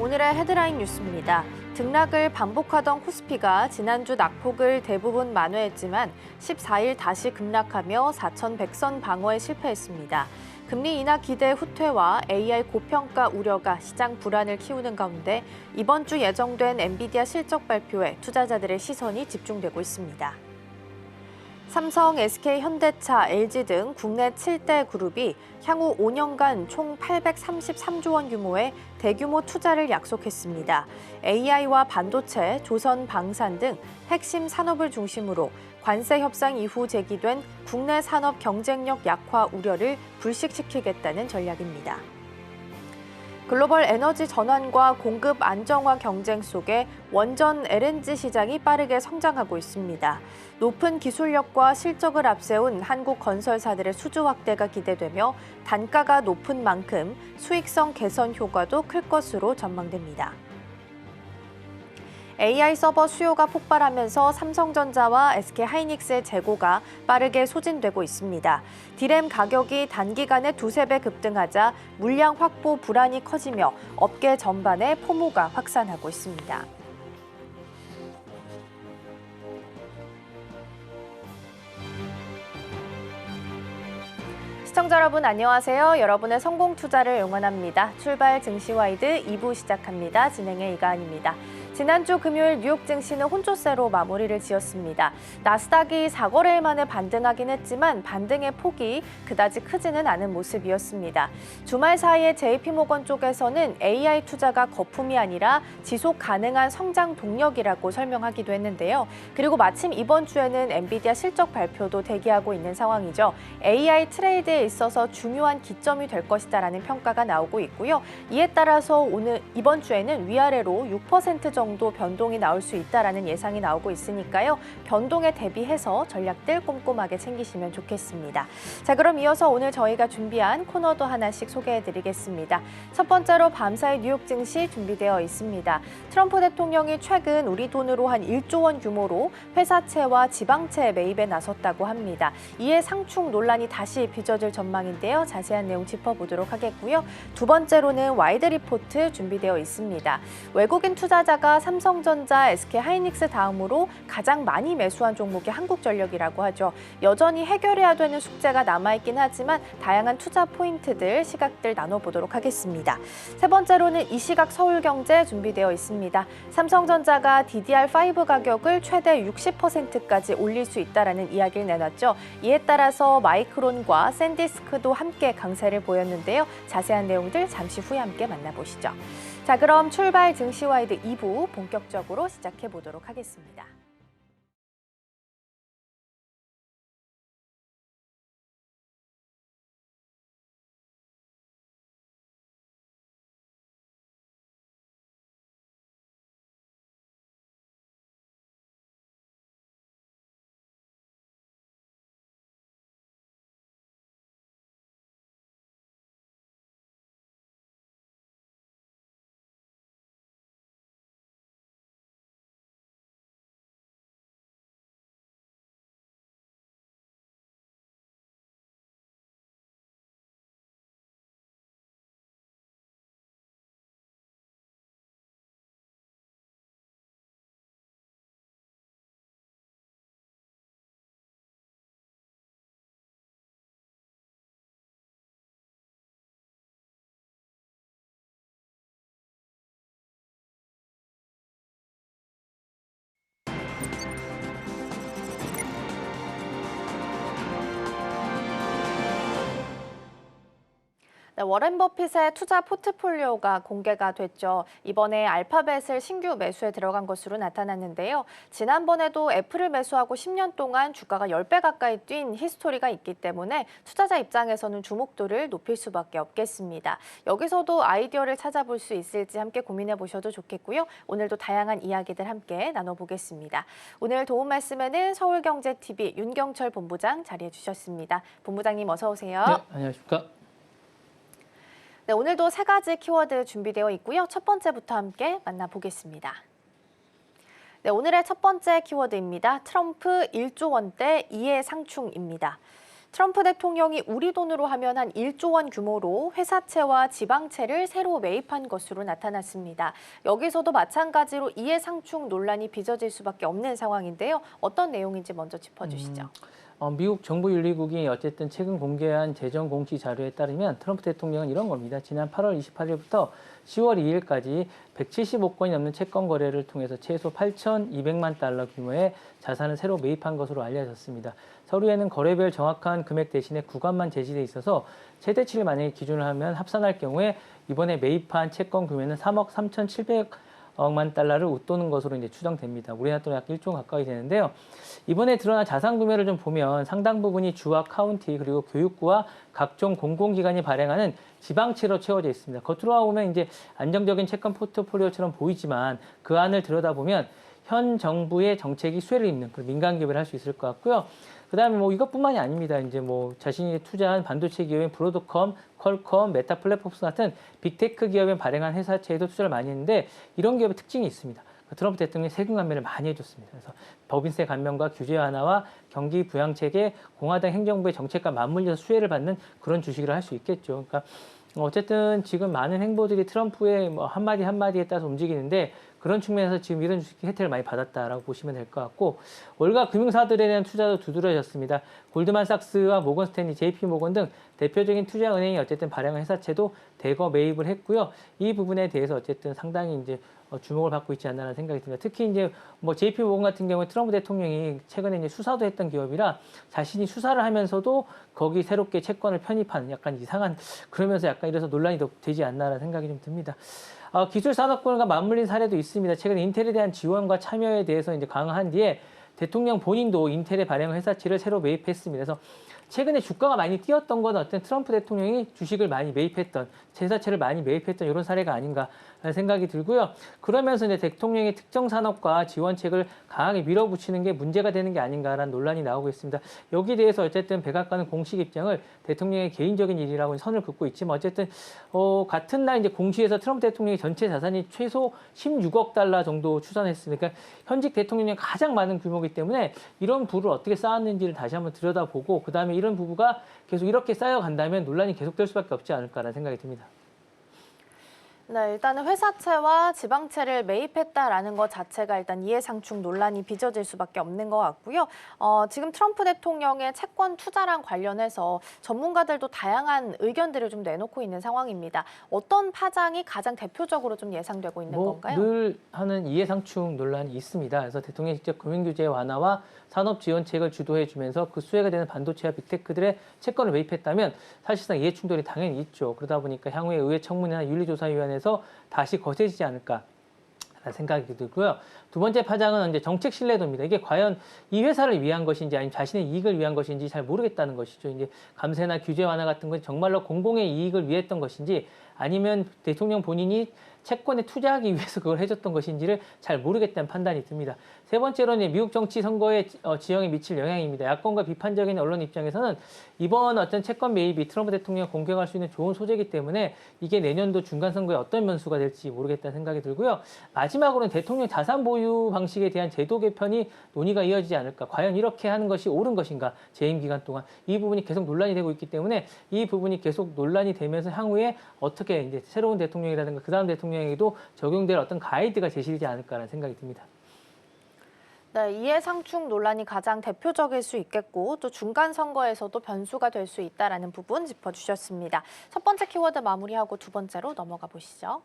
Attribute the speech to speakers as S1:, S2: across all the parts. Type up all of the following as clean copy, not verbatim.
S1: 오늘의 헤드라인 뉴스입니다. 등락을 반복하던 코스피가 지난주 낙폭을 대부분 만회했지만 14일 다시 급락하며 4,100선 방어에 실패했습니다. 금리 인하 기대 후퇴와 AI 고평가 우려가 시장 불안을 키우는 가운데 이번 주 예정된 엔비디아 실적 발표에 투자자들의 시선이 집중되고 있습니다. 삼성, SK, 현대차, LG 등 국내 7대 그룹이 향후 5년간 총 833조 원 규모의 대규모 투자를 약속했습니다. AI와 반도체, 조선, 방산 등 핵심 산업을 중심으로 관세 협상 이후 제기된 국내 산업 경쟁력 약화 우려를 불식시키겠다는 전략입니다. 글로벌 에너지 전환과 공급 안정화 경쟁 속에 원전 LNG 시장이 빠르게 성장하고 있습니다. 높은 기술력과 실적을 앞세운 한국 건설사들의 수주 확대가 기대되며 단가가 높은 만큼 수익성 개선 효과도 클 것으로 전망됩니다. AI 서버 수요가 폭발하면서 삼성전자와 SK하이닉스의 재고가 빠르게 소진되고 있습니다. D램 가격이 단기간에 두세 배 급등하자 물량 확보 불안이 커지며 업계 전반에 포모가 확산하고 있습니다. 시청자 여러분 안녕하세요. 여러분의 성공 투자를 응원합니다. 출발 증시와이드 2부 시작합니다. 진행의 이가은입니다. 지난주 금요일 뉴욕 증시는 혼조세로 마무리를 지었습니다. 나스닥이 4거래일 만에 반등하긴 했지만 반등의 폭이 그다지 크지는 않은 모습이었습니다. 주말 사이에 JP모건 쪽에서는 AI 투자가 거품이 아니라 지속 가능한 성장 동력이라고 설명하기도 했는데요. 그리고 마침 이번 주에는 엔비디아 실적 발표도 대기하고 있는 상황이죠. AI 트레이드에 있어서 중요한 기점이 될 것이다라는 평가가 나오고 있고요. 이에 따라서 이번 주에는 위아래로 6% 정도 변동이 나올 수 있다라는 예상이 나오고 있으니까요. 변동에 대비해서 전략들 꼼꼼하게 챙기시면 좋겠습니다. 자, 그럼 이어서 오늘 저희가 준비한 코너도 하나씩 소개해드리겠습니다. 첫 번째로 밤사이 뉴욕 증시 준비되어 있습니다. 트럼프 대통령이 최근 우리 돈으로 한 1조 원 규모로 회사채와 지방채 매입에 나섰다고 합니다. 이에 상충 논란이 다시 빚어질 전망인데요. 자세한 내용 짚어보도록 하겠고요. 두 번째로는 와이드 리포트 준비되어 있습니다. 외국인 투자자가 삼성전자, SK하이닉스 다음으로 가장 많이 매수한 종목이 한국전력이라고 하죠. 여전히 해결해야 되는 숙제가 남아있긴 하지만 다양한 투자 포인트들, 시각들 나눠보도록 하겠습니다. 세 번째로는 이 시각 서울경제 준비되어 있습니다. 삼성전자가 DDR5 가격을 최대 60%까지 올릴 수 있다는 이야기를 내놨죠. 이에 따라서 마이크론과 샌디스크도 함께 강세를 보였는데요. 자세한 내용들 잠시 후에 함께 만나보시죠. 자, 그럼 출발 증시와이드 2부 본격적으로 시작해 보도록 하겠습니다. 네, 워렌 버핏의 투자 포트폴리오가 공개가 됐죠. 이번에 알파벳을 신규 매수에 들어간 것으로 나타났는데요. 지난번에도 애플을 매수하고 10년 동안 주가가 10배 가까이 뛴 히스토리가 있기 때문에 투자자 입장에서는 주목도를 높일 수밖에 없겠습니다. 여기서도 아이디어를 찾아볼 수 있을지 함께 고민해 보셔도 좋겠고요. 오늘도 다양한 이야기들 함께 나눠보겠습니다. 오늘 도움 말씀에는 서울경제TV 윤경철 본부장 자리해 주셨습니다. 본부장님 어서 오세요.
S2: 네, 안녕하십니까.
S1: 네, 오늘도 세 가지 키워드 준비되어 있고요. 첫 번째부터 함께 만나보겠습니다. 네, 오늘의 첫 번째 키워드입니다. 트럼프 1조 원대 이해 상충입니다. 트럼프 대통령이 우리 돈으로 하면 한 1조 원 규모로 회사채와 지방채를 새로 매입한 것으로 나타났습니다. 여기서도 마찬가지로 이해상충 논란이 빚어질 수밖에 없는 상황인데요. 어떤 내용인지 먼저 짚어주시죠.
S2: 미국 정부윤리국이 어쨌든 최근 공개한 재정 공시 자료에 따르면 트럼프 대통령은 이런 겁니다. 지난 8월 28일부터 10월 2일까지 175건이 넘는 채권 거래를 통해서 최소 8,200만 달러 규모의 자산을 새로 매입한 것으로 알려졌습니다. 서류에는 거래별 정확한 금액 대신에 구간만 제시돼 있어서 최대치를 만약에 기준을 하면 합산할 경우에 이번에 매입한 채권 규모는 3억 3,700억만 달러를 웃도는 것으로 이제 추정됩니다. 우리나라 돈은 약 1조 가까이 되는데요. 이번에 드러난 자산 구매를 좀 보면 상당 부분이 주와 카운티 그리고 교육부와 각종 공공기관이 발행하는 지방채로 채워져 있습니다. 겉으로 보면 이제 안정적인 채권 포트폴리오처럼 보이지만 그 안을 들여다보면 현 정부의 정책이 수혜를 입는 그런 민간 기업을 할 수 있을 것 같고요. 그다음에 뭐 이것뿐만이 아닙니다. 이제 뭐 자신이 투자한 반도체 기업인 브로드컴, 퀄컴, 메타 플랫폼스 같은 빅테크 기업에 발행한 회사채에도 투자를 많이 했는데 이런 기업의 특징이 있습니다. 트럼프 대통령이 세금 감면을 많이 해줬습니다. 그래서 법인세 감면과 규제 완화와 경기 부양 체계, 공화당 행정부의 정책과 맞물려서 수혜를 받는 그런 주식을 할 수 있겠죠. 그러니까 어쨌든 지금 많은 행보들이 트럼프의 뭐 한마디 한마디에 따라서 움직이는데 그런 측면에서 지금 이런 주식 혜택을 많이 받았다라고 보시면 될 것 같고 월가 금융사들에 대한 투자도 두드러졌습니다. 골드만삭스와 모건스탠리, JP모건 등 대표적인 투자은행이 어쨌든 발행한 회사채도 대거 매입을 했고요. 이 부분에 대해서 어쨌든 상당히 이제 주목을 받고 있지 않나라는 생각이 듭니다. 특히 이제 뭐 JP모건 같은 경우에 트럼프 대통령이 최근에 이제 수사도 했던 기업이라 자신이 수사를 하면서도 거기 새롭게 채권을 편입하는 약간 이상한 그러면서 약간 이래서 논란이 더 되지 않나라는 생각이 좀 듭니다. 기술 산업군과 맞물린 사례도 있습니다. 최근 인텔에 대한 지원과 참여에 대해서 이제 강화한 뒤에 대통령 본인도 인텔에 발행한 회사채를 새로 매입했습니다. 그래서 최근에 주가가 많이 뛰었던 건 어떤 트럼프 대통령이 주식을 많이 매입했던, 회사채를 많이 매입했던 이런 사례가 아닌가라는 생각이 들고요. 그러면서 이제 대통령의 특정 산업과 지원책을 강하게 밀어붙이는 게 문제가 되는 게 아닌가라는 논란이 나오고 있습니다. 여기에 대해서 어쨌든 백악관은 공식 입장을 대통령의 개인적인 일이라고 선을 긋고 있지만 어쨌든 같은 날 이제 공시에서 트럼프 대통령의 전체 자산이 최소 16억 달러 정도 추산했으니까 현직 대통령이 가장 많은 규모이기 때문에 이런 부를 어떻게 쌓았는지를 다시 한번 들여다보고 그 다음에 이런 부부가 계속 이렇게 쌓여간다면 논란이 계속될 수밖에 없지 않을까라는 생각이 듭니다.
S1: 네, 일단은 회사채와 지방채를 매입했다라는 것 자체가 일단 이해상충 논란이 빚어질 수밖에 없는 것 같고요. 지금 트럼프 대통령의 채권 투자랑 관련해서 전문가들도 다양한 의견들을 좀 내놓고 있는 상황입니다. 어떤 파장이 가장 대표적으로 좀 예상되고 있는 건가요?
S2: 늘 하는 이해상충 논란이 있습니다. 그래서 대통령이 직접 금융규제 완화와 산업지원책을 주도해주면서 그 수혜가 되는 반도체와 빅테크들의 채권을 매입했다면 사실상 이해충돌이 당연히 있죠. 그러다 보니까 향후에 의회 청문회나 윤리조사위원회에서 다시 거세지지 않을까 라는 생각이 들고요. 두 번째 파장은 이제 정책 신뢰도입니다. 이게 과연 이 회사를 위한 것인지 아니면 자신의 이익을 위한 것인지 잘 모르겠다는 것이죠. 이제 감세나 규제 완화 같은 건 정말로 공공의 이익을 위했던 것인지 아니면 대통령 본인이 채권에 투자하기 위해서 그걸 해줬던 것인지를 잘 모르겠다는 판단이 듭니다. 세 번째로는 미국 정치 선거의 지형에 미칠 영향입니다. 야권과 비판적인 언론 입장에서는 이번 어떤 채권 매입이 트럼프 대통령을 공격할 수 있는 좋은 소재이기 때문에 이게 내년도 중간 선거에 어떤 변수가 될지 모르겠다는 생각이 들고요. 마지막으로는 대통령 자산 보유 방식에 대한 제도 개편이 논의가 이어지지 않을까. 과연 이렇게 하는 것이 옳은 것인가. 재임 기간 동안 이 부분이 계속 논란이 되고 있기 때문에 이 부분이 계속 논란이 되면서 향후에 어떻게 이제 새로운 대통령이라든가 그 다음 대통령에게도 적용될 어떤 가이드가 제시되지 않을까라는 생각이 듭니다.
S1: 네, 이해상충 논란이 가장 대표적일 수 있겠고 또 중간 선거에서도 변수가 될 수 있다라는 부분 짚어주셨습니다. 첫 번째 키워드 마무리하고 두 번째로 넘어가 보시죠.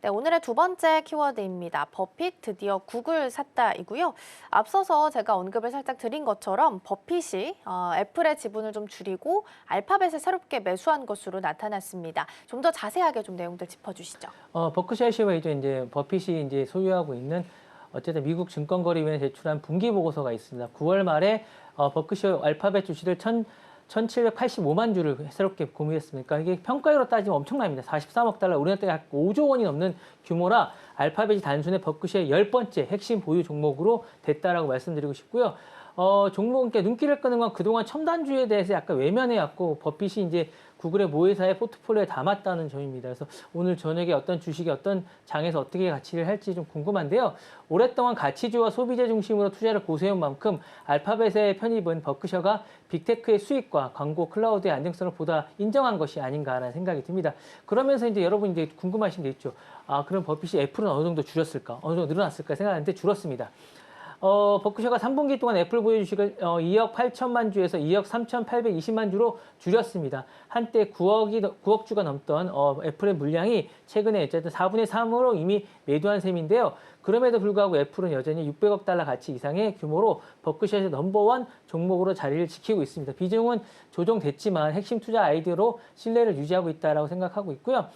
S1: 네, 오늘의 두 번째 키워드입니다. 버핏 드디어 구글 샀다이고요. 앞서서 제가 언급을 살짝 드린 것처럼 버핏이 애플의 지분을 좀 줄이고 알파벳을 새롭게 매수한 것으로 나타났습니다. 좀 더 자세하게 좀 내용들 짚어주시죠.
S2: 버크셔 해서웨이도 이제 버핏이 이제 소유하고 있는 어쨌든 미국 증권거래위원회에 제출한 분기 보고서가 있습니다. 9월 말에 버크셔 알파벳 주식을 1,785만 주를 새롭게 구매했습니다. 이게 평가율로 따지면 엄청납니다. 43억 달러, 우리나라 약 5조 원이 넘는 규모라 알파벳이 단순히 버크셔의 10번째 핵심 보유 종목으로 됐다라고 말씀드리고 싶고요. 종목, 그러니까 눈길을 끄는 건 그동안 첨단주에 대해서 약간 외면해왔고, 버핏이 이제 구글의 모회사의 포트폴리오에 담았다는 점입니다. 그래서 오늘 저녁에 어떤 주식이 어떤 장에서 어떻게 가치를 할지 좀 궁금한데요. 오랫동안 가치주와 소비재 중심으로 투자를 고수해온 만큼 알파벳의 편입은 버크셔가 빅테크의 수익과 광고 클라우드의 안정성을 보다 인정한 것이 아닌가라는 생각이 듭니다. 그러면서 이제 여러분 이제 궁금하신 게 있죠. 아, 그럼 버핏이 애플은 어느 정도 줄였을까? 어느 정도 늘어났을까 생각하는데 줄었습니다. 버크셔가 3분기 동안 애플 보유 주식을 2억 8천만 주에서 2억 3,820만 주로 줄였습니다. 한때 9억 주가 넘던 애플의 물량이 최근에 어쨌든 4분의 3으로 이미 매도한 셈인데요. 그럼에도 불구하고 애플은 여전히 600억 달러 가치 이상의 규모로 버크셔에서 넘버원 종목으로 자리를 지키고 있습니다. 비중은 조정됐지만 핵심 투자 아이디어로 신뢰를 유지하고 있다고 생각하고 있고요.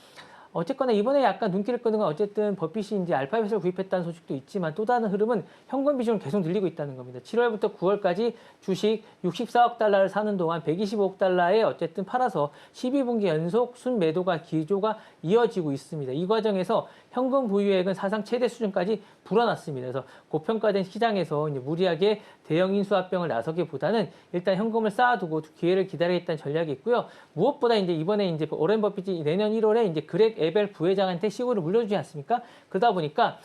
S2: 어쨌거나 이번에 약간 눈길을 끄는 건 어쨌든 버핏이 이제 알파벳을 구입했다는 소식도 있지만 또 다른 흐름은 현금 비중을 계속 늘리고 있다는 겁니다. 7월부터 9월까지 주식 64억 달러를 사는 동안 125억 달러에 어쨌든 팔아서 12분기 연속 순매도가 기조가 이어지고 있습니다. 이 과정에서 현금 보유액은 사상 최대 수준까지 불어났습니다. 그래서 고평가된 시장에서 이제 무리하게 대형 인수합병을 나서기보다는 일단 현금을 쌓아두고 기회를 기다리겠다는 전략이 있고요. 무엇보다 이제 이번에 이제 오렌 버핏이 내년 1월에 이제 그렉 에벨 부회장한테 시골을 물려주지 않습니까? 그러다 보니까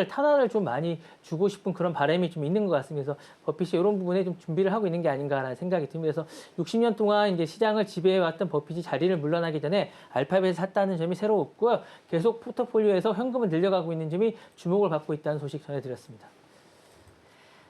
S2: 탄화를 좀 많이 주고 싶은 그런 바람이 좀 있는 것 같습니다. 그래서 버핏이 이런 부분에 좀 준비를 하고 있는 게 아닌가라는 생각이 듭니다. 그래서 60년 동안 이제 시장을 지배해왔던 버핏이 자리를 물러나기 전에 알파벳을 샀다는 점이 새로웠고요. 계속 포트폴리오에서 현금을 늘려가고 있는 점이 주목을 받고 있다는 소식 전해드렸습니다.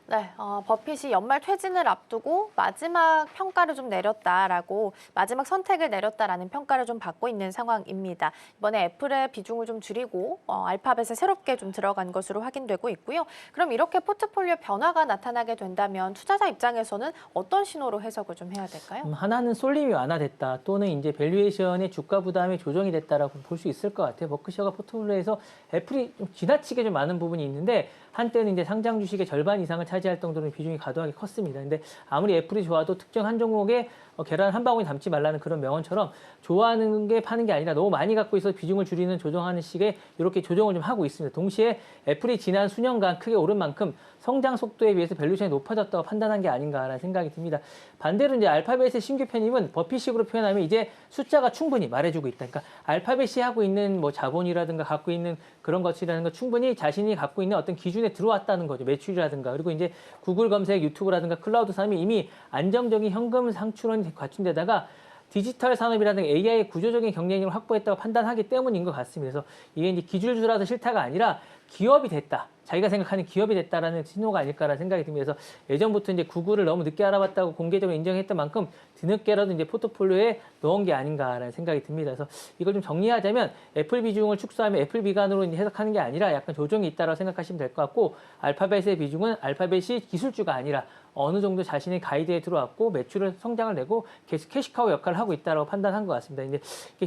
S1: 네, 버핏이 연말 퇴진을 앞두고 마지막 평가를 좀 내렸다라고 마지막 선택을 내렸다라는 평가를 좀 받고 있는 상황입니다. 이번에 애플의 비중을 좀 줄이고 알파벳에 새롭게 좀 들어간 것으로 확인되고 있고요. 그럼 이렇게 포트폴리오 변화가 나타나게 된다면 투자자 입장에서는 어떤 신호로 해석을 좀 해야 될까요?
S2: 하나는 쏠림이 완화됐다 또는 이제 밸류에이션의 주가 부담이 조정이 됐다라고 볼 수 있을 것 같아요. 버크셔가 포트폴리오에서 애플이 좀 지나치게 좀 많은 부분이 있는데 한때는 이제 상장 주식의 절반 이상을 차지할 정도로 비중이 과도하게 컸습니다. 근데 아무리 애플이 좋아도 특정 한 종목에 계란 한 방울이 담지 말라는 그런 명언처럼 좋아하는 게 파는 게 아니라 너무 많이 갖고 있어서 비중을 줄이는 조정하는 식의 이렇게 조정을 좀 하고 있습니다. 동시에 애플이 지난 수년간 크게 오른 만큼 성장 속도에 비해서 밸류션이 높아졌다고 판단한 게 아닌가라는 생각이 듭니다. 반대로 이제 알파벳의 신규 편입은 버핏식으로 표현하면 이제 숫자가 충분히 말해주고 있다. 그러니까 알파벳이 하고 있는 뭐 자본이라든가 갖고 있는 그런 것이라는 거 충분히 자신이 갖고 있는 어떤 기준에 들어왔다는 거죠. 매출이라든가 그리고 이제 구글 검색, 유튜브라든가 클라우드 산업이 이미 안정적인 현금 상출원이 갖춘 데다가 디지털 산업이라든가 AI의 구조적인 경쟁력을 확보했다고 판단하기 때문인 것 같습니다. 그래서 이게 이제 기술주라서 싫다가 아니라 기업이 됐다. 자기가 생각하는 기업이 됐다라는 신호가 아닐까라는 생각이 듭니다. 그래서 예전부터 이제 구글을 너무 늦게 알아봤다고 공개적으로 인정했던 만큼 뒤늦게라도 이제 포트폴리오에 넣은 게 아닌가라는 생각이 듭니다. 그래서 이걸 좀 정리하자면 애플 비중을 축소하면 애플 비관으로 이제 해석하는 게 아니라 약간 조정이 있다고 생각하시면 될 것 같고 알파벳의 비중은 알파벳이 기술주가 아니라 어느 정도 자신의 가이드에 들어왔고 매출을 성장을 내고 계속 캐시카우 역할을 하고 있다고 판단한 것 같습니다. 이제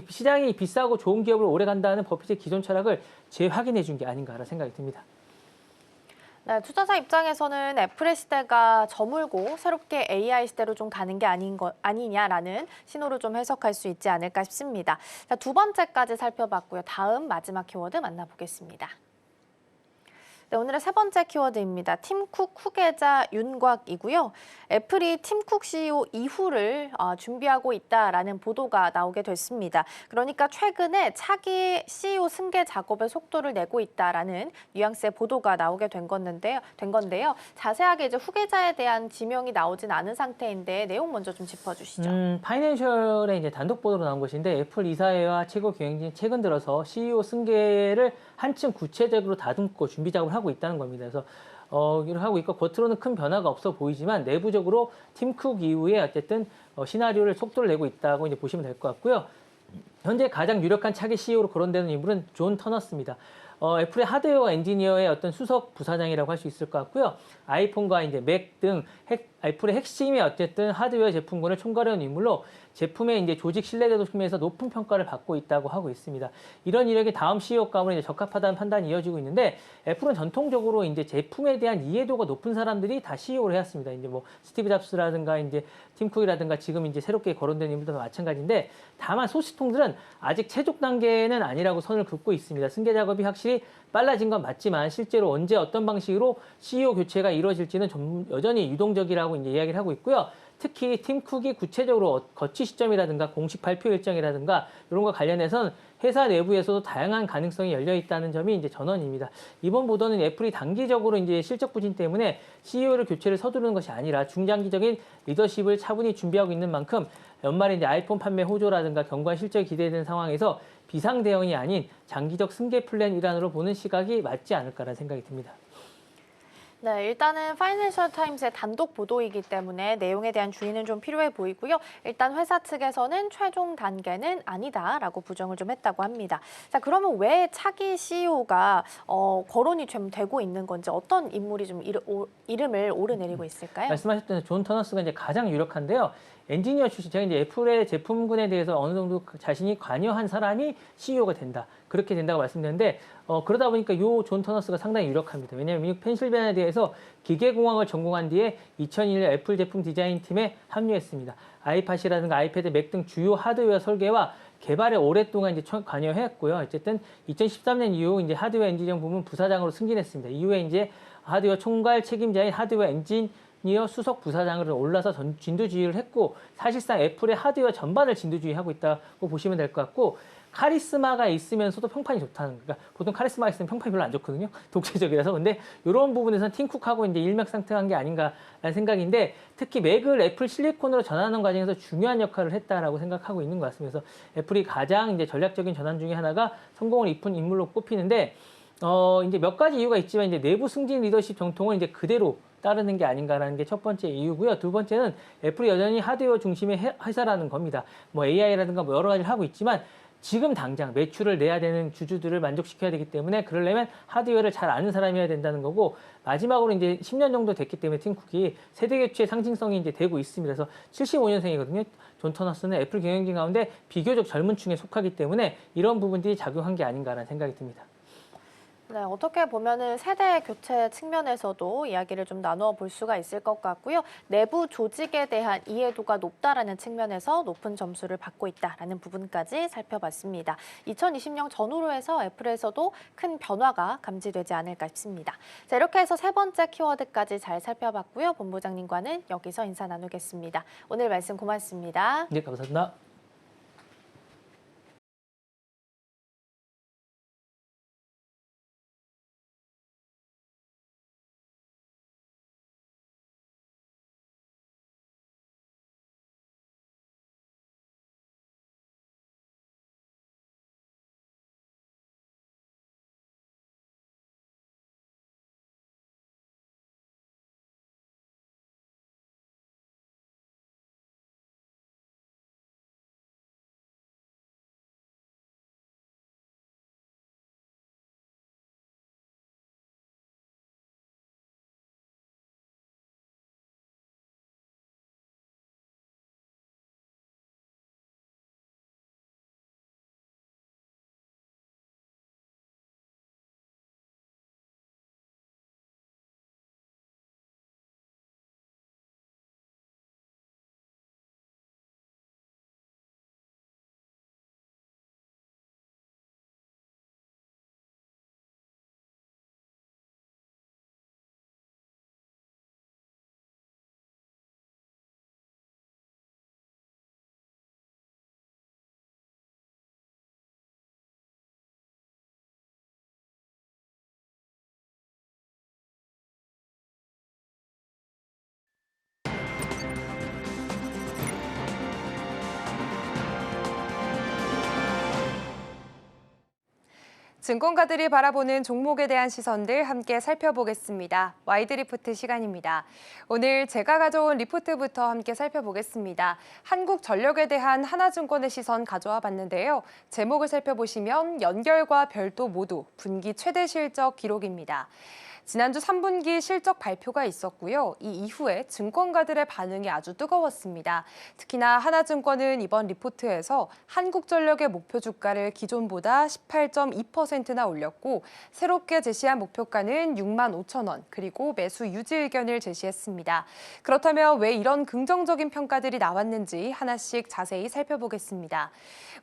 S2: 시장이 비싸고 좋은 기업을 오래 간다는 버핏의 기존 철학을 재확인해 준 게 아닌가라는 생각이 듭니다.
S1: 네, 투자자 입장에서는 애플의 시대가 저물고 새롭게 AI 시대로 좀 가는 게 아니냐라는 신호로 좀 해석할 수 있지 않을까 싶습니다. 자, 두 번째까지 살펴봤고요. 다음 마지막 키워드 만나보겠습니다. 네, 오늘의 세 번째 키워드입니다. 팀쿡 후계자 윤곽이고요. 애플이 팀쿡 CEO 이후를 준비하고 있다라는 보도가 나오게 됐습니다. 그러니까 최근에 차기 CEO 승계 작업의 속도를 내고 있다라는 뉘앙스의 보도가 나오게 된 건데요. 자세하게 이제 후계자에 대한 지명이 나오진 않은 상태인데 내용 먼저 좀 짚어주시죠.
S2: 파이낸셜에 이제 단독 보도로 나온 것인데 애플 이사회와 최고 경영진이 최근 들어서 CEO 승계를 한층 구체적으로 다듬고 준비 작업을 하고 있다는 겁니다. 그래서 이렇게 하고 있고 겉으로는 큰 변화가 없어 보이지만 내부적으로 팀쿡 이후에 어쨌든 시나리오를 속도를 내고 있다고 이제 보시면 될 것 같고요. 현재 가장 유력한 차기 CEO로 거론되는 인물은 존 터너스입니다. 애플의 하드웨어 엔지니어의 어떤 수석 부사장이라고 할 수 있을 것 같고요. 아이폰과 이제 맥 등 애플의 핵심의 어쨌든 하드웨어 제품군을 총괄해온 인물로 제품의 이제 조직 신뢰도도 측면에서 높은 평가를 받고 있다고 하고 있습니다. 이런 이력이 다음 CEO 가문에 이제 적합하다는 판단이 이어지고 있는데 애플은 전통적으로 이제 제품에 대한 이해도가 높은 사람들이 다 CEO를 해왔습니다. 이제 뭐 스티브 잡스라든가 이제 팀 쿡이라든가 지금 이제 새롭게 거론된 인물들도 마찬가지인데 다만 소식통들은 아직 최종 단계는 아니라고 선을 긋고 있습니다. 승계 작업이 확실히 확실히 빨라진 건 맞지만 실제로 언제 어떤 방식으로 CEO 교체가 이루어질지는 좀 여전히 유동적이라고 이제 이야기를 하고 있고요. 특히 팀 쿡이 구체적으로 거치 시점이라든가 공식 발표 일정이라든가 이런 거 관련해서는 회사 내부에서도 다양한 가능성이 열려 있다는 점이 이제 전언입니다. 이번 보도는 애플이 단기적으로 이제 실적 부진 때문에 CEO를 교체를 서두르는 것이 아니라 중장기적인 리더십을 차분히 준비하고 있는 만큼 연말에 이제 아이폰 판매 호조라든가 견고한 실적이 기대되는 상황에서 비상 대응이 아닌 장기적 승계 플랜 일환으로 보는 시각이 맞지 않을까라는 생각이 듭니다.
S1: 네, 일단은 파이낸셜 타임스의 단독 보도이기 때문에 내용에 대한 주의는 좀 필요해 보이고요. 일단 회사 측에서는 최종 단계는 아니다라고 부정을 좀 했다고 합니다. 자, 그러면 왜 차기 CEO가 거론이 좀 되고 있는 건지 어떤 인물이 좀 이름을 오르내리고 있을까요?
S2: 말씀하셨던 존 터너스가 이제 가장 유력한데요. 엔지니어 출신, 제가 이제 애플의 제품군에 대해서 어느 정도 자신이 관여한 사람이 CEO가 된다. 그렇게 된다고 말씀드렸는데, 그러다 보니까 이 존 터너스가 상당히 유력합니다. 왜냐하면 미국 펜실베니아대에서 기계공학을 전공한 뒤에 2001년 애플 제품 디자인 팀에 합류했습니다. 아이팟이라든가 아이패드, 맥 등 주요 하드웨어 설계와 개발에 오랫동안 이제 관여했고요. 어쨌든 2013년 이후 이제 하드웨어 엔지니어 부문 부사장으로 승진했습니다. 이후에 이제 하드웨어 총괄 책임자인 하드웨어 엔지니어 수석 부사장으로 올라서 진두지휘를 했고, 사실상 애플의 하드웨어 전반을 진두지휘하고 있다고 보시면 될 것 같고, 카리스마가 있으면서도 평판이 좋다는 거니까 보통 카리스마가 있으면 평판이 별로 안 좋거든요. 독재적이라서. 근데 이런 부분에서는 팀쿡하고 이제 일맥상통한 게 아닌가라는 생각인데, 특히 맥을 애플 실리콘으로 전환하는 과정에서 중요한 역할을 했다라고 생각하고 있는 것 같습니다. 그래서 애플이 가장 이제 전략적인 전환 중에 하나가 성공을 이룬 인물로 꼽히는데, 이제 몇 가지 이유가 있지만 이제 내부 승진 리더십 정통을 이제 그대로 따르는 게 아닌가라는 게 첫 번째 이유고요. 두 번째는 애플이 여전히 하드웨어 중심의 회사라는 겁니다. 뭐 AI라든가 뭐 여러 가지를 하고 있지만 지금 당장 매출을 내야 되는 주주들을 만족시켜야 되기 때문에 그러려면 하드웨어를 잘 아는 사람이어야 된다는 거고, 마지막으로 이제 10년 정도 됐기 때문에 팀쿡이 세대 교체의 상징성이 이제 되고 있습니다. 그래서 75년생이거든요. 존 터너스는 애플 경영진 가운데 비교적 젊은 층에 속하기 때문에 이런 부분들이 작용한 게 아닌가라는 생각이 듭니다.
S1: 네, 어떻게 보면은 세대 교체 측면에서도 이야기를 좀 나누어 볼 수가 있을 것 같고요. 내부 조직에 대한 이해도가 높다라는 측면에서 높은 점수를 받고 있다라는 부분까지 살펴봤습니다. 2020년 전후로 해서 애플에서도 큰 변화가 감지되지 않을까 싶습니다. 자, 이렇게 해서 세 번째 키워드까지 잘 살펴봤고요. 본부장님과는 여기서 인사 나누겠습니다. 오늘 말씀 고맙습니다.
S2: 네, 감사합니다.
S3: 증권가들이 바라보는 종목에 대한 시선들 함께 살펴보겠습니다. 와이드 리포트 시간입니다. 오늘 제가 가져온 리포트부터 함께 살펴보겠습니다. 한국전력에 대한 하나증권의 시선 가져와 봤는데요. 제목을 살펴보시면 연결과 별도 모두 분기 최대 실적 기록입니다. 지난주 3분기 실적 발표가 있었고요. 이 이후에 증권가들의 반응이 아주 뜨거웠습니다. 특히나 하나증권은 이번 리포트에서 한국전력의 목표 주가를 기존보다 18.2%나 올렸고 새롭게 제시한 목표가는 6만 5천 원, 그리고 매수 유지 의견을 제시했습니다. 그렇다면 왜 이런 긍정적인 평가들이 나왔는지 하나씩 자세히 살펴보겠습니다.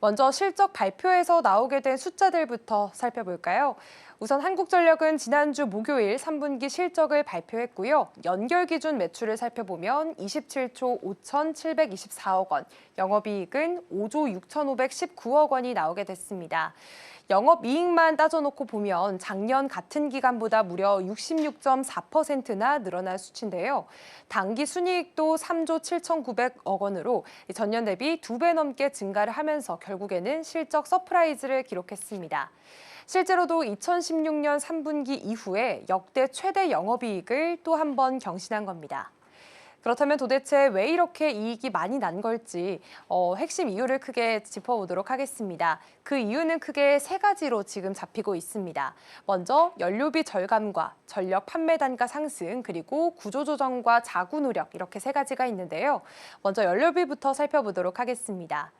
S3: 먼저 실적 발표에서 나오게 된 숫자들부터 살펴볼까요? 우선 한국전력은 지난주 목요일 3분기 실적을 발표했고요. 연결 기준 매출을 살펴보면 27조 5,724억 원, 영업이익은 5조 6,519억 원이 나오게 됐습니다. 영업이익만 따져놓고 보면 작년 같은 기간보다 무려 66.4%나 늘어난 수치인데요. 당기 순이익도 3조 7,900억 원으로 전년 대비 2배 넘게 증가를 하면서 결국에는 실적 서프라이즈를 기록했습니다. 실제로도 2016년 3분기 이후에 역대 최대 영업이익을 또 한 번 경신한 겁니다. 그렇다면 도대체 왜 이렇게 이익이 많이 난 걸지 핵심 이유를 크게 짚어보도록 하겠습니다. 그 이유는 크게 세 가지로 지금 잡히고 있습니다. 먼저 연료비 절감과 전력 판매 단가 상승, 그리고 구조조정과 자구 노력, 이렇게 세 가지가 있는데요. 먼저 연료비부터 살펴보도록 하겠습니다.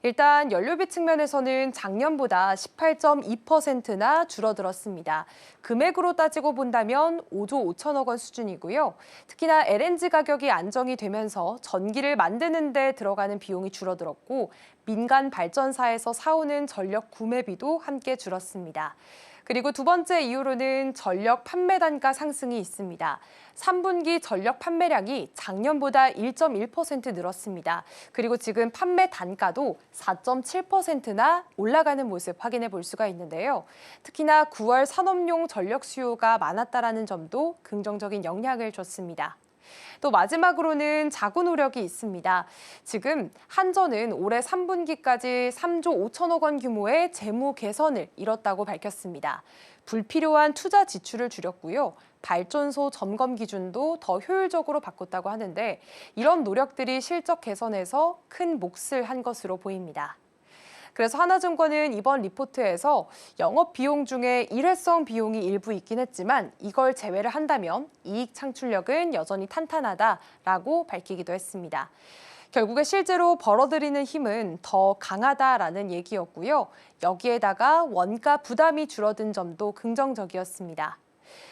S3: 일단 연료비 측면에서는 작년보다 18.2%나 줄어들었습니다. 금액으로 따지고 본다면 5조 5천억 원 수준이고요. 특히나 LNG 가격이 안정이 되면서 전기를 만드는 데 들어가는 비용이 줄어들었고 민간 발전사에서 사오는 전력 구매비도 함께 줄었습니다. 그리고 두 번째 이유로는 전력 판매 단가 상승이 있습니다. 3분기 전력 판매량이 작년보다 1.1% 늘었습니다. 그리고 지금 판매 단가도 4.7%나 올라가는 모습 확인해 볼 수가 있는데요. 특히나 9월 산업용 전력 수요가 많았다라는 점도 긍정적인 영향을 줬습니다. 또 마지막으로는 자구 노력이 있습니다. 지금 한전은 올해 3분기까지 3조 5천억 원 규모의 재무 개선을 이뤘다고 밝혔습니다. 불필요한 투자 지출을 줄였고요. 발전소 점검 기준도 더 효율적으로 바꿨다고 하는데 이런 노력들이 실적 개선에서 큰 몫을 한 것으로 보입니다. 그래서 하나증권은 이번 리포트에서 영업 비용 중에 일회성 비용이 일부 있긴 했지만 이걸 제외를 한다면 이익 창출력은 여전히 탄탄하다라고 밝히기도 했습니다. 결국에 실제로 벌어들이는 힘은 더 강하다라는 얘기였고요. 여기에다가 원가 부담이 줄어든 점도 긍정적이었습니다.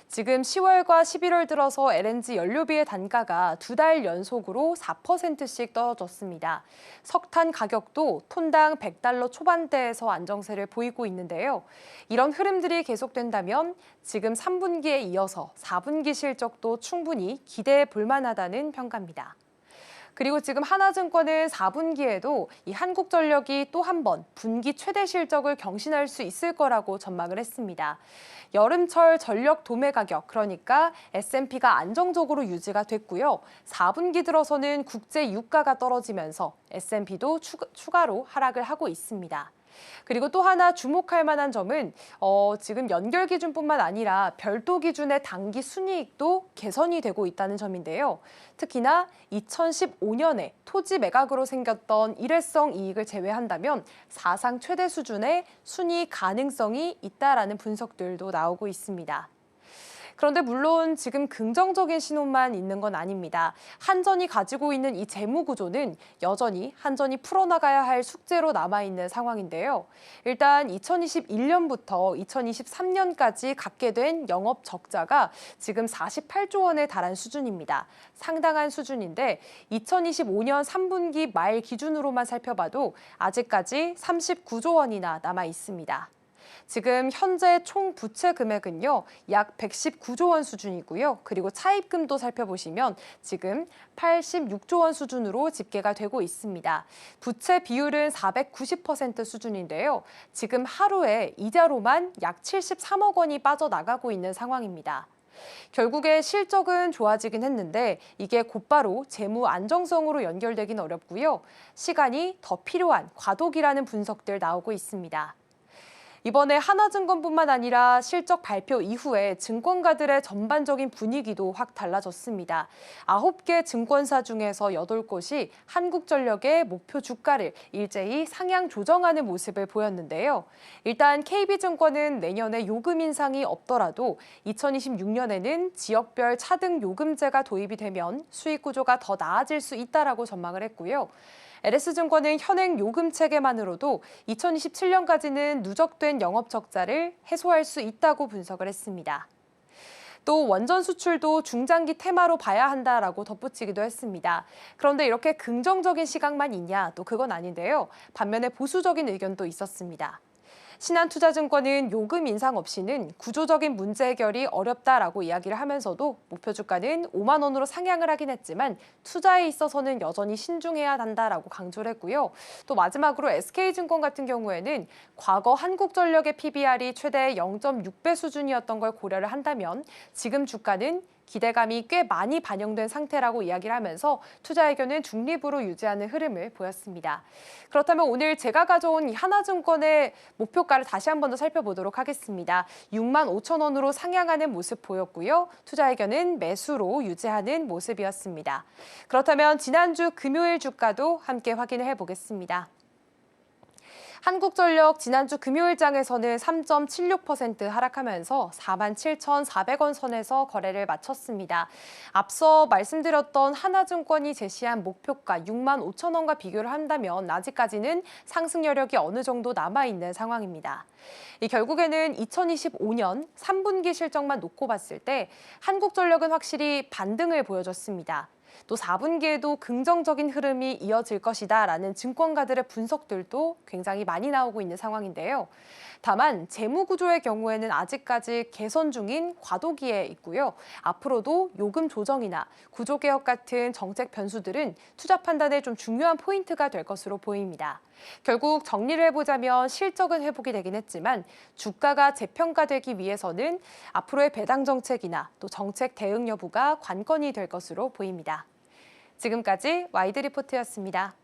S3: 지금 10월과 11월 들어서 LNG 연료비의 단가가 2달 연속으로 4%씩 떨어졌습니다. 석탄 가격도 톤당 $100 초반대에서 안정세를 보이고 있는데요. 이런 흐름들이 계속된다면 지금 3분기에 이어서 4분기 실적도 충분히 기대해 볼 만하다는 평가입니다. 그리고 지금 하나증권은 4분기에도 이 한국전력이 또 한 번 분기 최대 실적을 경신할 수 있을 거라고 전망을 했습니다. 여름철 전력 도매 가격, 그러니까 S&P가 안정적으로 유지가 됐고요. 4분기 들어서는 국제 유가가 떨어지면서 S&P도 추가로 하락을 하고 있습니다. 그리고 또 하나 주목할 만한 점은 지금 연결 기준뿐만 아니라 별도 기준의 당기 순이익도 개선이 되고 있다는 점인데요. 특히나 2015년에 토지 매각으로 생겼던 일회성 이익을 제외한다면 사상 최대 수준의 순이익 가능성이 있다라는 분석들도 나오고 있습니다. 그런데 물론 지금 긍정적인 신호만 있는 건 아닙니다. 한전이 가지고 있는 이 재무 구조는 여전히 한전이 풀어나가야 할 숙제로 남아있는 상황인데요. 일단 2021년부터 2023년까지 갖게 된 영업 적자가 지금 48조 원에 달한 수준입니다. 상당한 수준인데 2025년 3분기 말 기준으로만 살펴봐도 아직까지 39조 원이나 남아 있습니다. 지금 현재 총 부채 금액은요, 약 119조 원 수준이고요. 그리고 차입금도 살펴보시면 지금 86조 원 수준으로 집계가 되고 있습니다. 부채 비율은 490% 수준인데요. 지금 하루에 이자로만 약 73억 원이 빠져나가고 있는 상황입니다. 결국에 실적은 좋아지긴 했는데 이게 곧바로 재무 안정성으로 연결되긴 어렵고요. 시간이 더 필요한 과도기라는 분석들 나오고 있습니다. 이번에 하나증권뿐만 아니라 실적 발표 이후에 증권가들의 전반적인 분위기도 확 달라졌습니다. 9개 증권사 중에서 8곳이 한국전력의 목표 주가를 일제히 상향 조정하는 모습을 보였는데요. 일단 KB증권은 내년에 요금 인상이 없더라도 2026년에는 지역별 차등 요금제가 도입이 되면 수익 구조가 더 나아질 수 있다라고 전망을 했고요. LS증권은 현행 요금 체계만으로도 2027년까지는 누적된 영업 적자를 해소할 수 있다고 분석을 했습니다. 또 원전 수출도 중장기 테마로 봐야 한다라고 덧붙이기도 했습니다. 그런데 이렇게 긍정적인 시각만 있냐? 또 그건 아닌데요. 반면에 보수적인 의견도 있었습니다. 신한투자증권은 요금 인상 없이는 구조적인 문제 해결이 어렵다라고 이야기를 하면서도 목표 주가는 5만 원으로 상향을 하긴 했지만 투자에 있어서는 여전히 신중해야 한다라고 강조를 했고요. 또 마지막으로 SK증권 같은 경우에는 과거 한국전력의 PBR이 최대 0.6배 수준이었던 걸 고려를 한다면 지금 주가는 기대감이 꽤 많이 반영된 상태라고 이야기를 하면서 투자 의견은 중립으로 유지하는 흐름을 보였습니다. 그렇다면 오늘 제가 가져온 이 하나증권의 목표가를 다시 한 번 더 살펴보도록 하겠습니다. 6만 5천 원으로 상향하는 모습 보였고요. 투자 의견은 매수로 유지하는 모습이었습니다. 그렇다면 지난주 금요일 주가도 함께 확인을 해보겠습니다. 한국전력 지난주 금요일장에서는 3.76% 하락하면서 47,400원 선에서 거래를 마쳤습니다. 앞서 말씀드렸던 하나증권이 제시한 목표가 6만 5천 원과 비교를 한다면 아직까지는 상승 여력이 어느 정도 남아있는 상황입니다. 결국에는 2025년 3분기 실적만 놓고 봤을 때 한국전력은 확실히 반등을 보여줬습니다. 또 4분기에도 긍정적인 흐름이 이어질 것이다라는 증권가들의 분석들도 굉장히 많이 나오고 있는 상황인데요. 다만 재무 구조의 경우에는 아직까지 개선 중인 과도기에 있고요. 앞으로도 요금 조정이나 구조 개혁 같은 정책 변수들은 투자 판단에 좀 중요한 포인트가 될 것으로 보입니다. 결국 정리를 해보자면 실적은 회복이 되긴 했지만 주가가 재평가되기 위해서는 앞으로의 배당 정책이나 또 정책 대응 여부가 관건이 될 것으로 보입니다. 지금까지 와이드 리포트였습니다.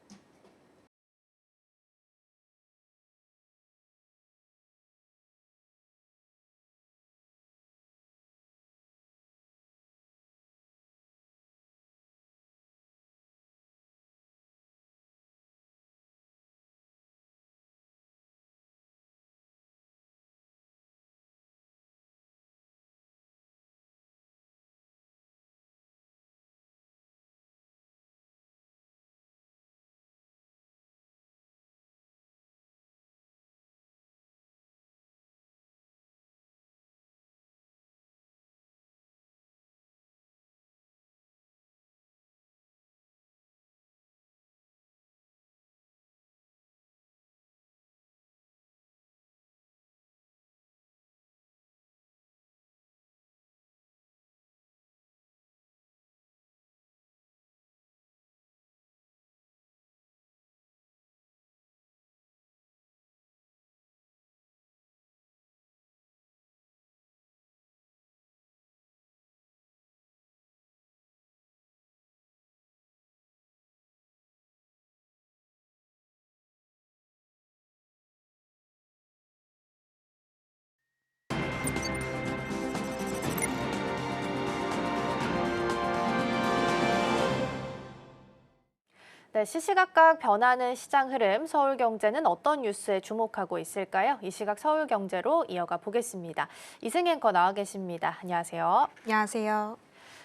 S1: 네, 시시각각 변하는 시장 흐름, 서울경제는 어떤 뉴스에 주목하고 있을까요? 이 시각 서울경제로 이어가 보겠습니다. 이승 앵커 나와 계십니다. 안녕하세요.
S4: 안녕하세요.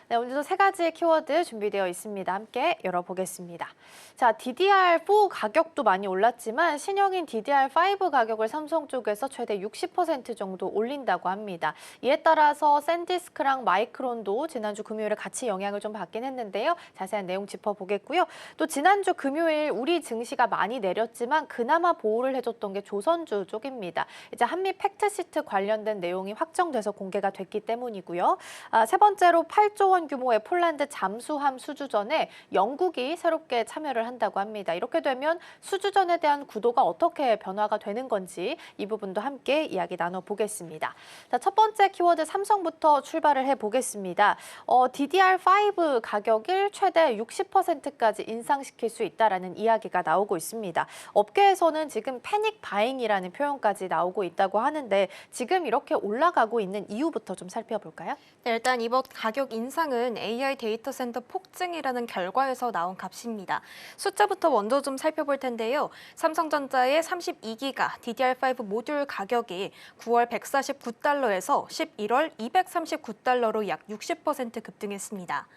S1: 네, 오늘도 세 가지 키워드 준비되어 있습니다. 함께 열어보겠습니다. 자, DDR4 가격도 많이 올랐지만 신형인 DDR5 가격을 삼성 쪽에서 최대 60% 정도 올린다고 합니다. 이에 따라서 샌디스크랑 마이크론도 지난주 금요일에 같이 영향을 좀 받긴 했는데요. 자세한 내용 짚어보겠고요. 또 지난주 금요일 우리 증시가 많이 내렸지만 그나마 보호를 해줬던 게 조선주 쪽입니다. 이제 한미 팩트시트 관련된 내용이 확정돼서 공개가 됐기 때문이고요. 세 번째로 8조 원 원 규모의 폴란드 잠수함 수주전에 영국이 새롭게 참여를 한다고 합니다. 이렇게 되면 수주전에 대한 구도가 어떻게 변화가 되는 건지 이 부분도 함께 이야기 나눠보겠습니다. 자, 첫 번째 키워드 삼성부터 출발을 해보겠습니다. DDR5 가격을 최대 60%까지 인상시킬 수 있다라는 이야기가 나오고 있습니다. 업계에서는 지금 패닉 바잉이라는 표현까지 나오고 있다고 하는데 지금 이렇게 올라가고 있는 이유부터 좀 살펴볼까요?
S4: 네, 일단 이번 가격 인상은 AI 데이터 센터 폭증이라는 결과에서 나온 값입니다. 숫자부터 먼저 좀 살펴볼 텐데요. 삼성전자의 32기가 DDR5 모듈 가격이 9월 149달러에서 11월 239달러로 약 60% 급등했습니다.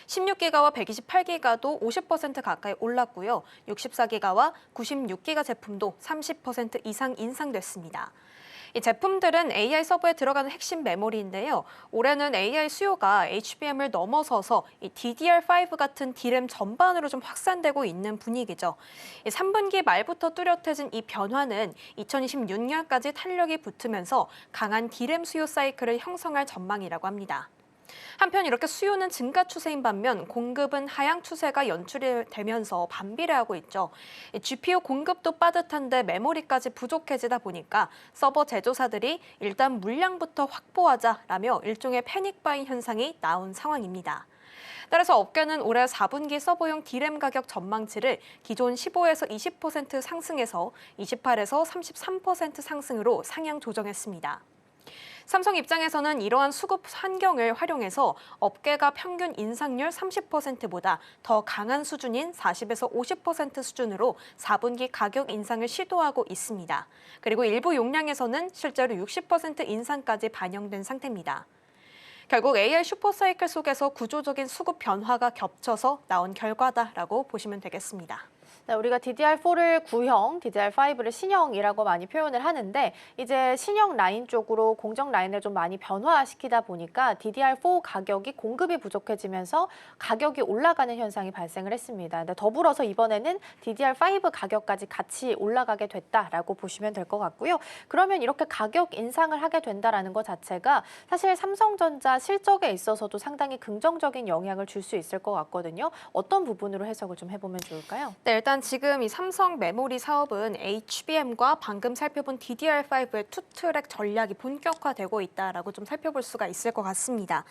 S4: 16기가와 128기가도 50% 가까이 올랐고요. 64기가와 96기가 제품도 30% 이상 인상됐습니다. 이 제품들은 AI 서버에 들어가는 핵심 메모리인데요. 올해는 AI 수요가 HBM을 넘어서서 이 DDR5 같은 D램 전반으로 좀 확산되고 있는 분위기죠. 3분기 말부터 뚜렷해진 이 변화는 2026년까지 탄력이 붙으면서 강한 D램 수요 사이클을 형성할 전망이라고 합니다. 한편 이렇게 수요는 증가 추세인 반면 공급은 하향 추세가 연출되면서 반비례하고 있죠. GPU 공급도 빠듯한데 메모리까지 부족해지다 보니까 서버 제조사들이 일단 물량부터 확보하자라며 일종의 패닉바잉 현상이 나온 상황입니다. 따라서 업계는 올해 4분기 서버용 D램 가격 전망치를 기존 15에서 20% 상승해서 28에서 33% 상승으로 상향 조정했습니다. 삼성 입장에서는 이러한 수급 환경을 활용해서 업계가 평균 인상률 30%보다 더 강한 수준인 40에서 50% 수준으로 4분기 가격 인상을 시도하고 있습니다. 그리고 일부 용량에서는 실제로 60% 인상까지 반영된 상태입니다. 결국 AI 슈퍼사이클 속에서 구조적인 수급 변화가 겹쳐서 나온 결과다라고 보시면 되겠습니다.
S1: 네, 우리가 DDR4를 구형, DDR5를 신형이라고 많이 표현을 하는데 이제 신형 라인 쪽으로 공정 라인을 좀 많이 변화시키다 보니까 DDR4 가격이 공급이 부족해지면서 가격이 올라가는 현상이 발생을 했습니다. 근데 더불어서 이번에는 DDR5 가격까지 같이 올라가게 됐다라고 보시면 될 것 같고요. 그러면 이렇게 가격 인상을 하게 된다라는 것 자체가 사실 삼성전자 실적에 있어서도 상당히 긍정적인 영향을 줄 수 있을 것 같거든요. 어떤 부분으로 해석을 좀 해보면 좋을까요?
S4: 네, 일단 지금 이 삼성 메모리 사업은 HBM과 방금 살펴본 DDR5의 투트랙 전략이 본격화되고 있다라고 좀 살펴볼 수가 있을 것 같습니다.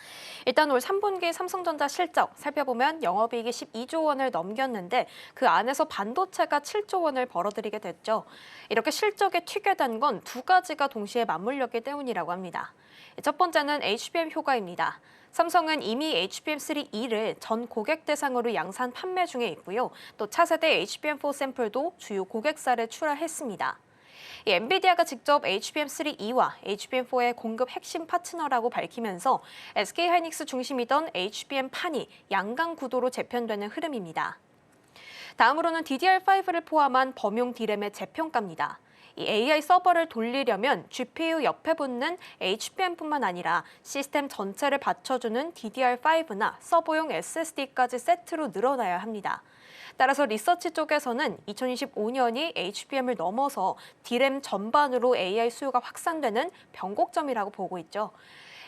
S4: 일단 올 3분기 삼성전자 실적 살펴보면 영업이익이 12조 원을 넘겼는데 그 안에서 반도체가 7조 원을 벌어들이게 됐죠. 이렇게 실적에 튀게 된 건 두 가지가 동시에 맞물렸기 때문이라고 합니다. 첫 번째는 HBM 효과입니다. 삼성은 이미 HBM3E를 전 고객 대상으로 양산 판매 중에 있고요. 또 차세대 HBM4 샘플도 주요 고객사를 출하했습니다. 엔비디아가 직접 HBM3E와 HBM4의 공급 핵심 파트너라고 밝히면서 SK하이닉스 중심이던 HBM판이 양강 구도로 재편되는 흐름입니다. 다음으로는 DDR5를 포함한 범용 D램의 재평가입니다. 이 AI 서버를 돌리려면 GPU 옆에 붙는 HBM뿐만 아니라 시스템 전체를 받쳐주는 DDR5나 서버용 SSD까지 세트로 늘어나야 합니다. 따라서 리서치 쪽에서는 2025년이 HBM을 넘어서 D램 전반으로 AI 수요가 확산되는 변곡점이라고 보고 있죠.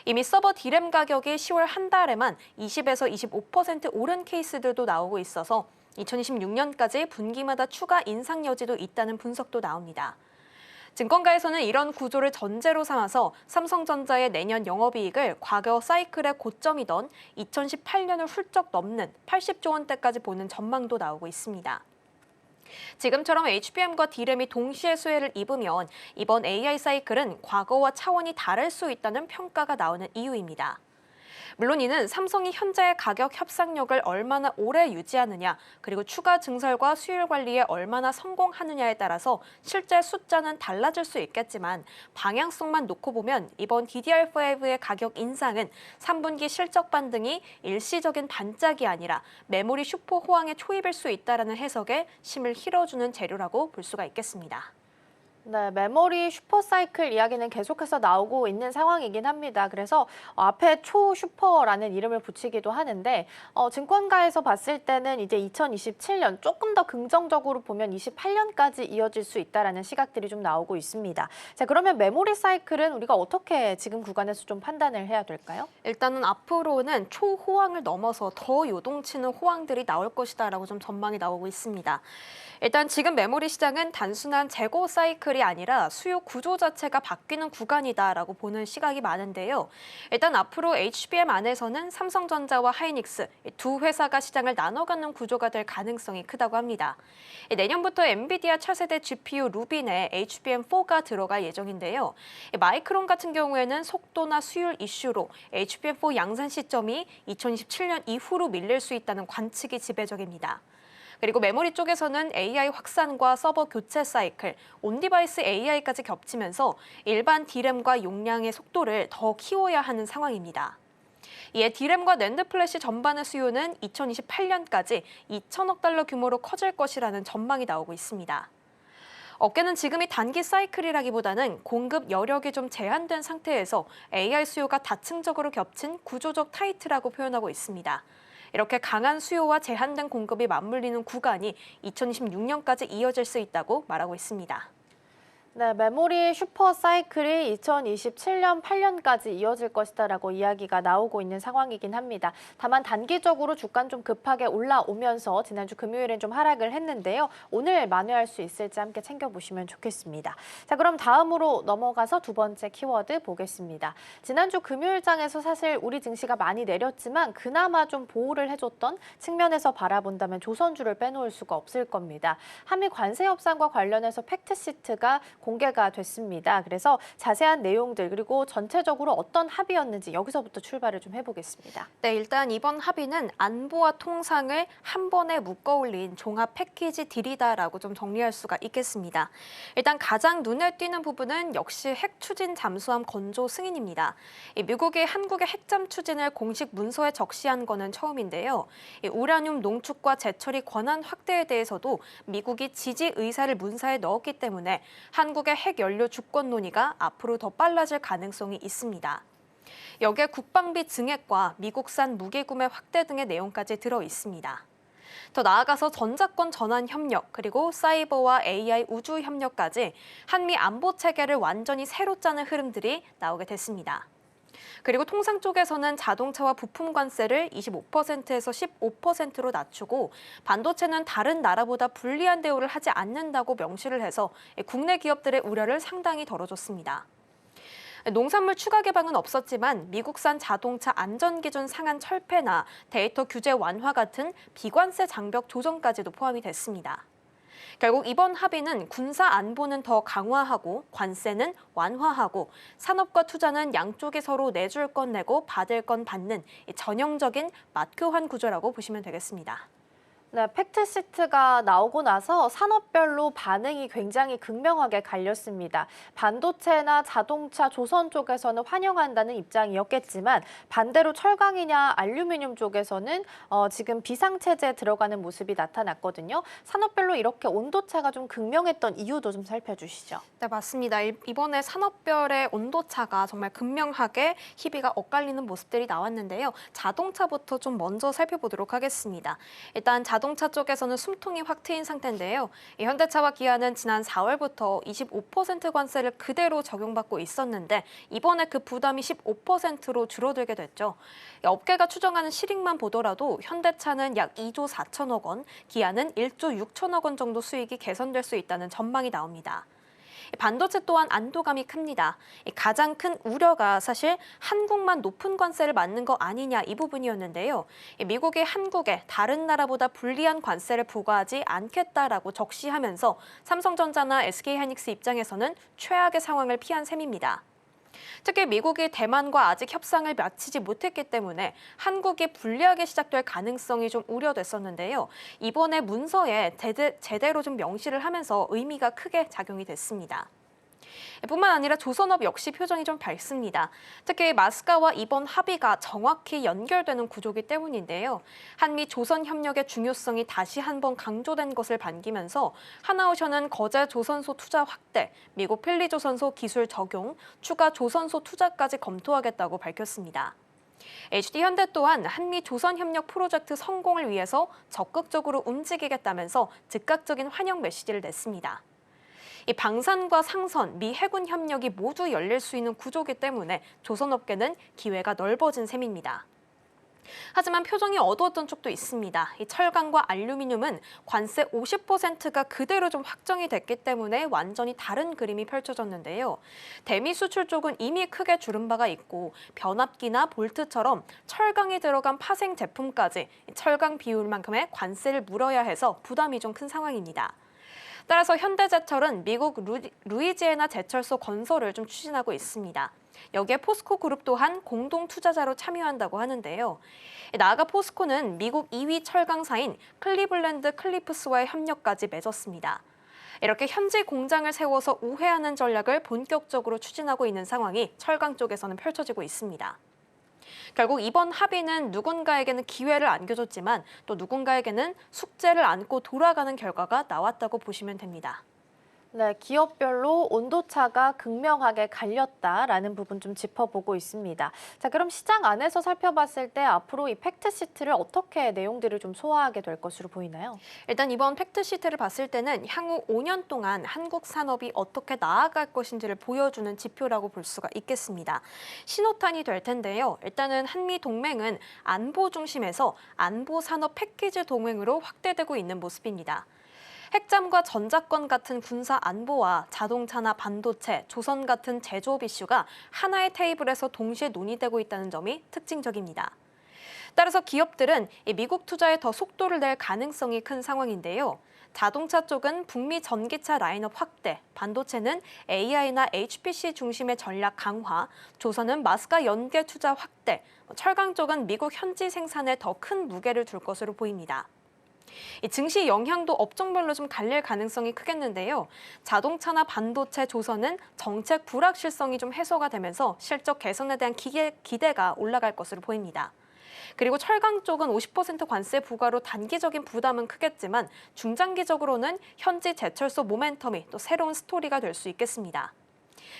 S4: 이미 서버 D램 가격이 10월 한 달에만 20에서 25% 오른 케이스들도 나오고 있어서 2026년까지 분기마다 추가 인상 여지도 있다는 분석도 나옵니다. 증권가에서는 이런 구조를 전제로 삼아서 삼성전자의 내년 영업이익을 과거 사이클의 고점이던 2018년을 훌쩍 넘는 80조 원대까지 보는 전망도 나오고 있습니다. 지금처럼 HBM과 D램이 동시에 수혜를 입으면 이번 AI 사이클은 과거와 차원이 다를 수 있다는 평가가 나오는 이유입니다. 물론 이는 삼성이 현재의 가격 협상력을 얼마나 오래 유지하느냐, 그리고 추가 증설과 수율 관리에 얼마나 성공하느냐에 따라서 실제 숫자는 달라질 수 있겠지만 방향성만 놓고 보면 이번 DDR5의 가격 인상은 3분기 실적 반등이 일시적인 반짝이 아니라 메모리 슈퍼 호황의 초입일 수 있다는 해석에 심을 실어주는 재료라고 볼 수가 있겠습니다.
S1: 네, 메모리 슈퍼사이클 이야기는 계속해서 나오고 있는 상황이긴 합니다. 그래서 앞에 초슈퍼라는 이름을 붙이기도 하는데 증권가에서 봤을 때는 이제 2027년 조금 더 긍정적으로 보면 28년까지 이어질 수 있다라는 시각들이 좀 나오고 있습니다. 자, 그러면 메모리 사이클은 우리가 어떻게 지금 구간에서 좀 판단을 해야 될까요?
S4: 일단은 앞으로는 초호황을 넘어서 더 요동치는 호황들이 나올 것이다라고 좀 전망이 나오고 있습니다. 일단 지금 메모리 시장은 단순한 재고 사이클이 아니라 수요 구조 자체가 바뀌는 구간이다라고 보는 시각이 많은데요. 일단 앞으로 HBM 안에서는 삼성전자와 하이닉스 두 회사가 시장을 나눠 갖는 구조가 될 가능성이 크다고 합니다. 내년부터 엔비디아 차세대 GPU 루빈에 HBM4가 들어갈 예정인데요. 마이크론 같은 경우에는 속도나 수율 이슈로 HBM4 양산 시점이 2027년 이후로 밀릴 수 있다는 관측이 지배적입니다. 그리고 메모리 쪽에서는 AI 확산과 서버 교체 사이클, 온디바이스 AI까지 겹치면서 일반 D램과 용량의 속도를 더 키워야 하는 상황입니다. 이에 D램과 낸드 플래시 전반의 수요는 2028년까지 2천억 달러 규모로 커질 것이라는 전망이 나오고 있습니다. 업계는 지금이 단기 사이클이라기보다는 공급 여력이 좀 제한된 상태에서 AI 수요가 다층적으로 겹친 구조적 타이트라고 표현하고 있습니다. 이렇게 강한 수요와 제한된 공급이 맞물리는 구간이 2026년까지 이어질 수 있다고 말하고 있습니다.
S1: 네, 메모리 슈퍼 사이클이 2027년 8년까지 이어질 것이다라고 이야기가 나오고 있는 상황이긴 합니다. 다만 단기적으로 주가는 좀 급하게 올라오면서 지난주 금요일엔 좀 하락을 했는데요. 오늘 만회할 수 있을지 함께 챙겨보시면 좋겠습니다. 자, 그럼 다음으로 넘어가서 두 번째 키워드 보겠습니다. 지난주 금요일장에서 사실 우리 증시가 많이 내렸지만 그나마 좀 보호를 해줬던 측면에서 바라본다면 조선주를 빼놓을 수가 없을 겁니다. 한미 관세 협상과 관련해서 팩트시트가 공개가 됐습니다. 그래서 자세한 내용들 그리고 전체적으로 어떤 합의였는지 여기서부터 출발을 좀 해보겠습니다.
S4: 네, 일단 이번 합의는 안보와 통상을 한 번에 묶어올린 종합 패키지 딜이다라고 좀 정리할 수가 있겠습니다. 일단 가장 눈에 띄는 부분은 역시 핵 추진 잠수함 건조 승인입니다. 미국이 한국의 핵잠 추진을 공식 문서에 적시한 거는 처음인데요. 우라늄 농축과 재처리 권한 확대에 대해서도 미국이 지지 의사를 문사에 넣었기 때문에 한국의 핵 연료 주권 논의가 앞으로 더 빨라질 가능성이 있습니다. 여기에 국방비 증액과 미국산 무기 구매 확대 등의 내용까지 들어 있습니다. 더 나아가서 전자권 전환 협력, 그리고 사이버와 AI 우주 협력까지 한미 안보 체계를 완전히 새로 짜는 흐름들이 나오게 됐습니다. 그리고 통상 쪽에서는 자동차와 부품 관세를 25%에서 15%로 낮추고 반도체는 다른 나라보다 불리한 대우를 하지 않는다고 명시를 해서 국내 기업들의 우려를 상당히 덜어줬습니다. 농산물 추가 개방은 없었지만 미국산 자동차 안전기준 상한 철폐나 데이터 규제 완화 같은 비관세 장벽 조정까지도 포함이 됐습니다. 결국 이번 합의는 군사 안보는 더 강화하고 관세는 완화하고 산업과 투자는 양쪽이 서로 내줄 건 내고 받을 건 받는 전형적인 맞교환 구조라고 보시면 되겠습니다.
S1: 네, 팩트시트가 나오고 나서 산업별로 반응이 굉장히 극명하게 갈렸습니다. 반도체나 자동차, 조선 쪽에서는 환영한다는 입장이었겠지만 반대로 철강이냐 알루미늄 쪽에서는 지금 비상체제에 들어가는 모습이 나타났거든요. 산업별로 이렇게 온도차가 좀 극명했던 이유도 좀 살펴주시죠.
S4: 네, 맞습니다. 이번에 산업별의 온도차가 정말 극명하게 희비가 엇갈리는 모습들이 나왔는데요. 자동차부터 좀 먼저 살펴보도록 하겠습니다. 일단 자동차 쪽에서는 숨통이 확 트인 상태인데요. 현대차와 기아는 지난 4월부터 25% 관세를 그대로 적용받고 있었는데 이번에 그 부담이 15%로 줄어들게 됐죠. 업계가 추정하는 실익만 보더라도 현대차는 약 2조 4천억 원, 기아는 1조 6천억 원 정도 수익이 개선될 수 있다는 전망이 나옵니다. 반도체 또한 안도감이 큽니다. 가장 큰 우려가 사실 한국만 높은 관세를 맞는 거 아니냐 이 부분이었는데요. 미국이 한국에 다른 나라보다 불리한 관세를 부과하지 않겠다라고 적시하면서 삼성전자나 SK하이닉스 입장에서는 최악의 상황을 피한 셈입니다. 특히 미국이 대만과 아직 협상을 마치지 못했기 때문에 한국이 불리하게 시작될 가능성이 좀 우려됐었는데요. 이번에 문서에 제대로 좀 명시를 하면서 의미가 크게 작용이 됐습니다. 뿐만 아니라 조선업 역시 표정이 좀 밝습니다. 특히 마스카와 이번 합의가 정확히 연결되는 구조이기 때문인데요. 한미 조선 협력의 중요성이 다시 한번 강조된 것을 반기면서 하나오션은 거제 조선소 투자 확대, 미국 필리조선소 기술 적용, 추가 조선소 투자까지 검토하겠다고 밝혔습니다. HD현대 또한 한미 조선 협력 프로젝트 성공을 위해서 적극적으로 움직이겠다면서 즉각적인 환영 메시지를 냈습니다. 이 방산과 상선, 미 해군 협력이 모두 열릴 수 있는 구조이기 때문에 조선업계는 기회가 넓어진 셈입니다. 하지만 표정이 어두웠던 쪽도 있습니다. 이 철강과 알루미늄은 관세 50%가 그대로 좀 확정이 됐기 때문에 완전히 다른 그림이 펼쳐졌는데요. 대미 수출 쪽은 이미 크게 줄은 바가 있고 변압기나 볼트처럼 철강이 들어간 파생 제품까지 철강 비율만큼의 관세를 물어야 해서 부담이 좀 큰 상황입니다. 따라서 현대제철은 미국 루이지애나 제철소 건설을 좀 추진하고 있습니다. 여기에 포스코 그룹 또한 공동 투자자로 참여한다고 하는데요. 나아가 포스코는 미국 2위 철강사인 클리블랜드 클리프스와의 협력까지 맺었습니다. 이렇게 현지 공장을 세워서 우회하는 전략을 본격적으로 추진하고 있는 상황이 철강 쪽에서는 펼쳐지고 있습니다. 결국 이번 합의는 누군가에게는 기회를 안겨줬지만 또 누군가에게는 숙제를 안고 돌아가는 결과가 나왔다고 보시면 됩니다.
S1: 네, 기업별로 온도차가 극명하게 갈렸다라는 부분 좀 짚어보고 있습니다. 자, 그럼 시장 안에서 살펴봤을 때 앞으로 이 팩트시트를 어떻게 내용들을 좀 소화하게 될 것으로 보이나요?
S4: 일단 이번 팩트시트를 봤을 때는 향후 5년 동안 한국 산업이 어떻게 나아갈 것인지를 보여주는 지표라고 볼 수가 있겠습니다. 신호탄이 될 텐데요. 일단은 한미 동맹은 안보 중심에서 안보 산업 패키지 동맹으로 확대되고 있는 모습입니다. 핵잠과 전자권 같은 군사 안보와 자동차나 반도체, 조선 같은 제조업 이슈가 하나의 테이블에서 동시에 논의되고 있다는 점이 특징적입니다. 따라서 기업들은 미국 투자에 더 속도를 낼 가능성이 큰 상황인데요. 자동차 쪽은 북미 전기차 라인업 확대, 반도체는 AI나 HPC 중심의 전략 강화, 조선은 마스카 연계 투자 확대, 철강 쪽은 미국 현지 생산에 더 큰 무게를 둘 것으로 보입니다. 이 증시 영향도 업종별로 좀 갈릴 가능성이 크겠는데요. 자동차나 반도체, 조선은 정책 불확실성이 좀 해소가 되면서 실적 개선에 대한 기대가 올라갈 것으로 보입니다. 그리고 철강 쪽은 50% 관세 부과로 단기적인 부담은 크겠지만 중장기적으로는 현지 제철소 모멘텀이 또 새로운 스토리가 될 수 있겠습니다.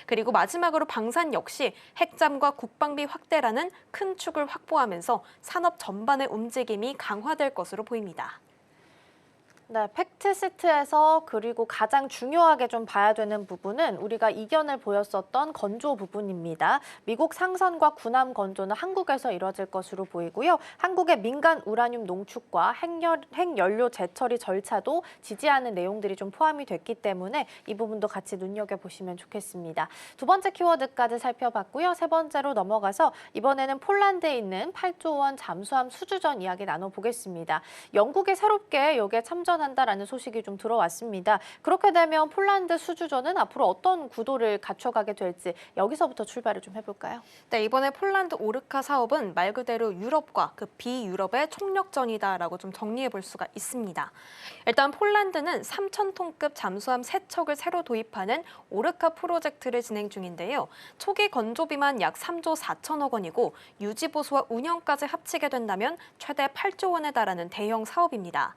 S4: 그리고 마지막으로 방산 역시 핵잠과 국방비 확대라는 큰 축을 확보하면서 산업 전반의 움직임이 강화될 것으로 보입니다.
S1: 네, 팩트시트에서 그리고 가장 중요하게 좀 봐야 되는 부분은 우리가 이견을 보였었던 건조 부분입니다. 미국 상선과 군함 건조는 한국에서 이뤄질 것으로 보이고요. 한국의 민간 우라늄 농축과 핵연료 재처리 절차도 지지하는 내용들이 좀 포함이 됐기 때문에 이 부분도 같이 눈여겨보시면 좋겠습니다. 두 번째 키워드까지 살펴봤고요. 세 번째로 넘어가서 이번에는 폴란드에 있는 8조 원 잠수함 수주전 이야기 나눠보겠습니다. 영국이 새롭게 여기에 참전한다라는 소식이 좀 들어왔습니다. 그렇게 되면 폴란드 수주전은 앞으로 어떤 구도를 갖춰가게 될지 여기서부터 출발을 좀 해볼까요?
S4: 네, 이번에 폴란드 오르카 사업은 말 그대로 유럽과 그 비유럽의 총력전이다라고 좀 정리해 볼 수가 있습니다. 일단 폴란드는 3,000톤급 잠수함 3척을 새로 도입하는 오르카 프로젝트를 진행 중인데요. 초기 건조비만 약 3조 4천억 원이고 유지 보수와 운영까지 합치게 된다면 최대 8조 원에 달하는 대형 사업입니다.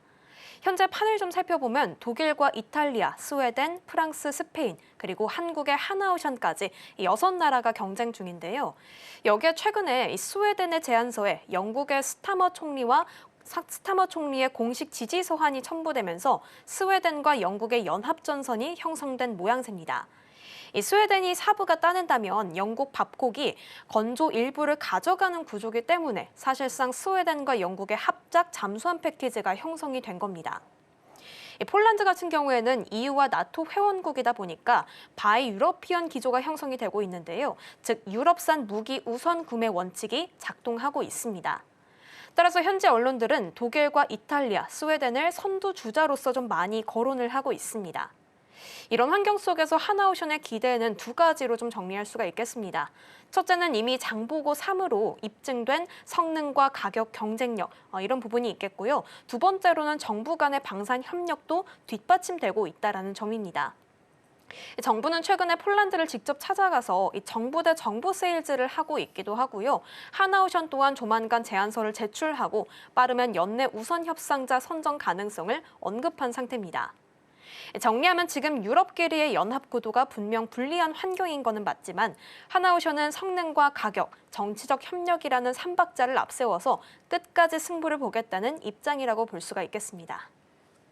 S4: 현재 판을 좀 살펴보면 독일과 이탈리아, 스웨덴, 프랑스, 스페인, 그리고 한국의 하나오션까지 6나라가 경쟁 중인데요. 여기에 최근에 스웨덴의 제안서에 영국의 스타머 총리의 공식 지지 서한이 첨부되면서 스웨덴과 영국의 연합전선이 형성된 모양새입니다. 이 스웨덴이 사부가 따낸다면 영국 밥콕이 건조 일부를 가져가는 구조이기 때문에 사실상 스웨덴과 영국의 합작 잠수함 패키지가 형성이 된 겁니다. 폴란드 같은 경우에는 EU와 나토 회원국이다 보니까 바이 유러피언 기조가 형성이 되고 있는데요. 즉 유럽산 무기 우선 구매 원칙이 작동하고 있습니다. 따라서 현재 언론들은 독일과 이탈리아, 스웨덴을 선두주자로서 좀 많이 거론을 하고 있습니다. 이런 환경 속에서 하나오션의 기대는 두 가지로 좀 정리할 수가 있겠습니다. 첫째는 이미 장보고 3으로 입증된 성능과 가격 경쟁력 이런 부분이 있겠고요. 두 번째로는 정부 간의 방산 협력도 뒷받침되고 있다는 점입니다. 정부는 최근에 폴란드를 직접 찾아가서 이 정부 대 정부 세일즈를 하고 있기도 하고요. 하나오션 또한 조만간 제안서를 제출하고 빠르면 연내 우선 협상자 선정 가능성을 언급한 상태입니다. 정리하면 지금 유럽끼리의 연합 구도가 분명 불리한 환경인 거는 맞지만 하나오션은 성능과 가격, 정치적 협력이라는 삼박자를 앞세워서 끝까지 승부를 보겠다는 입장이라고 볼 수가 있겠습니다.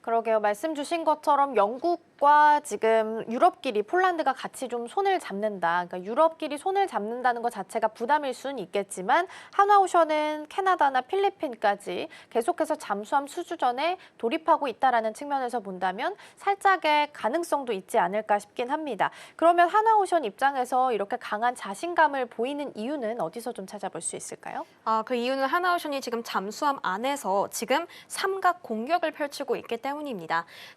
S1: 그러게요. 말씀 주신 것처럼 영국과 지금 유럽끼리 폴란드가 같이 좀 손을 잡는다. 그러니까 유럽끼리 손을 잡는다는 것 자체가 부담일 수는 있겠지만 하나오션은 캐나다나 필리핀까지 계속해서 잠수함 수주전에 돌입하고 있다라는 측면에서 본다면 살짝의 가능성도 있지 않을까 싶긴 합니다. 그러면 하나오션 입장에서 이렇게 강한 자신감을 보이는 이유는 어디서 좀 찾아볼 수 있을까요?
S4: 그 이유는 하나오션이 지금 잠수함 안에서 지금 삼각 공격을 펼치고 있기 때문입니다.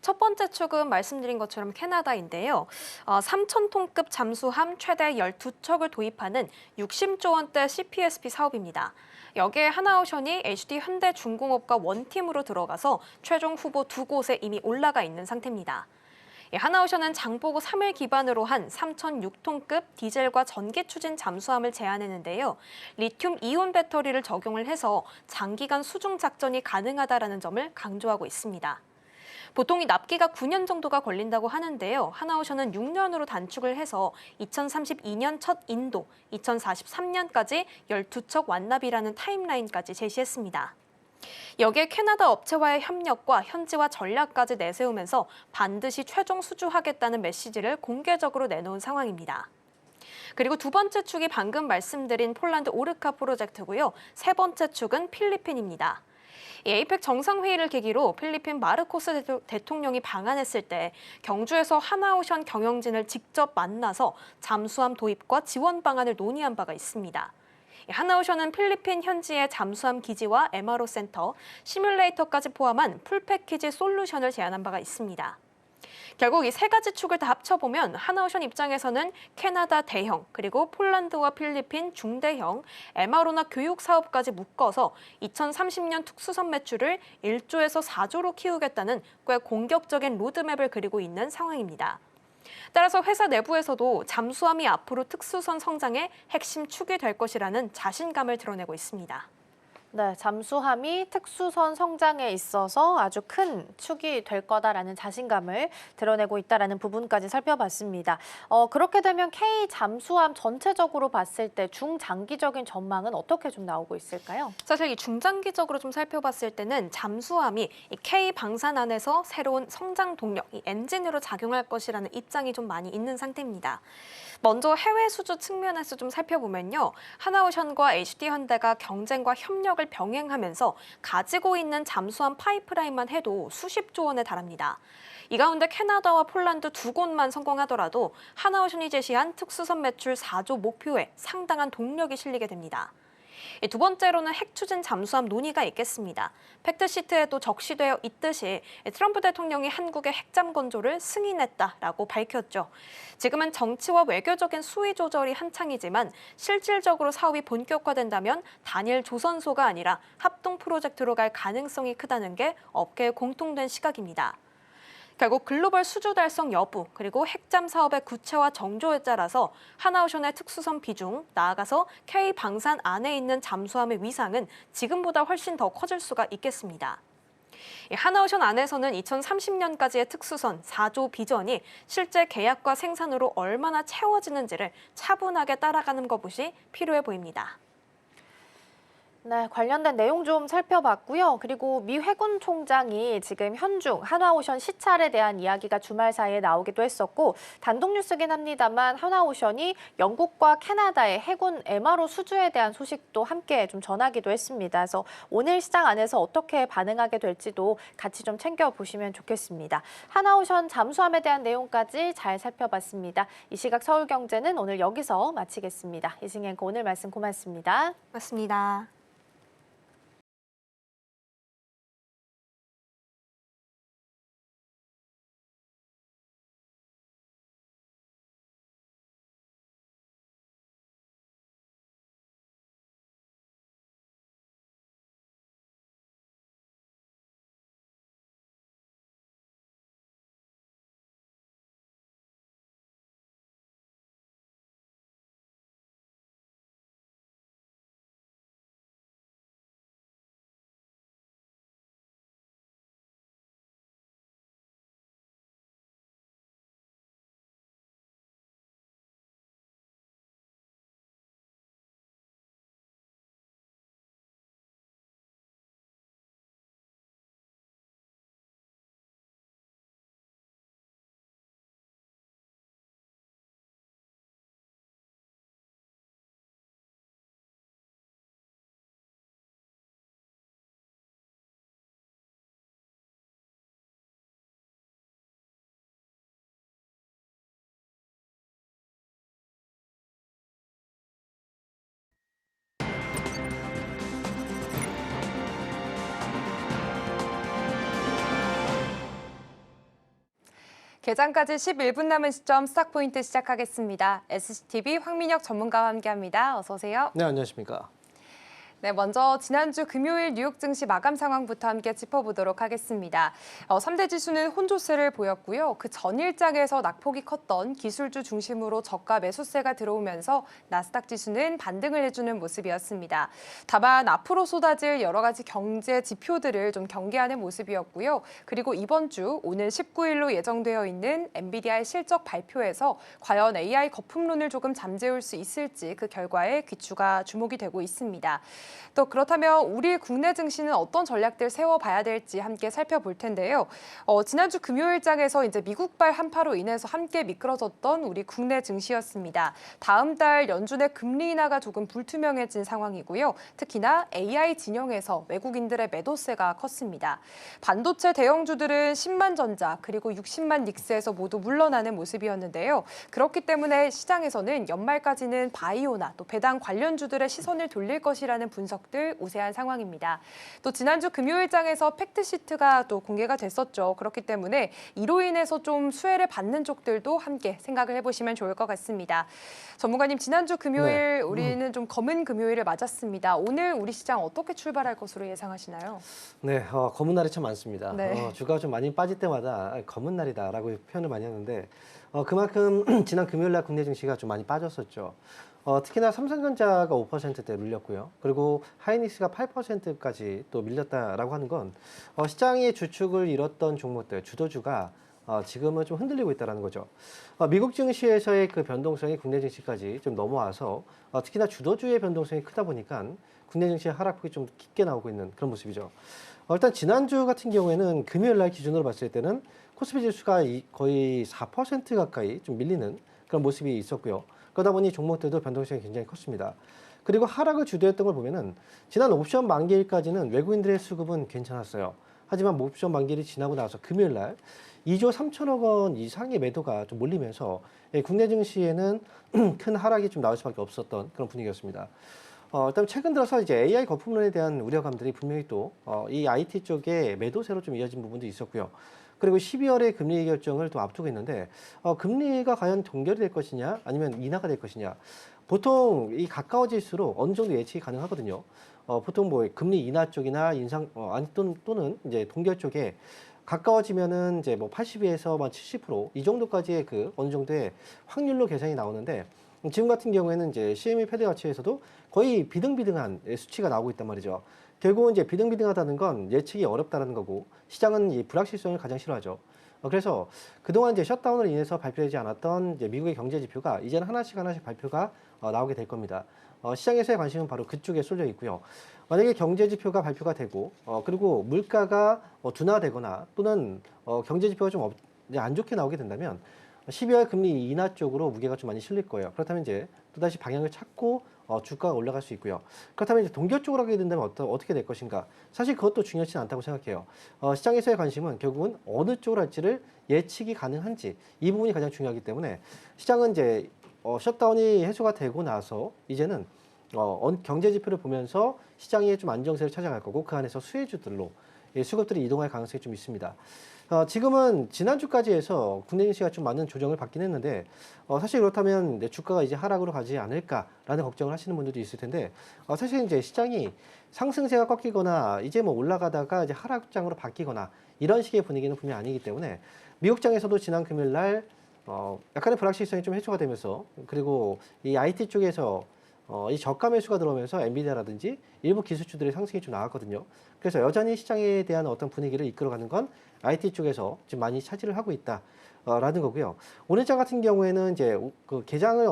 S4: 첫 번째 축은 말씀드린 것처럼 캐나다인데요. 3,000톤급 잠수함 최대 12척을 도입하는 60조 원대 CPSP 사업입니다. 여기에 하나오션이 HD 현대중공업과 원팀으로 들어가서 최종 후보 2곳에 이미 올라가 있는 상태입니다. 하나오션은 장보고 3을 기반으로 한 3,006톤급 디젤과 전기 추진 잠수함을 제안했는데요. 리튬 이온 배터리를 적용을 해서 장기간 수중 작전이 가능하다는 점을 강조하고 있습니다. 보통 이 납기가 9년 정도가 걸린다고 하는데요. 하나오션은 6년으로 단축을 해서 2032년 첫 인도, 2043년까지 12척 완납이라는 타임라인까지 제시했습니다. 여기에 캐나다 업체와의 협력과 현지화 전략까지 내세우면서 반드시 최종 수주하겠다는 메시지를 공개적으로 내놓은 상황입니다. 그리고 두 번째 축이 방금 말씀드린 폴란드 오르카 프로젝트고요. 세 번째 축은 필리핀입니다. 에이펙 정상회의를 계기로 필리핀 마르코스 대통령이 방한했을 때 경주에서 하나오션 경영진을 직접 만나서 잠수함 도입과 지원 방안을 논의한 바가 있습니다. 하나오션은 필리핀 현지의 잠수함 기지와 MRO 센터, 시뮬레이터까지 포함한 풀패키지 솔루션을 제안한 바가 있습니다. 결국 이 세 가지 축을 다 합쳐보면 하나오션 입장에서는 캐나다 대형, 그리고 폴란드와 필리핀 중대형, MRO나 교육 사업까지 묶어서 2030년 특수선 매출을 1조에서 4조로 키우겠다는 꽤 공격적인 로드맵을 그리고 있는 상황입니다. 따라서 회사 내부에서도 잠수함이 앞으로 특수선 성장의 핵심 축이 될 것이라는 자신감을 드러내고 있습니다.
S1: 네, 잠수함이 특수선 성장에 있어서 아주 큰 축이 될 거다라는 자신감을 드러내고 있다라는 부분까지 살펴봤습니다. 그렇게 되면 K 잠수함 전체적으로 봤을 때 중장기적인 전망은 어떻게 좀 나오고 있을까요?
S4: 사실 이 중장기적으로 좀 살펴봤을 때는 잠수함이 이 K 방산 안에서 새로운 성장 동력, 이 엔진으로 작용할 것이라는 입장이 좀 많이 있는 상태입니다. 먼저 해외 수주 측면에서 좀 살펴보면요. 하나오션과 HD 현대가 경쟁과 협력을 병행하면서 가지고 있는 잠수함 파이프라인만 해도 수십조 원에 달합니다. 이 가운데 캐나다와 폴란드 두 곳만 성공하더라도 하나오션이 제시한 특수선 매출 4조 목표에 상당한 동력이 실리게 됩니다. 두 번째로는 핵 추진 잠수함 논의가 있겠습니다. 팩트시트에도 적시되어 있듯이 트럼프 대통령이 한국의 핵잠 건조를 승인했다라고 밝혔죠. 지금은 정치와 외교적인 수위 조절이 한창이지만 실질적으로 사업이 본격화된다면 단일 조선소가 아니라 합동 프로젝트로 갈 가능성이 크다는 게 업계의 공통된 시각입니다. 결국 글로벌 수주 달성 여부, 그리고 핵잠 사업의 구체화 정조에 따라서 하나오션의 특수선 비중, 나아가서 K 방산 안에 있는 잠수함의 위상은 지금보다 훨씬 더 커질 수가 있겠습니다. 하나오션 안에서는 2030년까지의 특수선 4조 비전이 실제 계약과 생산으로 얼마나 채워지는지를 차분하게 따라가는 것이 필요해 보입니다.
S1: 네, 관련된 내용 좀 살펴봤고요. 그리고 미 해군 총장이 지금 현중 하나오션 시찰에 대한 이야기가 주말 사이에 나오기도 했었고 단독 뉴스긴 합니다만 하나오션이 영국과 캐나다의 해군 MRO 수주에 대한 소식도 함께 좀 전하기도 했습니다. 그래서 오늘 시장 안에서 어떻게 반응하게 될지도 같이 좀 챙겨보시면 좋겠습니다. 하나오션 잠수함에 대한 내용까지 잘 살펴봤습니다. 이 시각 서울경제는 오늘 여기서 마치겠습니다. 이승희 앵커 오늘 말씀 고맙습니다.
S4: 맞습니다.
S3: 개장까지 11분 남은 시점 스탁포인트 시작하겠습니다. SCTV 황민혁 전문가와 함께합니다. 어서 오세요.
S5: 네, 안녕하십니까.
S3: 네, 먼저 지난주 금요일 뉴욕 증시 마감 상황부터 함께 짚어보도록 하겠습니다. 3대 지수는 혼조세를 보였고요. 그 전일장에서 낙폭이 컸던 기술주 중심으로 저가 매수세가 들어오면서 나스닥 지수는 반등을 해주는 모습이었습니다. 다만 앞으로 쏟아질 여러 가지 경제 지표들을 좀 경계하는 모습이었고요. 그리고 이번 주 오늘 19일로 예정되어 있는 엔비디아의 실적 발표에서 과연 AI 거품론을 조금 잠재울 수 있을지 그 결과에 귀추가 주목이 되고 있습니다. 또 그렇다면 우리 국내 증시는 어떤 전략들 세워봐야 될지 함께 살펴볼 텐데요. 지난주 금요일장에서 이제 미국발 한파로 인해서 함께 미끄러졌던 우리 국내 증시였습니다. 다음 달 연준의 금리 인하가 조금 불투명해진 상황이고요. 특히나 AI 진영에서 외국인들의 매도세가 컸습니다. 반도체 대형주들은 10만 전자 그리고 60만 닉스에서 모두 물러나는 모습이었는데요. 그렇기 때문에 시장에서는 연말까지는 바이오나 또 배당 관련주들의 시선을 돌릴 것이라는 분석들 우세한 상황입니다. 또 지난주 금요일장에서 팩트시트가 또 공개가 됐었죠. 그렇기 때문에 이로 인해서 좀 수혜를 받는 쪽들도 함께 생각을 해보시면 좋을 것 같습니다. 전문가님, 지난주 금요일 우리는 좀 검은 금요일을 맞았습니다. 오늘 우리 시장 어떻게 출발할 것으로 예상하시나요?
S5: 네, 검은 날이 참 많습니다.
S3: 네.
S5: 주가가 좀 많이 빠질 때마다 검은 날이다라고 표현을 많이 하는데 그만큼 지난 금요일 날 국내 증시가 좀 많이 빠졌었죠. 특히나 삼성전자가 5%대 밀렸고요. 그리고 하이닉스가 8%까지 또 밀렸다라고 하는 건 시장의 주축을 잃었던 종목들, 주도주가 지금은 좀 흔들리고 있다는 거죠. 미국 증시에서의 그 변동성이 국내 증시까지 좀 넘어와서 특히나 주도주의 변동성이 크다 보니까 국내 증시의 하락폭이 좀 깊게 나오고 있는 그런 모습이죠. 일단 지난주 같은 경우에는 금요일 날 기준으로 봤을 때는 코스피 지수가 거의 4% 가까이 좀 밀리는 그런 모습이 있었고요. 그러다 보니 종목들도 변동성이 굉장히 컸습니다. 그리고 하락을 주도했던 걸 보면은 지난 옵션 만기일까지는 외국인들의 수급은 괜찮았어요. 하지만 옵션 만기일이 지나고 나서 금요일 날 2조 3천억 원 이상의 매도가 좀 몰리면서 국내 증시에는 큰 하락이 좀 나올 수밖에 없었던 그런 분위기였습니다. 일단 최근 들어서 이제 AI 거품론에 대한 우려감들이 분명히 또 이 IT 쪽에 매도세로 좀 이어진 부분도 있었고요. 그리고 12월에 금리 결정을 또 앞두고 있는데 금리가 과연 동결이 될 것이냐 아니면 인하가 될 것이냐. 보통 이 가까워질수록 어느 정도 예측이 가능하거든요. 보통 뭐 금리 인하 쪽이나 인상 또는 이제 동결 쪽에 가까워지면은 이제 뭐 80에서 70%이 정도까지의 그 어느 정도의 확률로 계산이 나오는데 지금 같은 경우에는 이제 CME 패드 가치에서도 거의 비등비등한 수치가 나오고 있단 말이죠. 결국은 이제 비등비등하다는 건 예측이 어렵다는 거고 시장은 이 불확실성을 가장 싫어하죠. 그래서 그동안 이제 셧다운으로 인해서 발표되지 않았던 이제 미국의 경제 지표가 이제는 하나씩 발표가 나오게 될 겁니다. 시장에서의 관심은 바로 그쪽에 쏠려 있고요. 만약에 경제 지표가 발표가 되고 그리고 물가가 둔화되거나 또는 경제 지표가 좀 안 좋게 나오게 된다면 12월 금리 인하 쪽으로 무게가 좀 많이 실릴 거예요. 그렇다면 이제 또다시 방향을 찾고 주가가 올라갈 수 있고요. 그렇다면 이제 동결 쪽으로 하게 된다면 어떻게 될 것인가? 사실 그것도 중요하지는 않다고 생각해요. 시장에서의 관심은 결국은 어느 쪽으로 할지를 예측이 가능한지 이 부분이 가장 중요하기 때문에 시장은 이제 셧다운이 해소가 되고 나서 이제는 경제 지표를 보면서 시장이 좀 안정세를 찾아갈 거고 그 안에서 수혜주들로 수급들이 이동할 가능성이 좀 있습니다. 지금은 지난주까지 해서 국내 증시가 좀 많은 조정을 받긴 했는데 사실 그렇다면 내 주가가 이제 하락으로 가지 않을까라는 걱정을 하시는 분들도 있을 텐데 사실 이제 시장이 상승세가 꺾이거나 이제 뭐 올라가다가 이제 하락장으로 바뀌거나 이런 식의 분위기는 분명히 아니기 때문에 미국장에서도 지난 금요일 날 약간의 불확실성이 좀 해소가 되면서 그리고 이 IT 쪽에서 이 저가 매수가 들어오면서 엔비디아라든지 일부 기술주들의 상승이 좀 나왔거든요. 그래서 여전히 시장에 대한 어떤 분위기를 이끌어가는 건 IT 쪽에서 지금 많이 차지를 하고 있다라는 거고요. 오늘 장 같은 경우에는 이제 그 개장을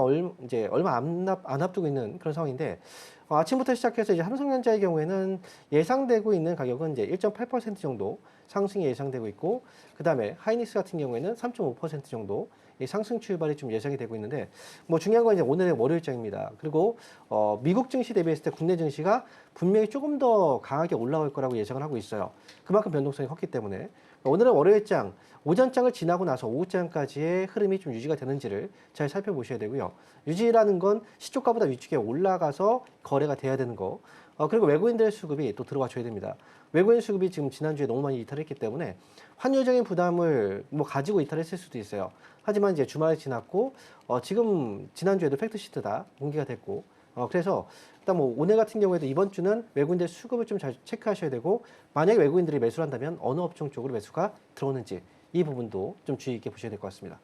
S5: 얼마 안 앞두고 있는 그런 상황인데 아침부터 시작해서 이제 삼성전자의 경우에는 예상되고 있는 가격은 이제 1.8% 정도 상승이 예상되고 있고 그 다음에 하이닉스 같은 경우에는 3.5% 정도 상승 출발이 좀 예상이 되고 있는데 뭐 중요한 건 이제 오늘의 월요일장입니다. 그리고 미국 증시 대비했을 때 국내 증시가 분명히 조금 더 강하게 올라올 거라고 예상을 하고 있어요. 그만큼 변동성이 컸기 때문에 오늘은 월요일장 오전장을 지나고 나서 오후장까지의 흐름이 좀 유지가 되는지를 잘 살펴보셔야 되고요. 유지라는 건 시초가보다 위쪽에 올라가서 거래가 돼야 되는 거. 그리고 외국인들의 수급이 또 들어와 줘야 됩니다. 외국인 수급이 지금 지난주에 너무 많이 이탈했기 때문에 환율적인 부담을 뭐 가지고 이탈했을 수도 있어요. 하지만 이제 주말이 지났고 지금 지난주에도 팩트시트 다 공개가 됐고 그래서 일단 뭐 오늘 같은 경우에도 이번 주는 외국인들 수급을 좀 잘 체크하셔야 되고 만약에 외국인들이 매수를 한다면 어느 업종 쪽으로 매수가 들어오는지 이 부분도 좀 주의 있게 보셔야 될 것 같습니다.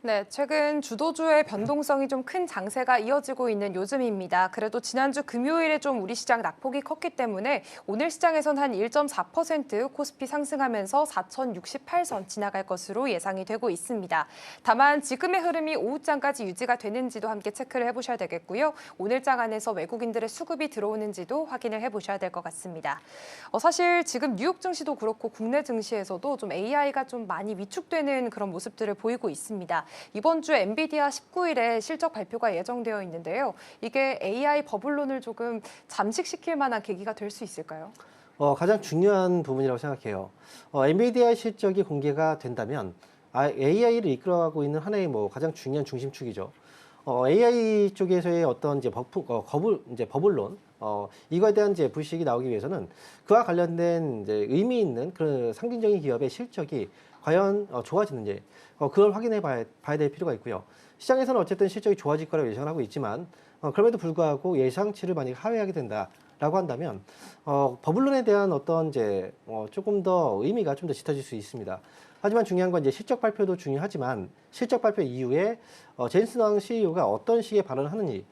S3: 네, 최근 주도주의 변동성이 좀 큰 장세가 이어지고 있는 요즘입니다. 그래도 지난주 금요일에 좀 우리 시장 낙폭이 컸기 때문에 오늘 시장에선 한 1.4% 코스피 상승하면서 4,068선 지나갈 것으로 예상이 되고 있습니다. 다만 지금의 흐름이 오후장까지 유지가 되는지도 함께 체크를 해보셔야 되겠고요. 오늘장 안에서 외국인들의 수급이 들어오는지도 확인을 해보셔야 될 것 같습니다. 사실 지금 뉴욕 증시도 그렇고 국내 증시에서도 좀 AI가 좀 많이 위축되는 그런 모습들을 보이고 있습니다. 이번 주 엔비디아 19일에 실적 발표가 예정되어 있는데요. 이게 AI 버블론을 조금 잠식시킬 만한 계기가 될 수 있을까요?
S5: 가장 중요한 부분이라고 생각해요. 엔비디아 실적이 공개가 된다면 AI를 이끌어가고 있는 하나의 뭐 가장 중요한 중심축이죠. AI 쪽에서의 어떤 이제 버블론, 이거에 대한 이제 불식이 나오기 위해서는 그와 관련된 이제 의미 있는 그런 상징적인 기업의 실적이 과연 좋아지는지 그걸 확인해 봐야 될 필요가 있고요. 시장에서는 어쨌든 실적이 좋아질 거라고 예상을 하고 있지만 그럼에도 불구하고 예상치를 만약에 하회하게 된다라고 한다면 버블론에 대한 어떤 이제 조금 더 의미가 좀 더 짙어질 수 있습니다. 하지만 중요한 건 이제 실적 발표도 중요하지만 실적 발표 이후에 제인슨 왕 CEO가 어떤 식의 발언을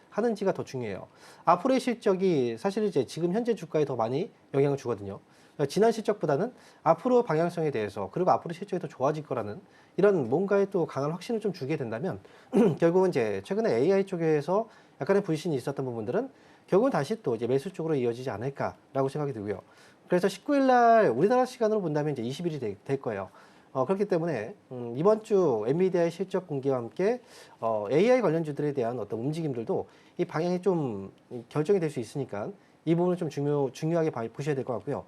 S5: 하는지가 더 중요해요. 앞으로의 실적이 사실 이제 지금 현재 주가에 더 많이 영향을 주거든요. 지난 실적보다는 앞으로 방향성에 대해서 그리고 앞으로 실적이 더 좋아질 거라는 이런 뭔가에 또 강한 확신을 좀 주게 된다면 결국은 이제 최근에 AI 쪽에서 약간의 불신이 있었던 부분들은 결국은 다시 또 이제 매수 쪽으로 이어지지 않을까라고 생각이 들고요. 그래서 19일 날 우리나라 시간으로 본다면 이제 20일이 될 거예요. 그렇기 때문에 이번 주 엔비디아의 실적 공개와 함께 AI 관련주들에 대한 어떤 움직임들도 이 방향이 좀 결정이 될 수 있으니까 이 부분을 좀 중요하게 보셔야 될 것 같고요.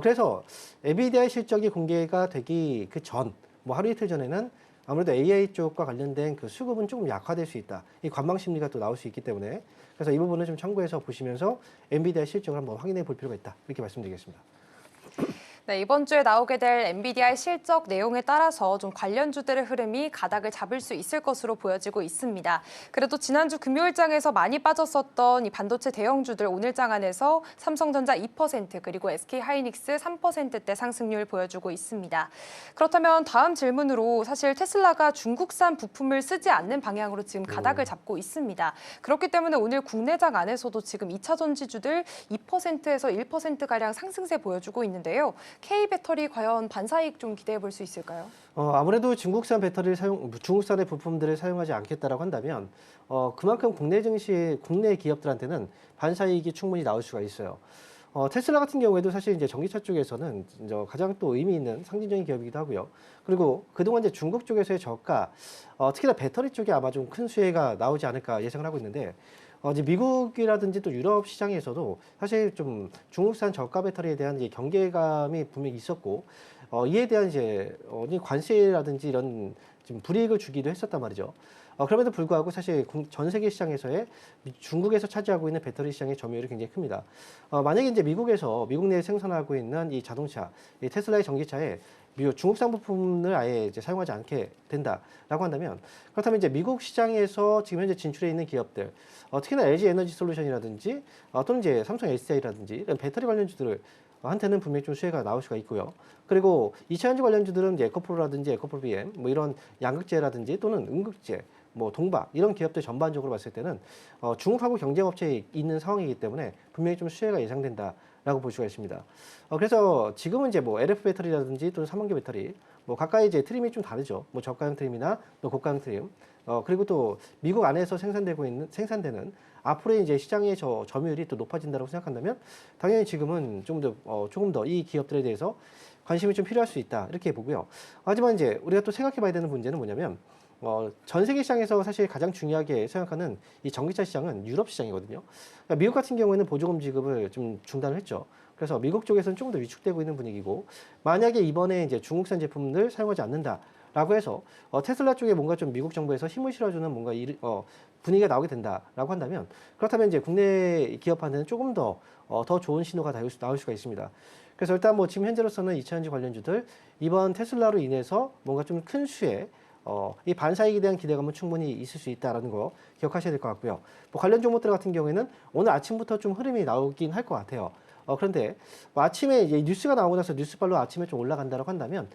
S5: 그래서 엔비디아의 실적이 공개가 되기 그 전, 뭐 하루 이틀 전에는 아무래도 AI 쪽과 관련된 그 수급은 조금 약화될 수 있다. 이 관망 심리가 또 나올 수 있기 때문에 그래서 이 부분을 좀 참고해서 보시면서 엔비디아 실적을 한번 확인해 볼 필요가 있다. 이렇게 말씀드리겠습니다.
S3: 네, 이번 주에 나오게 될 엔비디아의 실적 내용에 따라서 좀 관련주들의 흐름이 가닥을 잡을 수 있을 것으로 보여지고 있습니다. 그래도 지난주 금요일장에서 많이 빠졌었던 이 반도체 대형주들 오늘장 안에서 삼성전자 2% 그리고 SK하이닉스 3%대 상승률 보여주고 있습니다. 그렇다면 다음 질문으로 사실 테슬라가 중국산 부품을 쓰지 않는 방향으로 지금 가닥을 잡고 있습니다. 그렇기 때문에 오늘 국내장 안에서도 지금 2차 전지주들 2%에서 1%가량 상승세 보여주고 있는데요. K배터리 과연 반사이익 좀 기대해 볼 수 있을까요?
S5: 아무래도 중국산의 부품들을 사용하지 않겠다라고 한다면 그만큼 국내 기업들한테는 반사이익이 충분히 나올 수가 있어요. 테슬라 같은 경우에도 사실 이제 전기차 쪽에서는 가장 또 의미 있는 상징적인 기업이기도 하고요. 그리고 그동안 이제 중국 쪽에서의 저가, 특히나 배터리 쪽에 아마 좀 큰 수혜가 나오지 않을까 예상을 하고 있는데 이제 미국이라든지 또 유럽 시장에서도 사실 좀 중국산 저가 배터리에 대한 이제 경계감이 분명히 있었고 이에 대한 이제 관세라든지 이런 좀 불이익을 주기도 했었단 말이죠. 그럼에도 불구하고 사실 전 세계 시장에서의 중국에서 차지하고 있는 배터리 시장의 점유율이 굉장히 큽니다. 만약에 이제 미국 내에 생산하고 있는 이 자동차, 이 테슬라의 전기차에 중국산 부품을 아예 이제 사용하지 않게 된다라고 한다면 그렇다면 이제 미국 시장에서 지금 현재 진출해 있는 기업들, 특히나 LG 에너지 솔루션이라든지 또는 이제 삼성 SDI라든지 이런 배터리 관련주들 한테는 분명히 좀 수혜가 나올 수가 있고요. 그리고 2차 전지 관련주들은 이제 에코프로라든지 에코프로 BM, 뭐 이런 양극재라든지 또는 음극재, 뭐 동박 이런 기업들 전반적으로 봤을 때는 중국하고 경쟁업체에 있는 상황이기 때문에 분명히 좀 수혜가 예상된다라고 볼 수가 있습니다. 그래서 지금은 이제 뭐 LF 배터리라든지 또는 삼원계 배터리 뭐 각각의 이제 트림이 좀 다르죠. 뭐 저가형 트림이나 또 고가형 트림. 그리고 또 미국 안에서 생산되는 앞으로의 이제 시장의 점유율이 또 높아진다고 생각한다면 당연히 지금은 조금 더 이 기업들에 대해서 관심이 좀 필요할 수 있다 이렇게 보고요. 하지만 이제 우리가 또 생각해봐야 되는 문제는 뭐냐면 전 세계 시장에서 사실 가장 중요하게 생각하는 이 전기차 시장은 유럽 시장이거든요. 그러니까 미국 같은 경우에는 보조금 지급을 좀 중단을 했죠. 그래서 미국 쪽에서는 조금 더 위축되고 있는 분위기고 만약에 이번에 이제 중국산 제품을 사용하지 않는다. 라고 해서 테슬라 쪽에 뭔가 좀 미국 정부에서 힘을 실어주는 뭔가 분위기가 나오게 된다라고 한다면 그렇다면 이제 국내 기업한테는 조금 더 좋은 신호가 나올 수가 있습니다. 그래서 일단 뭐 지금 현재로서는 2차전지 관련주들 이번 테슬라로 인해서 뭔가 좀 큰 수의 이 반사이익에 대한 기대감은 충분히 있을 수 있다라는 거 기억하셔야 될 것 같고요. 뭐 관련 종목들 같은 경우에는 오늘 아침부터 좀 흐름이 나오긴 할 것 같아요. 그런데 뭐 아침에 이제 뉴스가 나오고 나서 뉴스발로 아침에 좀 올라간다고 한다면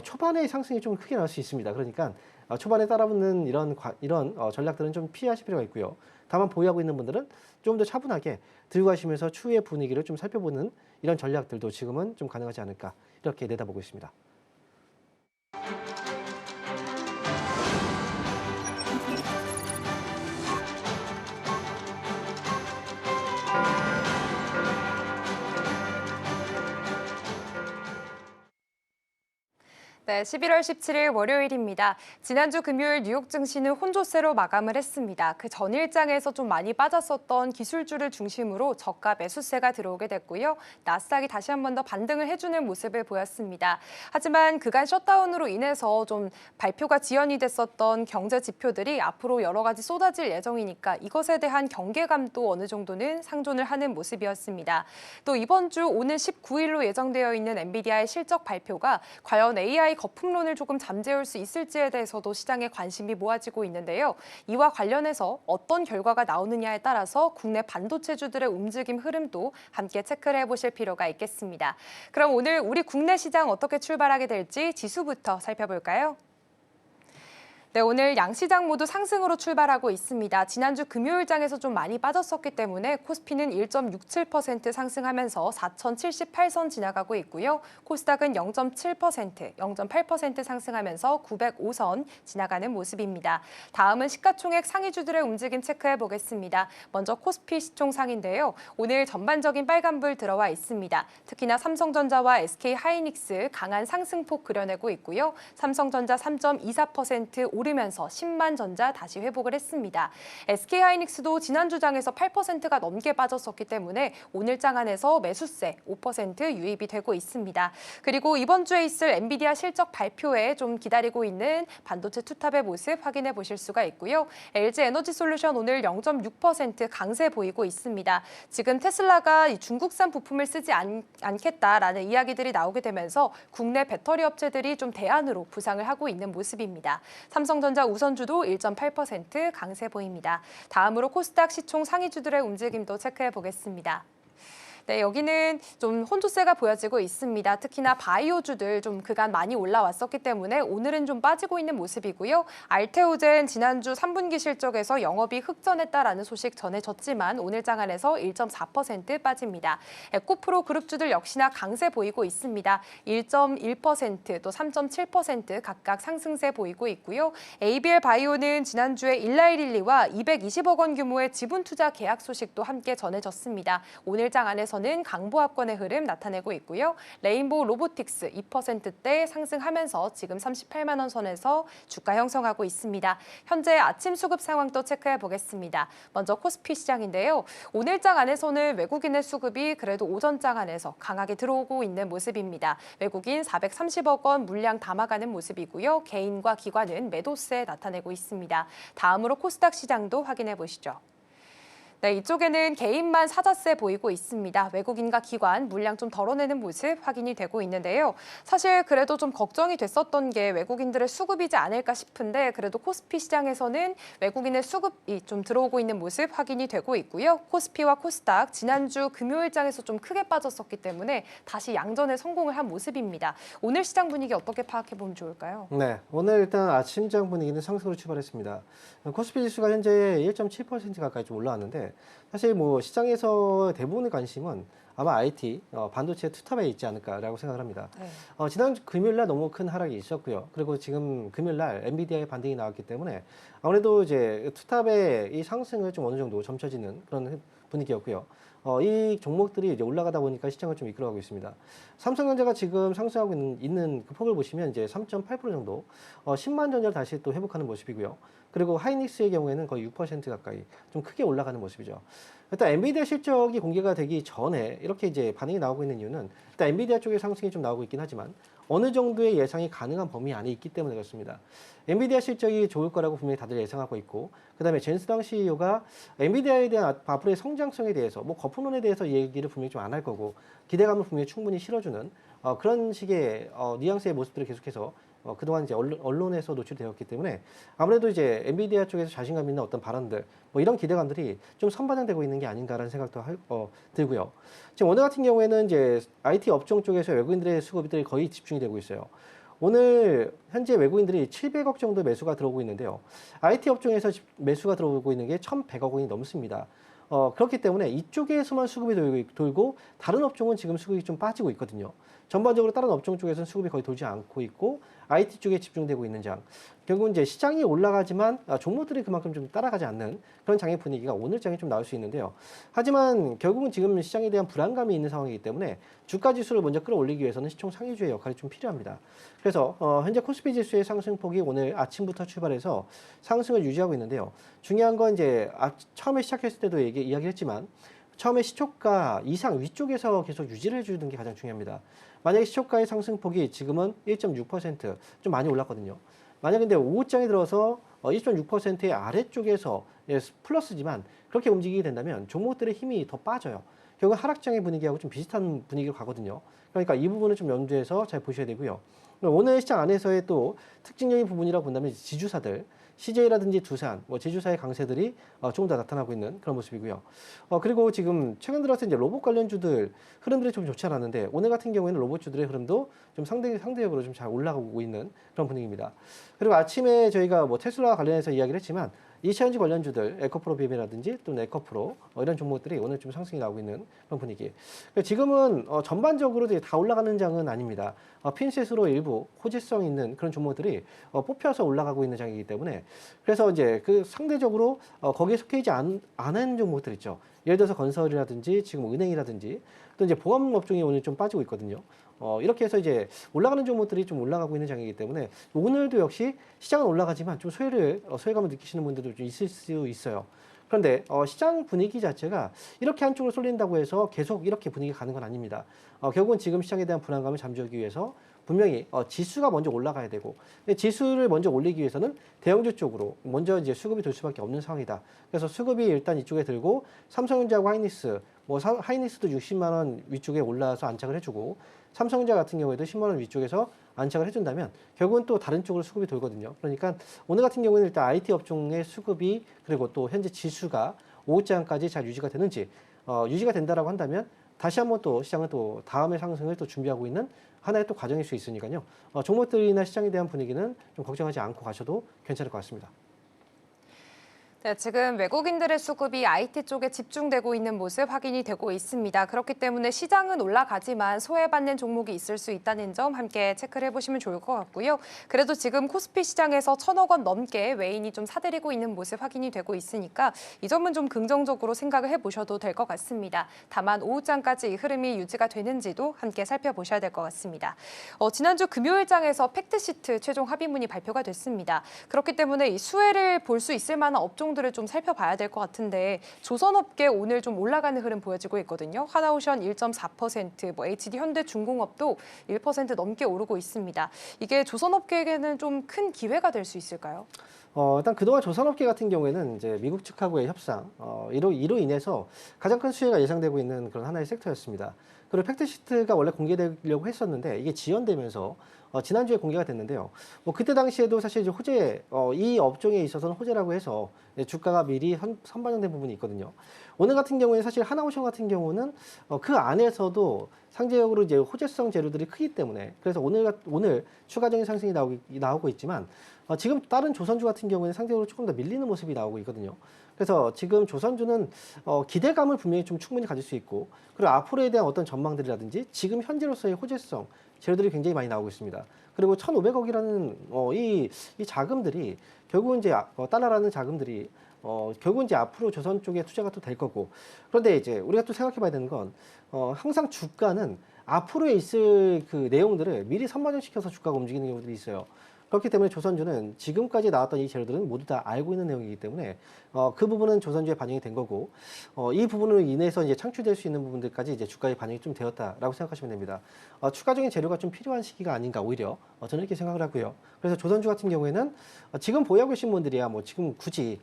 S5: 초반에 상승이 좀 크게 나올 수 있습니다. 그러니까 초반에 따라붙는 이런 전략들은 좀 피하실 필요가 있고요. 다만 보유하고 있는 분들은 좀 더 차분하게 들고 가시면서 추후의 분위기를 좀 살펴보는 이런 전략들도 지금은 좀 가능하지 않을까 이렇게 내다보고 있습니다.
S3: 네, 11월 17일 월요일입니다. 지난주 금요일 뉴욕 증시는 혼조세로 마감을 했습니다. 그 전일장에서 좀 많이 빠졌었던 기술주를 중심으로 저가 매수세가 들어오게 됐고요. 나스닥이 다시 한 번 더 반등을 해주는 모습을 보였습니다. 하지만 그간 셧다운으로 인해서 좀 발표가 지연이 됐었던 경제 지표들이 앞으로 여러 가지 쏟아질 예정이니까 이것에 대한 경계감도 어느 정도는 상존을 하는 모습이었습니다. 또 이번 주 오늘 19일로 예정되어 있는 엔비디아의 실적 발표가 과연 AI 거품론을 조금 잠재울 수 있을지에 대해서도 시장에 관심이 모아지고 있는데요. 이와 관련해서 어떤 결과가 나오느냐에 따라서 국내 반도체주들의 움직임 흐름도 함께 체크를 해보실 필요가 있겠습니다. 그럼 오늘 우리 국내 시장 어떻게 출발하게 될지 지수부터 살펴볼까요? 네, 오늘 양시장 모두 상승으로 출발하고 있습니다. 지난주 금요일장에서 좀 많이 빠졌었기 때문에 코스피는 1.67% 상승하면서 4,078선 지나가고 있고요. 코스닥은 0.7%, 0.8% 상승하면서 905선 지나가는 모습입니다. 다음은 시가총액 상위주들의 움직임 체크해 보겠습니다. 먼저 코스피 시총상인데요. 오늘 전반적인 빨간불 들어와 있습니다. 특히나 삼성전자와 SK하이닉스 강한 상승폭 그려내고 있고요. 삼성전자 3.24% 오르면서 10만 전자 다시 회복을 했습니다. SK하이닉스도 지난주장에서 8%가 넘게 빠졌었기 때문에 오늘 장 안에서 매수세 5% 유입이 되고 있습니다. 그리고 이번 주에 있을 엔비디아 실적 발표에 좀 기다리고 있는 반도체 투탑의 모습 확인해 보실 수가 있고요. LG에너지솔루션 오늘 0.6% 강세 보이고 있습니다. 지금 테슬라가 중국산 부품을 쓰지 않겠다라는 이야기들이 나오게 되면서 국내 배터리 업체들이 좀 대안으로 부상을 하고 있는 모습입니다. 삼성전자 우선주도 1.8% 강세 보입니다. 다음으로 코스닥 시총 상위주들의 움직임도 체크해 보겠습니다. 네, 여기는 좀 혼조세가 보여지고 있습니다. 특히나 바이오주들 좀 그간 많이 올라왔었기 때문에 오늘은 좀 빠지고 있는 모습이고요. 알테오젠 지난주 3분기 실적에서 영업이익 흑전했다라는 소식 전해졌지만 오늘 장안에서 1.4% 빠집니다. 에코프로 그룹주들 역시나 강세 보이고 있습니다. 1.1% 또 3.7% 각각 상승세 보이고 있고요. ABL 바이오는 지난주에 일라이릴리와 220억 원 규모의 지분 투자 계약 소식도 함께 전해졌습니다. 오늘 장안에서 는 강보합권의 흐름 나타내고 있고요. 레인보우 로보틱스 2%대 상승하면서 지금 38만 원 선에서 주가 형성하고 있습니다. 현재 아침 수급 상황도 체크해 보겠습니다. 먼저 코스피 시장인데요. 오늘 장 안에서는 외국인의 수급이 그래도 오전 장 안에서 강하게 들어오고 있는 모습입니다. 외국인 430억 원 물량 담아가는 모습이고요. 개인과 기관은 매도세 나타내고 있습니다. 다음으로 코스닥 시장도 확인해 보시죠. 네, 이쪽에는 개인만 사자세 보이고 있습니다. 외국인과 기관 물량 좀 덜어내는 모습 확인이 되고 있는데요. 사실 그래도 좀 걱정이 됐었던 게 외국인들의 수급이지 않을까 싶은데 그래도 코스피 시장에서는 외국인의 수급이 좀 들어오고 있는 모습 확인이 되고 있고요. 코스피와 코스닥 지난주 금요일장에서 좀 크게 빠졌었기 때문에 다시 양전에 성공을 한 모습입니다. 오늘 시장 분위기 어떻게 파악해 보면 좋을까요?
S5: 네, 오늘 일단 아침장 분위기는 상승으로 출발했습니다. 코스피 지수가 현재 1.7% 가까이 좀 올라왔는데 사실 뭐 시장에서 대부분의 관심은 아마 IT, 반도체 투탑에 있지 않을까라고 생각을 합니다.
S3: 네.
S5: 지난 금요일날 너무 큰 하락이 있었고요. 그리고 지금 금요일날 엔비디아의 반등이 나왔기 때문에 아무래도 이제 투탑의 이 상승을 좀 어느 정도 점쳐지는 그런 분위기였고요. 이 종목들이 이제 올라가다 보니까 시장을 좀 이끌어가고 있습니다. 삼성전자가 지금 상승하고 있는 그 폭을 보시면 이제 3.8% 정도, 10만 전자를 다시 또 회복하는 모습이고요. 그리고 하이닉스의 경우에는 거의 6% 가까이 좀 크게 올라가는 모습이죠. 일단 엔비디아 실적이 공개가 되기 전에 이렇게 이제 반응이 나오고 있는 이유는 일단 엔비디아 쪽의 상승이 좀 나오고 있긴 하지만 어느 정도의 예상이 가능한 범위 안에 있기 때문에 그렇습니다. 엔비디아 실적이 좋을 거라고 분명히 다들 예상하고 있고, 그다음에 젠스당 CEO가 엔비디아에 대한 앞으로의 성장성에 대해서 뭐 거품론에 대해서 얘기를 분명히 좀 안 할 거고 기대감을 분명히 충분히 실어주는 그런 식의 뉘앙스의 모습들을 계속해서 그동안 이제 언론에서 노출되었기 때문에 아무래도 이제 엔비디아 쪽에서 자신감 있는 어떤 발언들 뭐 이런 기대감들이 좀 선반영되고 있는 게 아닌가라는 생각도 들고요. 지금 오늘 같은 경우에는 이제 IT 업종 쪽에서 외국인들의 수급들이 거의 집중이 되고 있어요. 오늘 현재 외국인들이 700억 정도 매수가 들어오고 있는데요. IT 업종에서 매수가 들어오고 있는 게 1,100억 원이 넘습니다. 그렇기 때문에 이쪽에서만 수급이 돌고 다른 업종은 지금 수급이 좀 빠지고 있거든요. 전반적으로 다른 업종 쪽에서는 수급이 거의 돌지 않고 있고 IT 쪽에 집중되고 있는 장. 결국은 이제 시장이 올라가지만 종목들이 그만큼 좀 따라가지 않는 그런 장의 분위기가 오늘 장에 좀 나올 수 있는데요. 하지만 결국은 지금 시장에 대한 불안감이 있는 상황이기 때문에 주가 지수를 먼저 끌어올리기 위해서는 시총 상위주의 역할이 좀 필요합니다. 그래서 현재 코스피 지수의 상승폭이 오늘 아침부터 출발해서 상승을 유지하고 있는데요. 중요한 건 이제 처음에 시작했을 때도 이야기했지만 처음에 시초가 이상 위쪽에서 계속 유지를 해주는 게 가장 중요합니다. 만약에 시초가의 상승폭이 지금은 1.6%좀 많이 올랐거든요. 만약 근데 오후장에 들어서 1.6%의 아래쪽에서 플러스지만 그렇게 움직이게 된다면 종목들의 힘이 더 빠져요. 결국 하락장의 분위기하고 좀 비슷한 분위기로 가거든요. 그러니까 이 부분을 좀 염두해서 잘 보셔야 되고요. 오늘 시장 안에서의 또 특징적인 부분이라고 본다면 지주사들, CJ라든지 두산, 제주사의 강세들이 조금 더 나타나고 있는 그런 모습이고요. 그리고 지금 최근 들어서 이제 로봇 관련주들 흐름들이 좀 좋지 않았는데 오늘 같은 경우에는 로봇주들의 흐름도 좀 상대적으로 좀 잘 올라가고 있는 그런 분위기입니다. 그리고 아침에 저희가 테슬라와 관련해서 이야기를 했지만 2차전지 관련주들, 에코프로 비메라든지 또는 에코프로 이런 종목들이 오늘 좀 상승이 나오고 있는 그런 분위기. 지금은 전반적으로 다 올라가는 장은 아닙니다. 핀셋으로 일부 호재성 있는 그런 종목들이 뽑혀서 올라가고 있는 장이기 때문에 그래서 이제 그 상대적으로 거기에 속해 있지 않은 종목들 있죠. 예를 들어서 건설이라든지 지금 은행이라든지 또 이제 보험 업종이 오늘 좀 빠지고 있거든요. 이렇게 해서 이제 올라가는 종목들이 좀 올라가고 있는 장이기 때문에 오늘도 역시 시장은 올라가지만 좀 소외감을 느끼시는 분들도 좀 있을 수 있어요. 그런데 시장 분위기 자체가 이렇게 한쪽으로 쏠린다고 해서 계속 이렇게 분위기가 가는 건 아닙니다. 결국은 지금 시장에 대한 불안감을 잠재우기 위해서 분명히 지수가 먼저 올라가야 되고 근데 지수를 먼저 올리기 위해서는 대형주 쪽으로 먼저 이제 수급이 될 수밖에 없는 상황이다. 그래서 수급이 일단 이쪽에 들고 삼성전자하고 하이닉스, 하이닉스도 60만 원 위쪽에 올라와서 안착을 해주고 삼성전자 같은 경우에도 10만 원 위쪽에서 안착을 해준다면 결국은 또 다른 쪽으로 수급이 돌거든요. 그러니까 오늘 같은 경우에는 일단 IT 업종의 수급이 그리고 또 현재 지수가 오후장까지 잘 유지가 되는지 유지가 된다라고 한다면 다시 한번 또 시장은 또 다음의 상승을 또 준비하고 있는 하나의 또 과정일 수 있으니까요. 종목들이나 시장에 대한 분위기는 좀 걱정하지 않고 가셔도 괜찮을 것 같습니다.
S3: 네, 지금 외국인들의 수급이 IT 쪽에 집중되고 있는 모습 확인이 되고 있습니다. 그렇기 때문에 시장은 올라가지만 소외받는 종목이 있을 수 있다는 점 함께 체크를 해보시면 좋을 것 같고요. 그래도 지금 코스피 시장에서 1,000억 원 넘게 외인이 좀 사들이고 있는 모습 확인이 되고 있으니까 이 점은 좀 긍정적으로 생각을 해보셔도 될 것 같습니다. 다만 오후장까지 이 흐름이 유지가 되는지도 함께 살펴보셔야 될 것 같습니다. 지난주 금요일장에서 팩트시트 최종 합의문이 발표가 됐습니다. 그렇기 때문에 이 수혜를 볼 수 있을 만한 업종 들을 좀 살펴봐야 될 것 같은데 조선업계 오늘 좀 올라가는 흐름 보여지고 있거든요. 하나오션 1.4%, HD 현대중공업도 1% 넘게 오르고 있습니다. 이게 조선업계에게는 좀 큰 기회가 될 수 있을까요?
S5: 일단 그동안 조선업계 같은 경우에는 이제 미국 측하고의 협상, 이로 인해서 가장 큰 수혜가 예상되고 있는 그런 하나의 섹터였습니다. 그리고 팩트시트가 원래 공개되려고 했었는데 이게 지연되면서 지난주에 공개가 됐는데요. 그때 당시에도 사실 이제 호재, 이 업종에 있어서는 호재라고 해서 주가가 미리 선반영된 부분이 있거든요. 오늘 같은 경우에 사실 하나오션 같은 경우는 그 안에서도 상대적으로 이제 호재성 재료들이 크기 때문에 그래서 오늘 추가적인 상승이 나오고 있지만 지금 다른 조선주 같은 경우에는 상대적으로 조금 더 밀리는 모습이 나오고 있거든요. 그래서 지금 조선주는 기대감을 분명히 좀 충분히 가질 수 있고 그리고 앞으로에 대한 어떤 전망들이라든지 지금 현재로서의 호재성 재료들이 굉장히 많이 나오고 있습니다. 그리고 1,500억이라는 이 자금들이 결국은 이제 달러라는 자금들이 결국은 이제 앞으로 조선 쪽에 투자가 또 될 거고 그런데 이제 우리가 또 생각해봐야 되는 건 항상 주가는 앞으로에 있을 그 내용들을 미리 선반영시켜서 주가가 움직이는 경우들이 있어요. 그렇기 때문에 조선주는 지금까지 나왔던 이 재료들은 모두 다 알고 있는 내용이기 때문에 그 부분은 조선주에 반영이 된 거고 이 부분으로 인해서 이제 창출될 수 있는 부분들까지 이제 주가에 반영이 좀 되었다라고 생각하시면 됩니다. 추가적인 재료가 좀 필요한 시기가 아닌가 오히려 저는 이렇게 생각을 하고요. 그래서 조선주 같은 경우에는 지금 보유하고 계신 분들이야 뭐 지금 굳이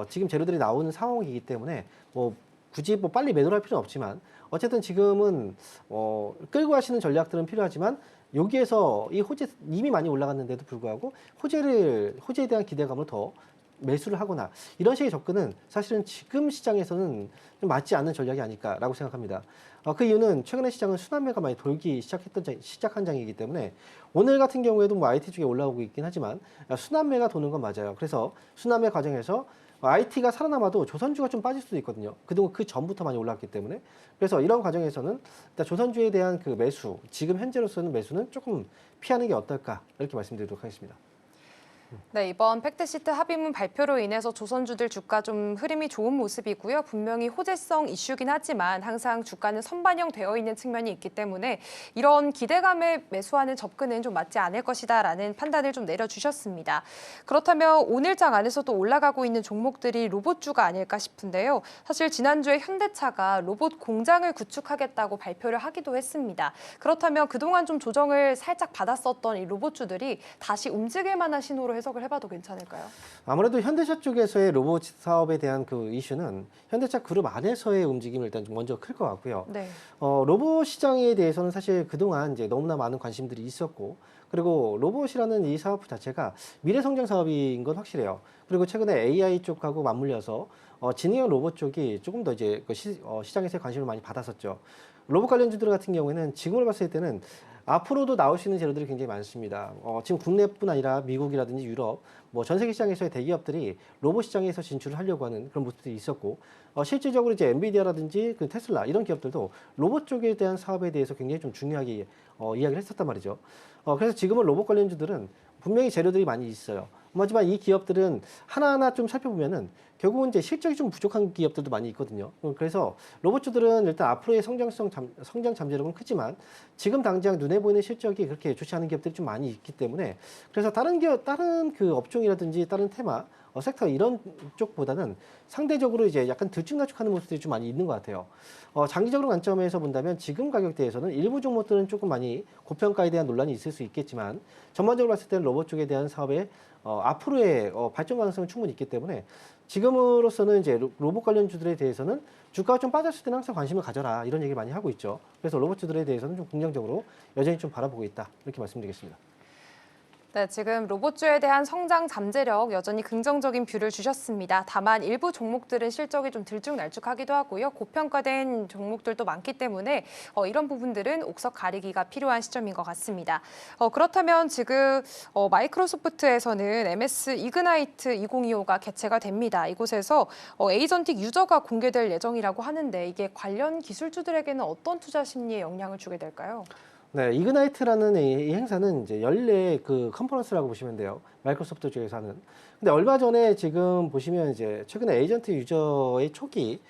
S5: 지금 재료들이 나오는 상황이기 때문에 뭐 굳이 뭐 빨리 매도할 필요는 없지만 어쨌든 지금은 끌고 가시는 전략들은 필요하지만 여기에서 이 호재 이미 많이 올라갔는데도 불구하고 호재에 대한 기대감을 더 매수를 하거나 이런 식의 접근은 사실은 지금 시장에서는 좀 맞지 않는 전략이 아닐까라고 생각합니다. 그 이유는 최근에 시장은 순환매가 많이 돌기 시작한 장이기 때문에 오늘 같은 경우에도 뭐 IT 쪽에 올라오고 있긴 하지만 순환매가 도는 건 맞아요. 그래서 순환매 과정에서 IT가 살아남아도 조선주가 좀 빠질 수도 있거든요. 그동안 그 전부터 많이 올랐기 때문에. 그래서 이런 과정에서는 일단 조선주에 대한 그 매수, 지금 현재로서는 매수는 조금 피하는 게 어떨까 이렇게 말씀드리도록 하겠습니다.
S3: 네, 이번 팩트시트 합의문 발표로 인해서 조선주들 주가 좀 흐름이 좋은 모습이고요. 분명히 호재성 이슈긴 하지만 항상 주가는 선반영되어 있는 측면이 있기 때문에 이런 기대감에 매수하는 접근은 좀 맞지 않을 것이다라는 판단을 좀 내려주셨습니다. 그렇다면 오늘장 안에서도 올라가고 있는 종목들이 로봇주가 아닐까 싶은데요. 사실 지난주에 현대차가 로봇 공장을 구축하겠다고 발표를 하기도 했습니다. 그렇다면 그동안 좀 조정을 살짝 받았었던 이 로봇주들이 다시 움직일 만한 신호로 해석을 해봐도 괜찮을까요?
S5: 아무래도 현대차 쪽에서의 로봇 사업에 대한 그 이슈는 현대차 그룹 안에서의 움직임을 일단 좀 먼저 클 것 같고요.
S3: 네.
S5: 로봇 시장에 대해서는 사실 그동안 이제 너무나 많은 관심들이 있었고, 그리고 로봇이라는 이 사업 자체가 미래 성장 사업인 건 확실해요. 그리고 최근에 AI 쪽하고 맞물려서 지능형 로봇 쪽이 조금 더 이제 시장에서 관심을 많이 받았었죠. 로봇 관련주들 같은 경우에는 지금을 봤을 때는 앞으로도 나올 수 있는 재료들이 굉장히 많습니다. 지금 국내뿐 아니라 미국이라든지 유럽, 뭐 전 세계 시장에서의 대기업들이 로봇 시장에서 진출을 하려고 하는 그런 모습들이 있었고, 실질적으로 이제 엔비디아라든지 그 테슬라 이런 기업들도 로봇 쪽에 대한 사업에 대해서 굉장히 좀 중요하게 이야기를 했었단 말이죠. 그래서 지금은 로봇 관련주들은 분명히 재료들이 많이 있어요. 하지만 이 기업들은 하나하나 좀 살펴보면은 결국은 이제 실적이 좀 부족한 기업들도 많이 있거든요. 그래서 로봇주들은 일단 앞으로의 성장 잠재력은 크지만 지금 당장 눈에 보이는 실적이 그렇게 좋지 않은 기업들이 좀 많이 있기 때문에 그래서 다른 그 업종이라든지 다른 테마, 섹터 이런 쪽보다는 상대적으로 이제 약간 들쭉날쭉하는 모습들이 좀 많이 있는 것 같아요. 장기적으로 관점에서 본다면 지금 가격대에서는 일부 종목들은 조금 많이 고평가에 대한 논란이 있을 수 있겠지만 전반적으로 봤을 때는 로봇 쪽에 대한 사업의 앞으로의 발전 가능성은 충분히 있기 때문에 지금으로서는 이제 로봇 관련주들에 대해서는 주가가 좀 빠졌을 때는 항상 관심을 가져라 이런 얘기를 많이 하고 있죠. 그래서 로봇주들에 대해서는 좀 긍정적으로 여전히 좀 바라보고 있다 이렇게 말씀드리겠습니다.
S3: 네, 지금 로봇주에 대한 성장 잠재력 여전히 긍정적인 뷰를 주셨습니다. 다만 일부 종목들은 실적이 좀 들쭉날쭉하기도 하고요. 고평가된 종목들도 많기 때문에 이런 부분들은 옥석 가리기가 필요한 시점인 것 같습니다. 그렇다면 지금 마이크로소프트에서는 MS 이그나이트 2025가 개최가 됩니다. 이곳에서 에이전틱 유저가 공개될 예정이라고 하는데 이게 관련 기술주들에게는 어떤 투자 심리에 영향을 주게 될까요?
S5: 네, 이그나이트라는 이 행사는 이제 연례 그 컨퍼런스라고 보시면 돼요. 마이크로소프트 쪽에서 하는. 근데 얼마 전에 지금 보시면 이제 최근에 에이전트 유저의 초기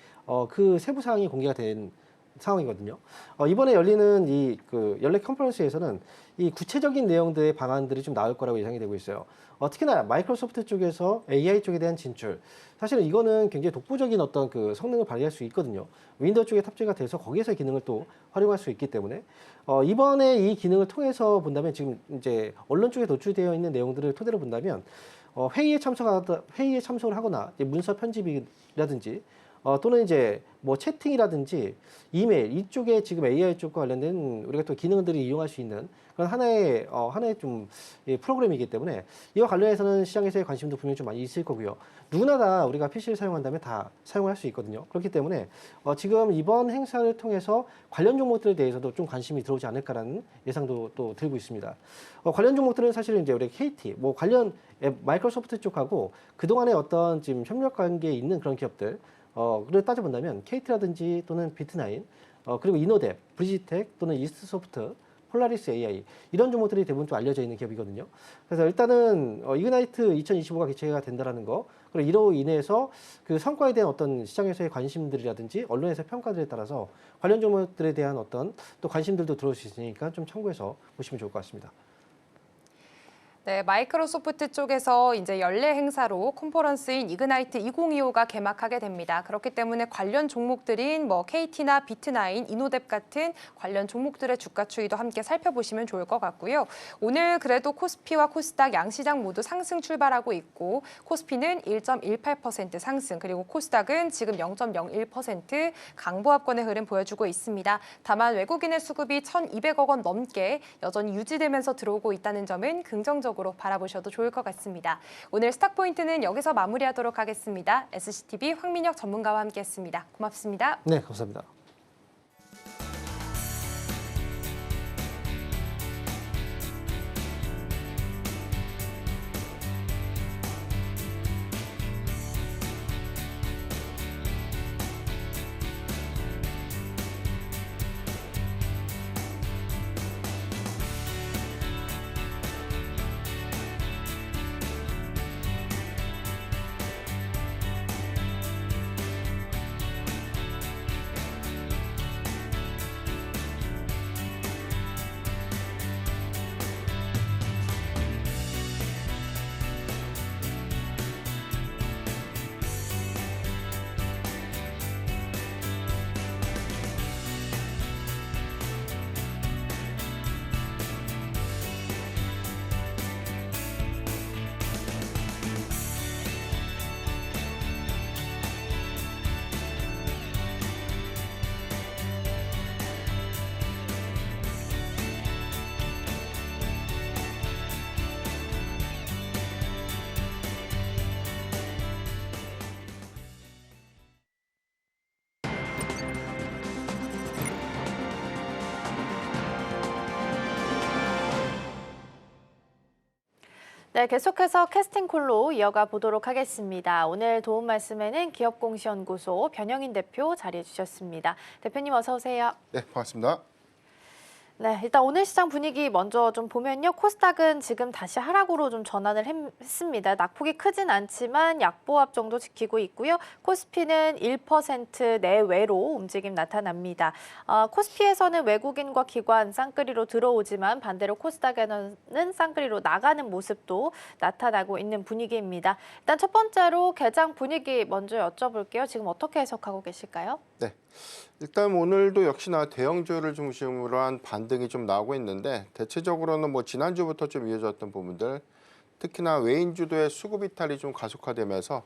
S5: 그 세부 사항이 공개가 된 상황이거든요. 이번에 열리는 이 그 연례 컨퍼런스에서는 이 구체적인 내용들의 방안들이 좀 나올 거라고 예상이 되고 있어요. 특히나 마이크로소프트 쪽에서 AI 쪽에 대한 진출. 사실은 이거는 굉장히 독보적인 어떤 그 성능을 발휘할 수 있거든요. 윈도우 쪽에 탑재가 돼서 거기에서의 기능을 또 활용할 수 있기 때문에 이번에 이 기능을 통해서 본다면 지금 이제 언론 쪽에 노출되어 있는 내용들을 토대로 본다면 회의에 참석을 하거나 이제 문서 편집이라든지 또는 이제 뭐 채팅이라든지 이메일 이쪽에 지금 AI 쪽과 관련된 우리가 또 기능들을 이용할 수 있는 그런 하나의 좀 프로그램이기 때문에 이와 관련해서는 시장에서의 관심도 분명히 좀 많이 있을 거고요. 누구나 다 우리가 PC를 사용한다면 다 사용할 수 있거든요. 그렇기 때문에 지금 이번 행사를 통해서 관련 종목들에 대해서도 좀 관심이 들어오지 않을까라는 예상도 또 들고 있습니다. 관련 종목들은 사실은 이제 우리 KT 뭐 관련 마이크로소프트 쪽하고 그동안의 어떤 지금 협력 관계에 있는 그런 기업들 를 따져본다면 KT라든지 또는 비트나인 그리고 이노뎁, 브리지텍 또는 이스트소프트, 폴라리스 AI 이런 종목들이 대부분 좀 알려져 있는 기업이거든요. 그래서 일단은 이그나이트 2025가 개최가 된다라는 거 그리고 이로 인해서 그 성과에 대한 어떤 시장에서의 관심들이라든지 언론에서의 평가들에 따라서 관련 종목들에 대한 어떤 또 관심들도 들어올 수 있으니까 좀 참고해서 보시면 좋을 것 같습니다.
S3: 네, 마이크로소프트 쪽에서 이제 연례 행사로 컨퍼런스인 이그나이트 2025가 개막하게 됩니다. 그렇기 때문에 관련 종목들인 뭐 KT나 비트나인, 이노뎁 같은 관련 종목들의 주가 추이도 함께 살펴보시면 좋을 것 같고요. 오늘 그래도 코스피와 코스닥 양시장 모두 상승 출발하고 있고 코스피는 1.18% 상승 그리고 코스닥은 지금 0.01% 강보합권의 흐름 보여주고 있습니다. 다만 외국인의 수급이 1,200억 원 넘게 여전히 유지되면서 들어오고 있다는 점은 긍정적으로 바라보셔도 좋을 것 같습니다. 오늘 스탁포인트는 여기서 마무리하도록 하겠습니다. SCTV 황민혁 전문가와 함께했습니다. 고맙습니다.
S5: 네, 감사합니다.
S1: 네, 계속해서 캐스팅콜로 이어가 보도록 하겠습니다. 오늘 도움 말씀에는 기업공시연구소 변영인 대표 자리해 주셨습니다. 대표님 어서 오세요.
S6: 네, 반갑습니다.
S1: 네, 일단 오늘 시장 분위기 먼저 좀 보면요. 코스닥은 지금 다시 하락으로 좀 전환을 했습니다. 낙폭이 크진 않지만 약보합 정도 지키고 있고요. 코스피는 1% 내외로 움직임 나타납니다. 코스피에서는 외국인과 기관 쌍끌이로 들어오지만 반대로 코스닥에는 쌍끌이로 나가는 모습도 나타나고 있는 분위기입니다. 일단 첫 번째로 개장 분위기 먼저 여쭤볼게요. 지금 어떻게 해석하고 계실까요?
S6: 네, 일단 오늘도 역시나 대형주를 중심으로 한 반등이 좀 나오고 있는데 대체적으로는 뭐 지난주부터 좀 이어졌던 부분들, 특히나 외인주도의 수급 이탈이 좀 가속화되면서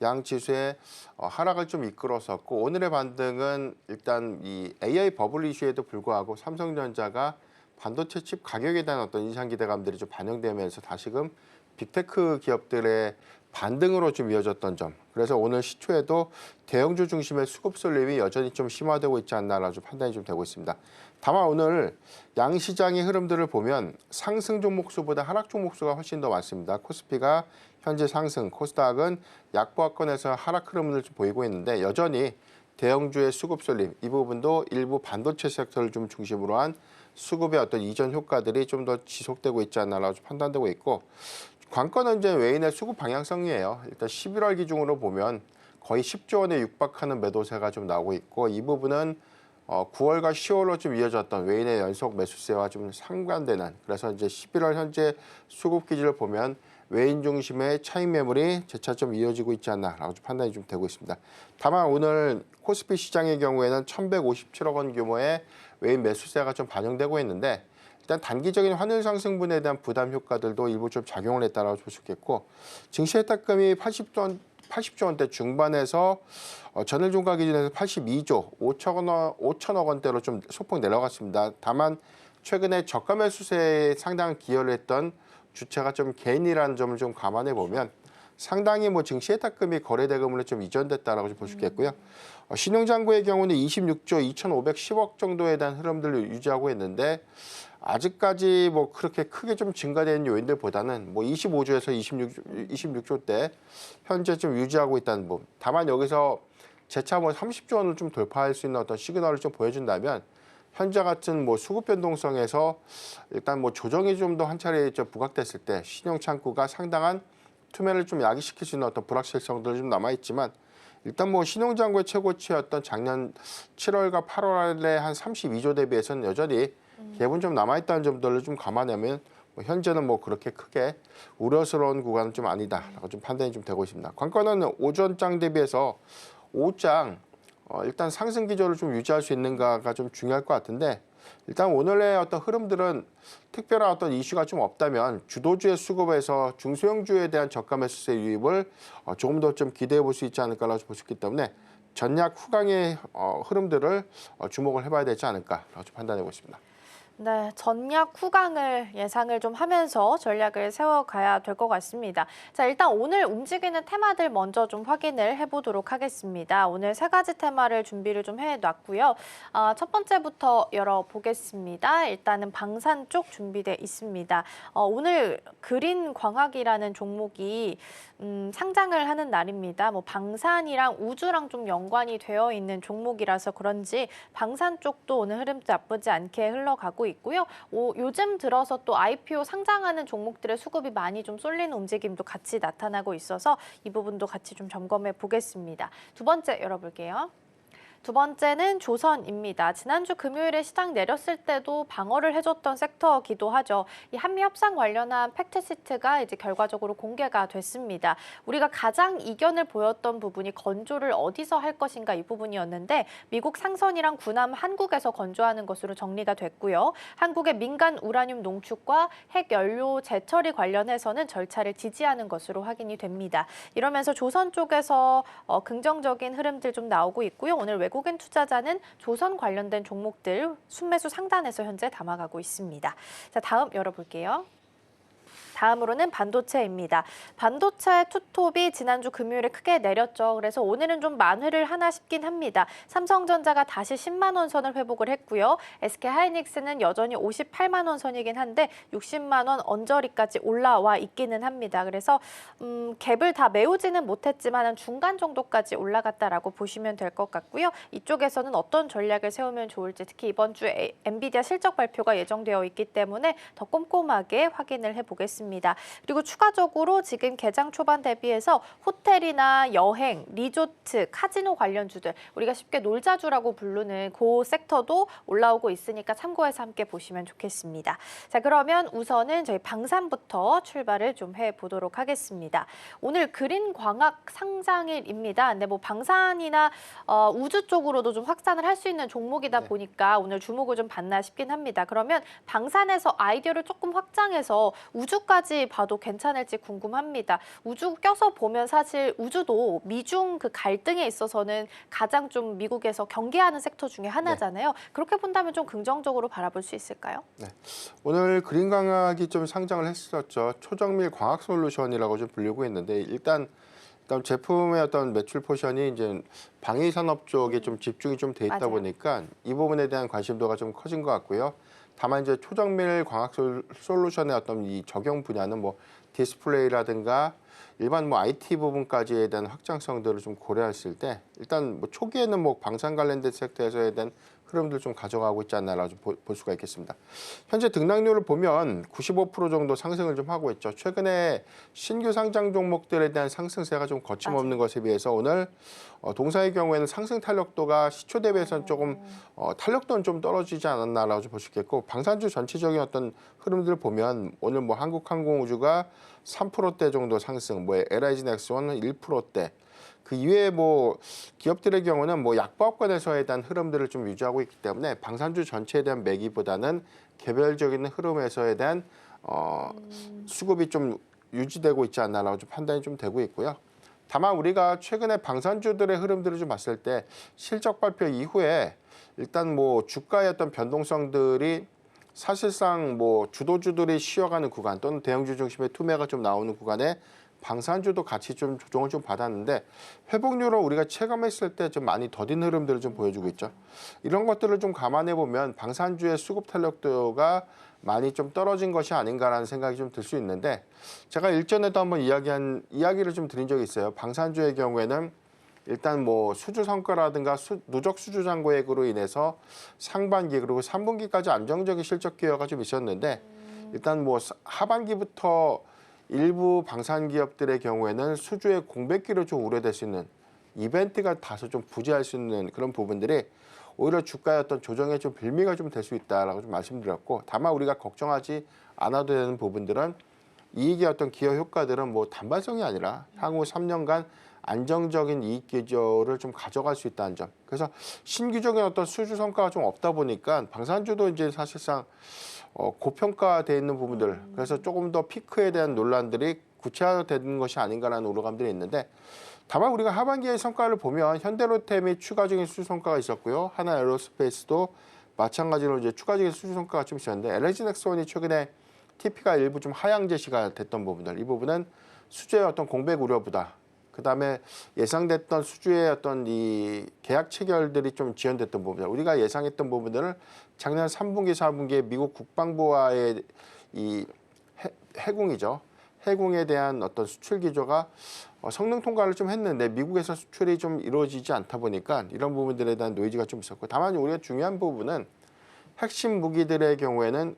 S6: 양 지수의 하락을 좀 이끌었었고, 오늘의 반등은 일단 이 AI 버블 이슈에도 불구하고 삼성전자가 반도체 칩 가격에 대한 어떤 인상 기대감들이 좀 반영되면서 다시금 빅테크 기업들의 반등으로 좀 이어졌던 점, 그래서 오늘 시초에도 대형주 중심의 수급 쏠림이 여전히 좀 심화되고 있지 않나라는 좀 판단이 좀 되고 있습니다. 다만 오늘 양시장의 흐름들을 보면 상승 종목 수보다 하락 종목 수가 훨씬 더 많습니다. 코스피가 현재 상승, 코스닥은 약보합권에서 하락 흐름을 좀 보이고 있는데 여전히 대형주의 수급 쏠림, 이 부분도 일부 반도체 섹터를 좀 중심으로 한 수급의 어떤 이전 효과들이 좀 더 지속되고 있지 않나라고 좀 판단되고 있고, 관건은 이제 외인의 수급 방향성이에요. 일단 11월 기준으로 보면 거의 10조 원에 육박하는 매도세가 좀 나오고 있고, 이 부분은 9월과 10월로 좀 이어졌던 외인의 연속 매수세와 좀 상관되는, 그래서 이제 11월 현재 수급 기준을 보면 외인 중심의 차익 매물이 재차 좀 이어지고 있지 않나라고 좀 판단이 좀 되고 있습니다. 다만 오늘 코스피 시장의 경우에는 1,157억 원 규모의 외인 매수세가 좀 반영되고 있는데, 일단 단기적인 환율 상승분에 대한 부담 효과들도 일부 좀 작용을 했다라고 볼 수 있겠고, 증시 해탁금이 80조 원대 중반에서 전일 종가 기준에서 82조 5천억 원대로 좀 소폭 내려갔습니다. 다만 최근에 저가 매수세에 상당한 기여를 했던 주체가 좀 개인이라는 점을 좀 감안해 보면 상당히 뭐 증시 해탁금이 거래 대금으로 좀 이전됐다라고 볼 수 있겠고요. 신용장부의 경우는 26조 2,510억 정도에 대한 흐름들을 유지하고 있는데, 아직까지 뭐 그렇게 크게 좀 증가되는 요인들보다는 뭐 25조에서 26조 대 현재 좀 유지하고 있다는 부분. 다만 여기서 재차 뭐 30조 원을 좀 돌파할 수 있는 어떤 시그널을 좀 보여준다면 현재 같은 뭐 수급 변동성에서 일단 뭐 조정이 좀 더 한 차례 부각됐을 때 신용 창구가 상당한 투매를 좀 야기시킬 수 있는 어떤 불확실성들이 좀 남아 있지만, 일단 뭐 신용장고의 최고치였던 작년 7월과 8월에 한 32조 대비해서는 여전히 갭은 좀 남아있다는 점들을 좀 감안하면 뭐 현재는 뭐 그렇게 크게 우려스러운 구간은 좀 아니다라고 좀 판단이 좀 되고 있습니다. 관건은 오전장 대비해서 오후장 일단 상승 기조를 좀 유지할 수 있는가가 좀 중요할 것 같은데 일단 오늘의 어떤 흐름들은 특별한 어떤 이슈가 좀 없다면 주도주의 수급에서 중소형주에 대한 저가 매수세 유입을 조금 더 좀 기대해 볼 수 있지 않을까라고 볼 수 있기 때문에 전략 후강의 흐름들을 주목을 해봐야 되지 않을까라고 좀 판단해 보십니다.
S1: 네, 전략 후강을 예상을 좀 하면서 전략을 세워가야 될 것 같습니다. 자, 일단 오늘 움직이는 테마들 먼저 좀 확인을 해보도록 하겠습니다. 오늘 세 가지 테마를 준비를 좀 해놨고요. 첫 번째부터 열어보겠습니다. 일단은 방산 쪽 준비돼 있습니다. 오늘 그린 광학이라는 종목이 상장을 하는 날입니다. 뭐 방산이랑 우주랑 좀 연관이 되어 있는 종목이라서 그런지 방산 쪽도 오늘 흐름 나쁘지 않게 흘러가고 있고요. 요즘 들어서 또 IPO 상장하는 종목들의 수급이 많이 좀 쏠리는 움직임도 같이 나타나고 있어서 이 부분도 같이 좀 점검해 보겠습니다. 두 번째 열어볼게요. 두 번째는 조선입니다. 지난주 금요일에 시장 내렸을 때도 방어를 해줬던 섹터이기도 하죠. 이 한미 협상 관련한 팩트시트가 이제 결과적으로 공개가 됐습니다. 우리가 가장 이견을 보였던 부분이 건조를 어디서 할 것인가 이 부분이었는데 미국 상선이랑 군함 한국에서 건조하는 것으로 정리가 됐고요. 한국의 민간 우라늄 농축과 핵 연료 재처리 관련해서는 절차를 지지하는 것으로 확인이 됩니다. 이러면서 조선 쪽에서 긍정적인 흐름들 좀 나오고 있고요. 오늘 외국인 투자자는 조선 관련된 종목들 순매수 상단에서 현재 담아가고 있습니다. 자, 다음 열어볼게요. 다음으로는 반도체입니다. 반도체 투톱이 지난주 금요일에 크게 내렸죠. 그래서 오늘은 좀 만회를 하나 싶긴 합니다. 삼성전자가 다시 10만 원 선을 회복을 했고요. SK하이닉스는 여전히 58만 원 선이긴 한데 60만 원 언저리까지 올라와 있기는 합니다. 그래서 갭을 다 메우지는 못했지만 중간 정도까지 올라갔다라고 보시면 될 것 같고요. 이쪽에서는 어떤 전략을 세우면 좋을지 특히 이번 주에 엔비디아 실적 발표가 예정되어 있기 때문에 더 꼼꼼하게 확인을 해보겠습니다. 그리고 추가적으로 지금 개장 초반 대비해서 호텔이나 여행, 리조트, 카지노 관련주들 우리가 쉽게 놀자주라고 부르는 그 섹터도 올라오고 있으니까 참고해서 함께 보시면 좋겠습니다. 자, 그러면 우선은 저희 방산부터 출발을 좀 해보도록 하겠습니다. 오늘 그린 광학 상장일입니다. 근데 뭐 방산이나 우주 쪽으로도 좀 확산을 할 수 있는 종목이다 보니까 오늘 주목을 좀 받나 싶긴 합니다. 그러면 방산에서 아이디어를 조금 확장해서 우주까지 봐도 괜찮을지 궁금합니다. 우주 껴서 보면 사실 우주도 미중 그 갈등에 있어서는 가장 좀 미국에서 경계하는 섹터 중에 하나잖아요. 그렇게 본다면 좀 긍정적으로 바라볼 수 있을까요?
S6: 네. 오늘 그린 광학이 좀 상장을 했었죠. 초정밀 광학 솔루션이라고 좀 불리고 있는데 일단 제품의 어떤 매출 포션이 이제 방위 산업 쪽에 좀 집중이 좀 돼 있다
S1: 맞아요.
S6: 보니까 이 부분에 대한 관심도가 좀 커진 것 같고요. 다만 이제 초정밀 광학 솔루션의 어떤 이 적용 분야는 뭐 디스플레이라든가 일반 뭐 IT 부분까지에 대한 확장성들을 좀 고려했을 때 일단 뭐 초기에는 뭐 방산 관련된 섹터에서에 대한 흐름들 좀 가져가고 있지 않나라고 볼 수가 있겠습니다. 현재 등락률을 보면 95% 정도 상승을 좀 하고 있죠. 최근에 신규 상장 종목들에 대한 상승세가 좀 거침없는 것에 비해서 오늘 동사의 경우에는 상승 탄력도가 시초 대비해서는 조금 탄력도는 좀 떨어지지 않았나라고 볼 수 있겠고 방산주 전체적인 어떤 흐름들을 보면 오늘 뭐 한국항공우주가 3%대 정도 상승, 뭐 LIG 넥스원은 1%대. 그 이외에 뭐 기업들의 경우는 뭐 약보합권에서에 대한 흐름들을 좀 유지하고 있기 때문에 방산주 전체에 대한 매기보다는 개별적인 흐름에서에 대한 수급이 좀 유지되고 있지 않나라고 좀 판단이 좀 되고 있고요. 다만 우리가 최근에 방산주들의 흐름들을 좀 봤을 때 실적 발표 이후에 일단 뭐 주가의 어떤 변동성들이 사실상 뭐 주도주들이 쉬어가는 구간 또는 대형주 중심의 투매가 좀 나오는 구간에 방산주도 같이 좀 조정을 좀 받았는데 회복률을 우리가 체감했을 때 좀 많이 더딘 흐름들을 좀 보여주고 있죠. 이런 것들을 좀 감안해 보면 방산주의 수급 탄력도가 많이 좀 떨어진 것이 아닌가라는 생각이 좀 들 수 있는데 제가 일전에도 한번 이야기를 좀 드린 적이 있어요. 방산주의 경우에는 일단 뭐 수주 성과라든가 누적 수주 잔고액으로 인해서 상반기 그리고 3분기까지 안정적인 실적 기여가 좀 있었는데 일단 뭐 하반기부터 일부 방산 기업들의 경우에는 수주의 공백기로 좀 우려될 수 있는 이벤트가 다소 좀 부재할 수 있는 그런 부분들이 오히려 주가의 어떤 조정에 좀 빌미가 좀 될 수 있다라고 좀 말씀드렸고 다만 우리가 걱정하지 않아도 되는 부분들은 이익의 어떤 기여 효과들은 뭐 단발성이 아니라 향후 3년간 안정적인 이익 기조를 좀 가져갈 수 있다는 점. 그래서 신규적인 어떤 수주 성과가 좀 없다 보니까 방산주도 이제 사실상 고평가되어 있는 부분들. 그래서 조금 더 피크에 대한 논란들이 구체화되는 것이 아닌가라는 우려감들이 있는데 다만 우리가 하반기의 성과를 보면 현대로템이 추가적인 수주 성과가 있었고요. 하나에어로스페이스도 마찬가지로 이제 추가적인 수주 성과가 좀 있었는데 LG넥스원이 최근에 TP가 일부 좀 하향 제시가 됐던 부분들. 이 부분은 수주의 어떤 공백 우려보다 그다음에 예상됐던 수주의 어떤 이 계약 체결들이 좀 지연됐던 부분들, 우리가 예상했던 부분들을 작년 3분기, 4분기에 미국 국방부와의 이 해공이죠. 해공에 대한 어떤 수출 기조가 성능 통과를 좀 했는데 미국에서 수출이 좀 이루어지지 않다 보니까 이런 부분들에 대한 노이즈가 좀 있었고, 다만 우리가 중요한 부분은 핵심 무기들의 경우에는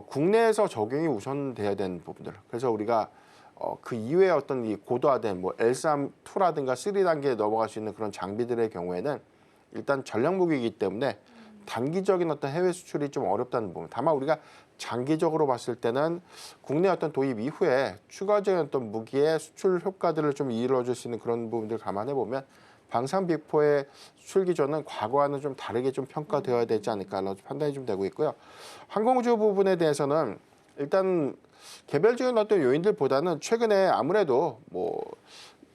S6: 국내에서 적용이 우선돼야 되는 부분들. 그래서 우리가 그 이외에 어떤 이 고도화된 뭐 L3, 2라든가 3단계에 넘어갈 수 있는 그런 장비들의 경우에는 일단 전략 무기이기 때문에 단기적인 어떤 해외 수출이 좀 어렵다는 부분. 다만 우리가 장기적으로 봤을 때는 국내 어떤 도입 이후에 추가적인 어떤 무기의 수출 효과들을 좀 이루어줄 수 있는 그런 부분들을 감안해 보면 방산 비포의 수출 기조는 과거와는 좀 다르게 좀 평가되어야 되지 않을까라는 판단이 좀 되고 있고요. 항공우주 부분에 대해서는 일단 개별적인 어떤 요인들보다는 최근에 아무래도 뭐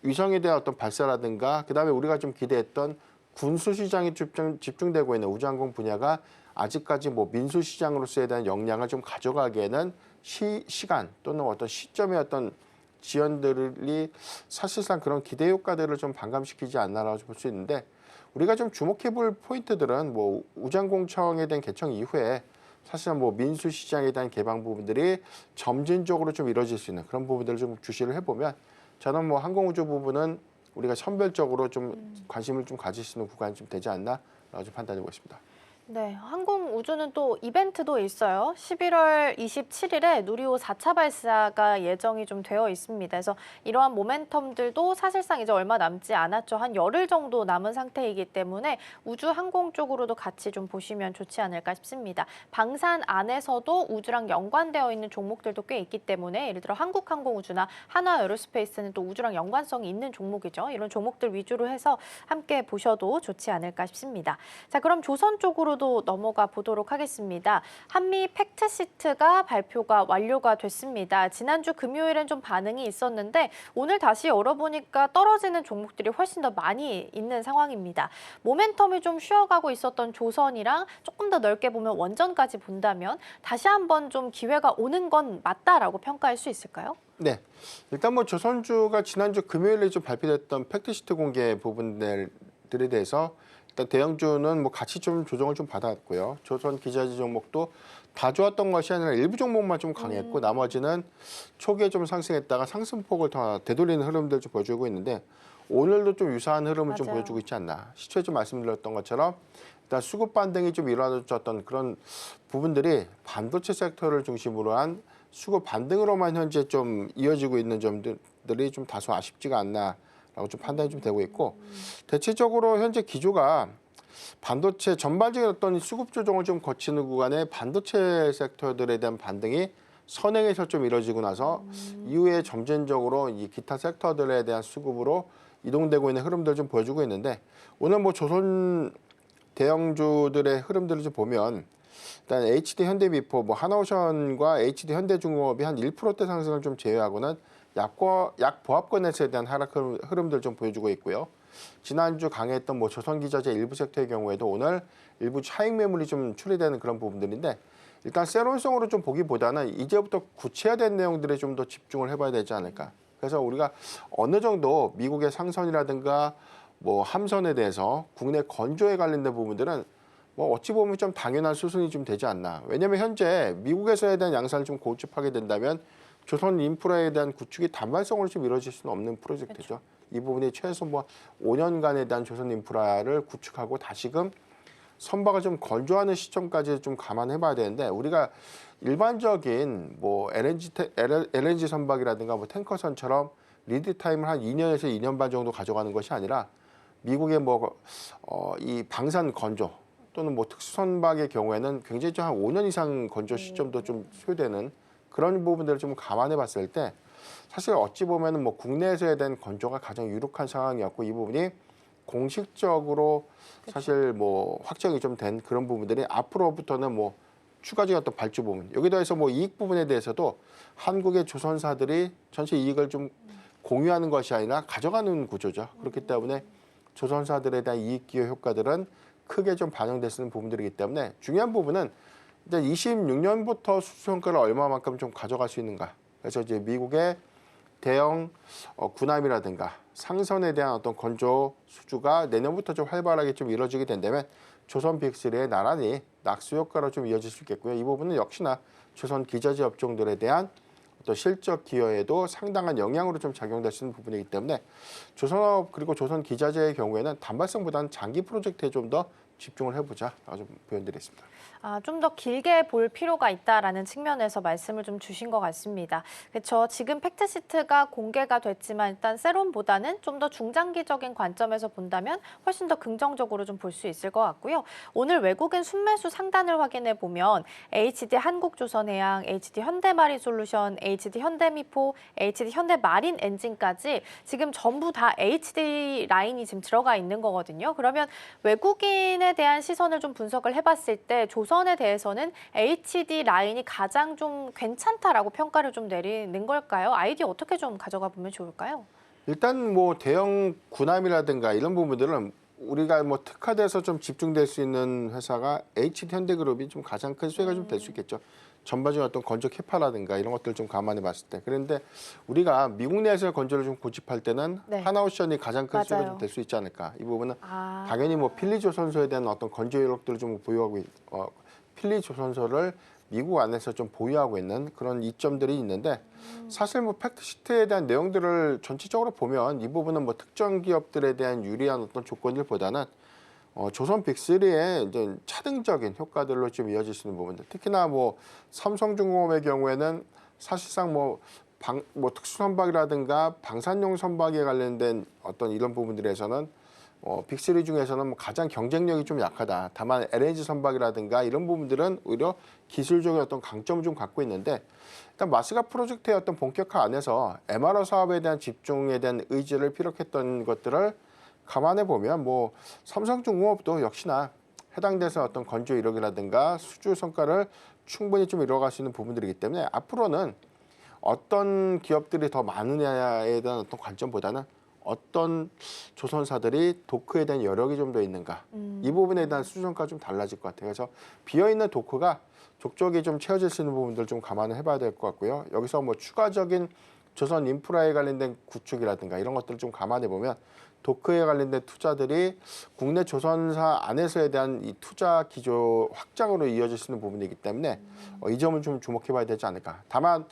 S6: 위성에 대한 어떤 발사라든가 그다음에 우리가 좀 기대했던 군수 시장이 집중되고 있는 우주항공 분야가 아직까지 뭐 민수 시장으로서에 대한 역량을 좀 가져가기에는 시간 또는 어떤 시점의 어떤 지연들이 사실상 그런 기대 효과들을 좀 반감시키지 않나라고 볼 수 있는데, 우리가 좀 주목해볼 포인트들은 뭐 우주항공청에 대한 개청 이후에 사실은 뭐 민수 시장에 대한 개방 부분들이 점진적으로 좀 이루어질 수 있는 그런 부분들을 좀 주시를 해보면 저는 뭐 항공우주 부분은 우리가 선별적으로 좀 관심을 좀 가질 수 있는 구간이 좀 되지 않나라고 좀 판단해 보겠습니다.
S1: 네, 항공우주는 또 이벤트도 있어요. 11월 27일에 누리호 4차 발사가 예정이 좀 되어 있습니다. 그래서 이러한 모멘텀들도 사실상 이제 얼마 남지 않았죠. 한 열흘 정도 남은 상태이기 때문에 우주 항공 쪽으로도 같이 좀 보시면 좋지 않을까 싶습니다. 방산 안에서도 우주랑 연관되어 있는 종목들도 꽤 있기 때문에 예를 들어 한국항공우주나 하나에어로스페이스는 또 우주랑 연관성이 있는 종목이죠. 이런 종목들 위주로 해서 함께 보셔도 좋지 않을까 싶습니다. 자, 그럼 조선 쪽으로도 넘어가 보도록 하겠습니다. 한미 팩트시트가 발표가 완료가 됐습니다. 지난주 금요일엔 좀 반응이 있었는데 오늘 다시 열어보니까 떨어지는 종목들이 훨씬 더 많이 있는 상황입니다. 모멘텀이 좀 쉬어가고 있었던 조선이랑 조금 더 넓게 보면 원전까지 본다면 다시 한번 좀 기회가 오는 건 맞다라고 평가할 수 있을까요?
S6: 네, 일단 뭐 조선주가 지난주 금요일에 좀 발표됐던 팩트시트 공개 부분들에 대해서 일단 대형주는 뭐 같이 좀 조정을 좀 받았고요. 조선 기자재 종목도 다 좋았던 것이 아니라 일부 종목만 좀 강했고 나머지는 초기에 좀 상승했다가 상승폭을 더 되돌리는 흐름들 좀 보여주고 있는데 오늘도 좀 유사한 흐름을 좀
S1: 맞아요.
S6: 보여주고 있지 않나. 시초에 좀 말씀드렸던 것처럼 일단 수급 반등이 좀 일어났었던 그런 부분들이 반도체 섹터를 중심으로 한 수급 반등으로만 현재 좀 이어지고 있는 점들이 좀 다소 아쉽지가 않나. 라고 좀 판단이 좀 되고 있고, 대체적으로 현재 기조가 반도체 전반적인 어떤 수급 조정을 좀 거치는 구간에 반도체 섹터들에 대한 반등이 선행해서 좀 이루어지고 나서 이후에 점진적으로 이 기타 섹터들에 대한 수급으로 이동되고 있는 흐름들을 좀 보여주고 있는데, 오늘 뭐 조선 대형주들의 흐름들을 좀 보면 일단 HD 현대미포, 뭐 하나오션과 HD 현대중공업이 한 1%대 상승을 좀 제외하고는 약 보합권에서에 대한 하락 흐름들 좀 보여주고 있고요. 지난주 강했던 뭐 조선기자재 일부 섹터의 경우에도 오늘 일부 차익 매물이 좀 출리되는 그런 부분들인데, 일단 세론성으로 좀 보기보다는 이제부터 구체화된 내용들에 좀 더 집중을 해봐야 되지 않을까. 그래서 우리가 어느 정도 미국의 상선이라든가 뭐 함선에 대해서 국내 건조에 관련된 부분들은 뭐 어찌 보면 좀 당연한 수순이 좀 되지 않나. 왜냐하면 현재 미국에서에 대한 양산을 좀 고집하게 된다면 조선 인프라에 대한 구축이 단발성으로 좀 이루어질 수는 없는 프로젝트죠. 그렇죠. 이 부분이 최소 뭐 5년간에 대한 조선 인프라를 구축하고 다시금 선박을 좀 건조하는 시점까지 좀 감안해봐야 되는데, 우리가 일반적인 뭐 LNG 선박이라든가 뭐 탱커선처럼 리드 타임을 한 2년에서 2년 반 정도 가져가는 것이 아니라 미국의 뭐 이 방산 건조 또는 뭐 특수 선박의 경우에는 굉장히 좀 한 5년 이상 건조 시점도 좀 소요되는 그런 부분들을 좀 감안해 봤을 때 사실 어찌 보면은 뭐 국내에서에 대한 건조가 가장 유력한 상황이었고 이 부분이 공식적으로 사실 뭐 확정이 좀 된 그런 부분들이 앞으로부터는 뭐 추가적인 어떤 발주 부분 여기다 해서 뭐 이익 부분에 대해서도 한국의 조선사들이 전체 이익을 좀 공유하는 것이 아니라 가져가는 구조죠. 그렇기 때문에 조선사들에 대한 이익 기여 효과들은 크게 좀 반영될 수 있는 부분들이기 때문에 중요한 부분은 일단 26년부터 수주 성과를 얼마만큼 좀 가져갈 수 있는가. 그래서 이제 미국의 대형 군함이라든가 상선에 대한 어떤 건조 수주가 내년부터 좀 활발하게 좀 이루어지게 된다면 조선 빅3의 나란히 낙수 효과로 좀 이어질 수 있겠고요. 이 부분은 역시나 조선 기저지 업종들에 대한 어떤 실적 기여에도 상당한 영향으로 좀 작용될 수 있는 부분이기 때문에 조선업 그리고 조선 기자재의 경우에는 단발성보다는 장기 프로젝트에 좀 더 집중을 해보자라고 좀 표현드리겠습니다.
S1: 좀 더 길게 볼 필요가 있다라는 측면에서 말씀을 좀 주신 것 같습니다. 그렇죠. 지금 팩트시트가 공개가 됐지만 일단 세론보다는 좀 더 중장기적인 관점에서 본다면 훨씬 더 긍정적으로 좀 볼 수 있을 것 같고요. 오늘 외국인 순매수 상단을 확인해 보면 HD 한국조선해양, HD 현대마린솔루션, HD 현대미포, HD 현대마린 엔진까지 지금 전부 다 HD 라인이 지금 들어가 있는 거거든요. 그러면 외국인에 대한 시선을 좀 분석을 해봤을 때 조선에 대해서는 HD 라인이 가장 좀 괜찮다라고 평가를 좀 내리는 걸까요? 아이디어 어떻게 좀 가져가 보면 좋을까요?
S6: 일단 뭐 대형 군함이라든가 이런 부분들은 우리가 뭐 특화돼서 좀 집중될 수 있는 회사가 HD 현대그룹이 좀 가장 큰 수혜가 좀 될 수 있겠죠. 전반적인 어떤 건조 캐파라든가 이런 것들 좀 감안해 봤을 때. 그런데 우리가 미국 내에서의 건조를 좀 고집할 때는
S1: 네.
S6: 하나오션이 가장 큰 수혜가
S1: 맞아요.
S6: 좀 될 수 있지 않을까. 이 부분은 당연히 뭐 필리조선소에 대한 어떤 건조 이력들을 좀 보유하고 필리조선소를 미국 안에서 좀 보유하고 있는 그런 이점들이 있는데 사실 뭐 팩트시트에 대한 내용들을 전체적으로 보면 이 부분은 뭐 특정 기업들에 대한 유리한 어떤 조건들보다는 조선 빅3의 이제 차등적인 효과들로 좀 이어질 수 있는 부분들. 특히나 뭐 삼성중공업의 경우에는 사실상 뭐 특수 선박이라든가 방산용 선박에 관련된 어떤 이런 부분들에서는 빅3 중에서는 뭐 가장 경쟁력이 좀 약하다. 다만 LNG 선박이라든가 이런 부분들은 오히려 기술적인 어떤 강점을 좀 갖고 있는데 일단 마스가 프로젝트의 어떤 본격화 안에서 MRO 사업에 대한 집중에 대한 의지를 피력했던 것들을 감안해 보면 뭐 삼성중공업도 역시나 해당돼서 어떤 건조 이력이라든가 수주 성과를 충분히 좀 이뤄갈 수 있는 부분들이기 때문에 앞으로는 어떤 기업들이 더 많으냐에 대한 어떤 관점보다는 어떤 조선사들이 도크에 대한 여력이 좀 더 있는가 이 부분에 대한 수주 성과가 좀 달라질 것 같아요. 그래서 비어있는 도크가 족족이 좀 채워질 수 있는 부분들 좀 감안을 해봐야 될 것 같고요. 여기서 뭐 추가적인 조선 인프라에 관련된 구축이라든가 이런 것들을 좀 감안해 보면 도크에 관련된 투자들이 국내 조선사 안에서에 대한 이 투자 기조 확장으로 이어질 수 있는 부분이기 때문에 이 점을 좀 주목해봐야 되지 않을까. 다만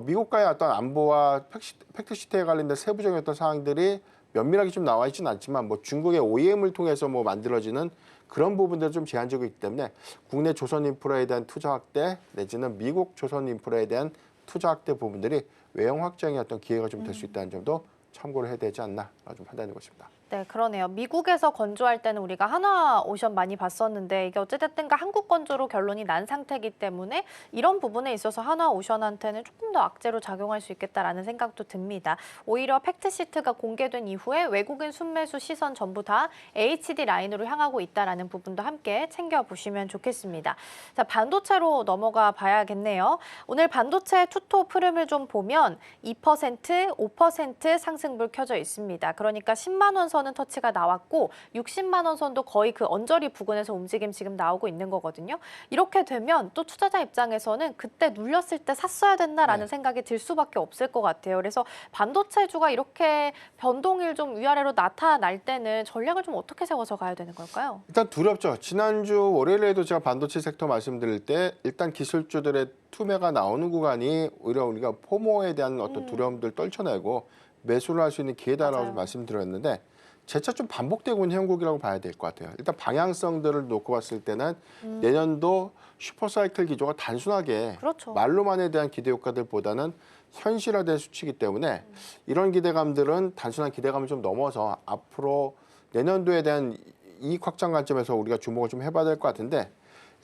S6: 미국과의 어떤 안보와 팩트시트에 관련된 세부적인 어떤 사항들이 면밀하게 좀 나와 있지는 않지만 뭐 중국의 OEM을 통해서 뭐 만들어지는 그런 부분들은 좀 제한적이기 때문에 국내 조선 인프라에 대한 투자 확대 내지는 미국 조선 인프라에 대한 투자 확대 부분들이 외형 확장의 어떤 기회가 좀 될 수 있다는 점도 참고를 해야 되지 않나 좀 판단해 것입니다.
S1: 네, 그러네요. 미국에서 건조할 때는 우리가 하나오션 많이 봤었는데 이게 어찌됐든가 한국 건조로 결론이 난 상태이기 때문에 이런 부분에 있어서 하나오션한테는 조금 더 악재로 작용할 수 있겠다라는 생각도 듭니다. 오히려 팩트시트가 공개된 이후에 외국인 순매수 시선 전부 다 HD 라인으로 향하고 있다라는 부분도 함께 챙겨보시면 좋겠습니다. 자, 반도체로 넘어가 봐야겠네요. 오늘 반도체 투톱 흐름을 좀 보면 2%, 5% 상승불 켜져 있습니다. 그러니까 10만 원 선은 터치가 나왔고 60만 원 선도 거의 그 언저리 부근에서 움직임 지금 나오고 있는 거거든요. 이렇게 되면 또 투자자 입장에서는 그때 눌렸을 때 샀어야 됐나라는 생각이 들 수밖에 없을 것 같아요. 그래서 반도체주가 이렇게 변동일 좀 위아래로 나타날 때는 전략을 좀 어떻게 세워서 가야 되는 걸까요?
S6: 일단 두렵죠. 지난주 월요일에도 제가 반도체 섹터 말씀드릴 때 일단 기술주들의 투매가 나오는 구간이 오히려 우리가 포모에 대한 어떤 두려움들 떨쳐내고 매수를 할 수 있는 기회다라고
S1: 맞아요.
S6: 말씀드렸는데 재차 좀 반복되고 있는 형국이라고 봐야 될 것 같아요. 일단 방향성들을 놓고 봤을 때는 내년도 슈퍼사이클 기조가 단순하게
S1: 그렇죠.
S6: 말로만에 대한 기대 효과들보다는 현실화된 수치이기 때문에 이런 기대감들은 단순한 기대감을 좀 넘어서 앞으로 내년도에 대한 이익 확장 관점에서 우리가 주목을 좀 해봐야 될 것 같은데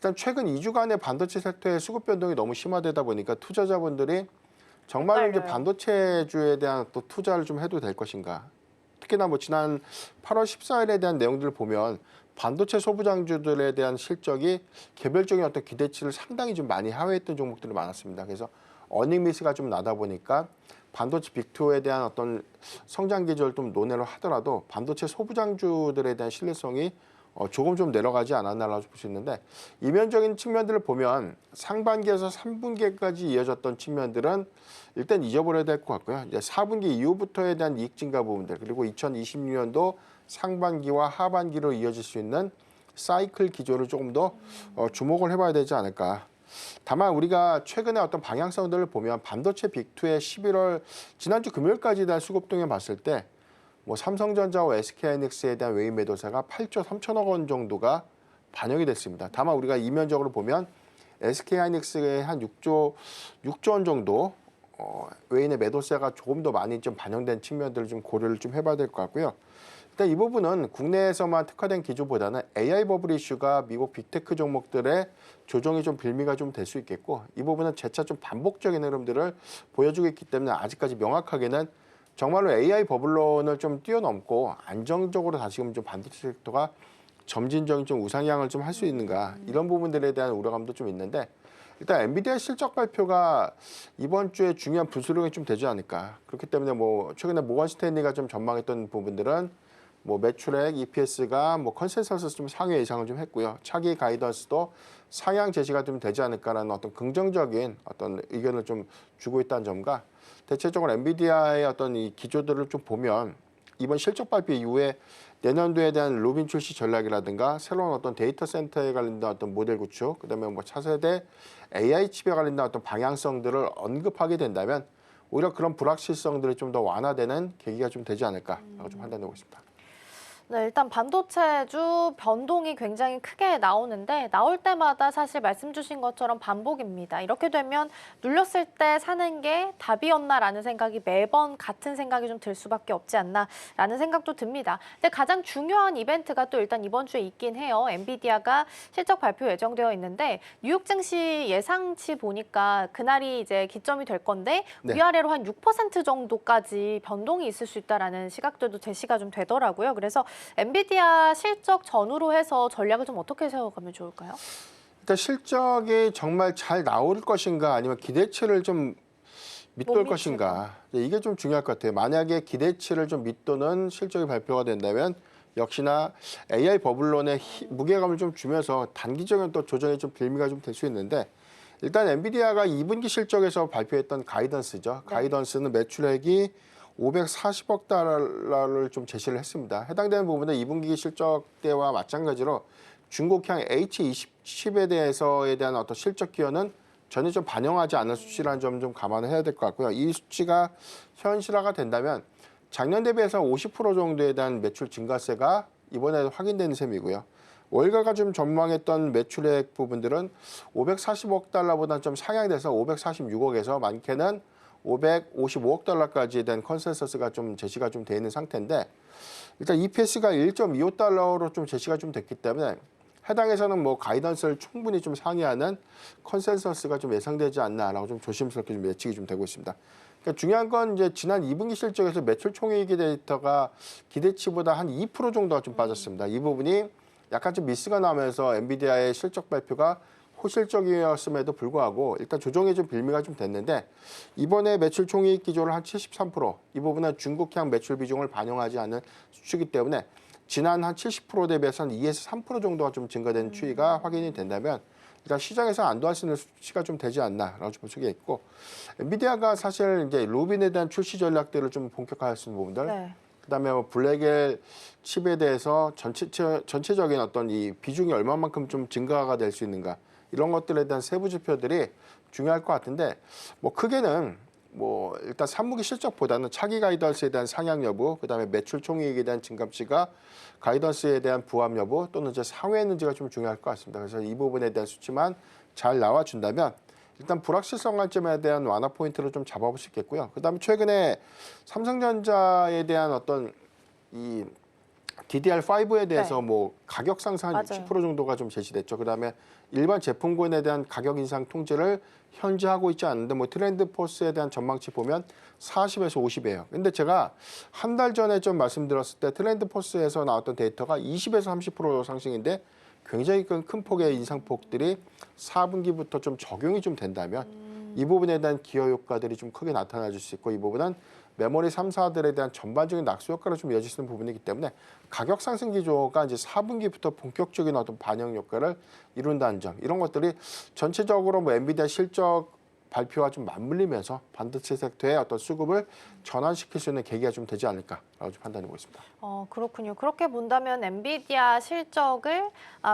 S6: 일단 최근 2주간의 반도체 섹터의 수급 변동이 너무 심화되다 보니까 투자자분들이 정말로 이제
S1: 헷갈려요.
S6: 반도체주에 대한 또 투자를 좀 해도 될 것인가. 특히나 뭐 지난 8월 14일에 대한 내용들을 보면 반도체 소부장주들에 대한 실적이 개별적인 어떤 기대치를 상당히 좀 많이 하회했던 종목들이 많았습니다. 그래서 어닝 미스가 좀 나다 보니까 반도체 빅2에 대한 어떤 성장 기조를 좀 논의를 하더라도 반도체 소부장주들에 대한 신뢰성이 조금 좀 내려가지 않았나라고 볼 수 있는데 이면적인 측면들을 보면 상반기에서 3분기까지 이어졌던 측면들은 일단 잊어버려야 될 것 같고요. 이제 4분기 이후부터에 대한 이익 증가 부분들 그리고 2026년도 상반기와 하반기로 이어질 수 있는 사이클 기조를 조금 더 주목을 해봐야 되지 않을까. 다만 우리가 최근에 어떤 방향성들을 보면 반도체 빅2의 11월 지난주 금요일까지 대한 수급 동향 봤을 때 뭐 삼성전자와 SK하이닉스에 대한 외인 매도세가 8조 3천억 원 정도가 반영이 됐습니다. 다만 우리가 이면적으로 보면 SK하이닉스의 한 6조 원 정도 외인의 매도세가 조금 더 많이 좀 반영된 측면들을 좀 고려를 좀 해봐야 될 것 같고요. 일단 이 부분은 국내에서만 특화된 기조보다는 AI 버블 이슈가 미국 빅테크 종목들의 조정이 좀 빌미가 좀 될 수 있겠고 이 부분은 재차 좀 반복적인 흐름들을 보여주고 있기 때문에 아직까지 명확하게는 정말로 AI 버블론을 좀 뛰어넘고 안정적으로 다시금 좀 반도체 섹터가 점진적인 좀 우상향을 좀 할 수 있는가 이런 부분들에 대한 우려감도 좀 있는데 일단 엔비디아 실적 발표가 이번 주에 중요한 분수령이 좀 되지 않을까. 그렇기 때문에 뭐 최근에 모건 스탠리가 좀 전망했던 부분들은 뭐 매출액, EPS가 뭐 컨센서스 좀 상회 예상을 좀 했고요. 차기 가이던스도 상향 제시가 좀 되지 않을까라는 어떤 긍정적인 어떤 의견을 좀 주고 있다는 점과 대체적으로 엔비디아의 어떤 이 기조들을 좀 보면 이번 실적 발표 이후에 내년도에 대한 루빈 출시 전략이라든가 새로운 어떤 데이터 센터에 관련된 어떤 모델 구축, 그다음에 뭐 차세대 AI 칩에 관련된 어떤 방향성들을 언급하게 된다면 오히려 그런 불확실성들이 좀 더 완화되는 계기가 좀 되지 않을까라고 좀 판단하고 있습니다.
S1: 네, 일단 반도체주 변동이 굉장히 크게 나오는데 나올 때마다 사실 말씀 주신 것처럼 반복입니다. 이렇게 되면 눌렸을 때 사는 게 답이었나라는 생각이 매번 같은 생각이 좀 들 수밖에 없지 않나라는 생각도 듭니다. 근데 가장 중요한 이벤트가 또 일단 이번 주에 있긴 해요. 엔비디아가 실적 발표 예정되어 있는데 뉴욕 증시 예상치 보니까 그날이 이제 기점이 될 건데
S6: 네.
S1: 위아래로 한 6% 정도까지 변동이 있을 수 있다라는 시각들도 제시가 좀 되더라고요. 그래서 엔비디아 실적 전후로 해서 전략을 좀 어떻게 세워가면 좋을까요?
S6: 일단 실적이 정말 잘 나올 것인가 아니면 기대치를 좀 밑돌
S1: 못
S6: 것인가 이게 좀 중요할 것 같아요. 만약에 기대치를 좀 밑도는 실적이 발표가 된다면 역시나 AI 버블론의 무게감을 좀 주면서 단기적인 또 조정의 좀 빌미가 좀 될 수 있는데 일단 엔비디아가 2분기 실적에서 발표했던 가이던스죠.
S1: 네.
S6: 가이던스는 매출액이 540억 달러를 좀 제시를 했습니다. 해당되는 부분은 2분기 실적 때와 마찬가지로 중국향 H20칩에 대해서에 대한 어떤 실적 기여는 전혀 좀 반영하지 않은 수치라는 점 좀 감안을 해야 될 것 같고요. 이 수치가 현실화가 된다면 작년 대비해서 50% 정도에 대한 매출 증가세가 이번에 확인되는 셈이고요. 월가가 좀 전망했던 매출액 부분들은 540억 달러보다는 좀 상향돼서 546억에서 많게는 555억 달러까지에 대한 컨센서스가 좀 제시가 좀 돼 있는 상태인데 일단 EPS가 1.25달러로 좀 제시가 좀 됐기 때문에 해당에서는 뭐 가이던스를 충분히 좀 상회하는 컨센서스가 좀 예상되지 않나라고 좀 조심스럽게 좀 예측이 좀 되고 있습니다. 그러니까 중요한 건 이제 지난 2분기 실적에서 매출 총이익 데이터가 기대치보다 한 2% 정도가 좀 빠졌습니다. 이 부분이 약간 좀 미스가 나면서 엔비디아의 실적 발표가 호실적이었음에도 불구하고 일단 조정의 좀 빌미가 좀 됐는데 이번에 매출 총이익 기조를 한 73%, 이 부분은 중국향 매출 비중을 반영하지 않는 수치이기 때문에 지난 한 70% 대비해서 한 2에서 3% 정도가 좀 증가된 추이가 확인이 된다면 일단 시장에서 안도할 수 있는 수치가 좀 되지 않나라고 볼 수가 있고 엔비디아가 사실 이제 루빈에 대한 출시 전략들을 좀 본격화할 수 있는 부분들
S1: 네.
S6: 그다음에 뭐 블랙엘 칩에 대해서 전체적인 어떤 이 비중이 얼마만큼 좀 증가가 될 수 있는가 이런 것들에 대한 세부 지표들이 중요할 것 같은데 뭐 크게는 뭐 일단 3분기 실적보다는 차기 가이던스에 대한 상향 여부, 그다음에 매출 총이익에 대한 증감치가 가이던스에 대한 부합 여부 또는 이제 상회했는지가 좀 중요할 것 같습니다. 그래서 이 부분에 대한 수치만 잘 나와준다면 일단 불확실성 관점에 대한 완화 포인트를 좀 잡아볼 수 있겠고요. 그다음에 최근에 삼성전자에 대한 어떤 이 DDR5에 대해서
S1: 네.
S6: 뭐 가격 상승 한
S1: 맞아요.
S6: 60% 정도가 좀 제시됐죠. 그다음에 일반 제품군에 대한 가격 인상 통제를 현재 하고 있지 않은데 뭐 트렌드 포스에 대한 전망치 보면 40에서 50이에요. 근데 제가 한 달 전에 좀 말씀드렸을 때 트렌드 포스에서 나왔던 데이터가 20에서 30% 상승인데 굉장히 큰 폭의 인상폭들이 4분기부터 좀 적용이 좀 된다면 이 부분에 대한 기여 효과들이 좀 크게 나타나줄 수 있고 이 부분은 메모리 3사들에 대한 전반적인 낙수 효과로 좀 이어질 수 있는 부분이기 때문에 가격 상승 기조가 이제 4분기부터 본격적인 어떤 반영 효과를 이룬다는 점 이런 것들이 전체적으로 뭐 엔비디아 실적 발표와 좀 맞물리면서 반도체 섹터의 어떤 수급을 전환시킬 수 있는 계기가 좀 되지 않을까라고 좀 판단해 보겠습니다.
S1: 그렇군요. 그렇게 본다면 엔비디아 실적을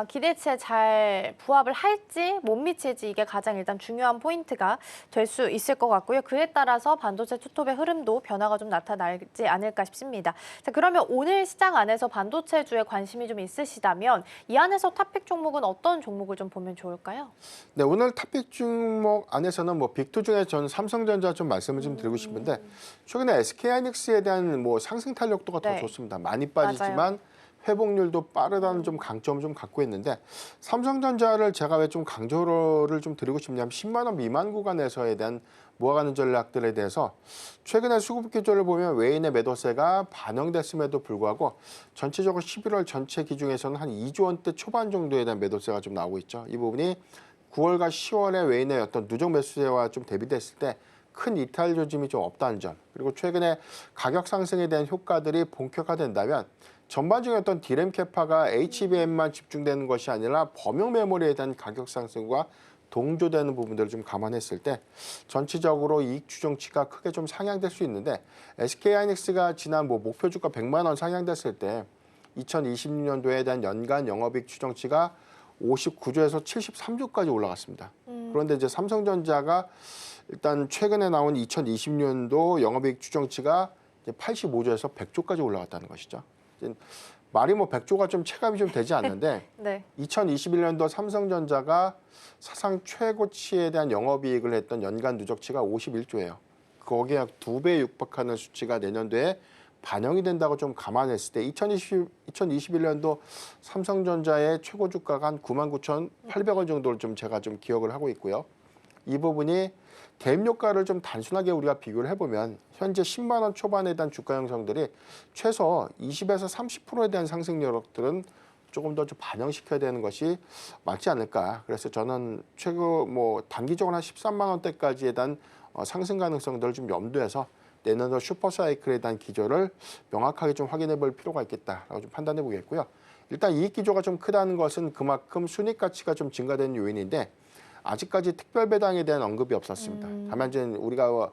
S1: 기대치에 잘 부합을 할지 못 미칠지 이게 가장 일단 중요한 포인트가 될 수 있을 것 같고요. 그에 따라서 반도체 투톱의 흐름도 변화가 좀 나타나지 않을까 싶습니다. 자, 그러면 오늘 시장 안에서 반도체주에 관심이 좀 있으시다면 이 안에서 탑픽 종목은 어떤 종목을 좀 보면 좋을까요?
S6: 네, 오늘 탑픽 종목 안에서는 뭐 빅2 중에 저는 삼성전자 좀 말씀을 좀 드리고 싶은데 최근에 SK하이닉스에 대한 뭐 상승 탄력도가 더
S1: 네.
S6: 좋습니다. 많이 빠지지만 회복률도 빠르다는 좀 강점을 좀 갖고 있는데 삼성전자를 제가 왜 좀 강조를 좀 드리고 싶냐면 10만 원 미만 구간에서에 대한 모아가는 전략들에 대해서 최근에 수급 기조를 보면 외인의 매도세가 반영됐음에도 불구하고 전체적으로 11월 전체 기준에서는 한 2조 원대 초반 정도에 대한 매도세가 좀 나오고 있죠. 이 부분이 9월과 10월에 외인의 어떤 누적 매수세와 좀 대비됐을 때 큰 이탈 조짐이 좀 없다는 점 그리고 최근에 가격 상승에 대한 효과들이 본격화된다면 전반적인 어떤 디램 캐파가 HBM만 집중되는 것이 아니라 범용 메모리에 대한 가격 상승과 동조되는 부분들을 좀 감안했을 때 전체적으로 이익 추정치가 크게 좀 상향될 수 있는데 SK하이닉스가 지난 뭐 목표 주가 100만 원 상향됐을 때 2026년도에 대한 연간 영업이익 추정치가 59조에서 73조까지 올라갔습니다. 그런데 이제 삼성전자가 일단 최근에 나온 2020년도 영업이익 추정치가 이제 85조에서 100조까지 올라갔다는 것이죠. 말이 뭐 100조가 좀 체감이 좀 되지 않는데
S1: 네.
S6: 2021년도 삼성전자가 사상 최고치에 대한 영업이익을 했던 연간 누적치가 51조예요. 거기에 약 2배에 육박하는 수치가 내년도에 반영이 된다고 좀 감안했을 때 2021년도 삼성전자의 최고 주가가 한 99,800원 정도를 좀 제가 좀 기억을 하고 있고요. 이 부분이 대입 효과를 좀 단순하게 우리가 비교를 해보면 현재 10만 원 초반에 대한 주가 형성들이 최소 20에서 30%에 대한 상승 여력들은 조금 더 좀 반영시켜야 되는 것이 맞지 않을까. 그래서 저는 최고 뭐 단기적으로 한 13만 원대까지에 대한 상승 가능성들을 좀 염두해서 내년도 슈퍼사이클에 대한 기조를 명확하게 좀 확인해 볼 필요가 있겠다라고 좀 판단해 보겠고요. 일단 이익 기조가 좀 크다는 것은 그만큼 순이익 가치가 좀 증가되는 요인인데 아직까지 특별 배당에 대한 언급이 없었습니다. 다만 이제 우리가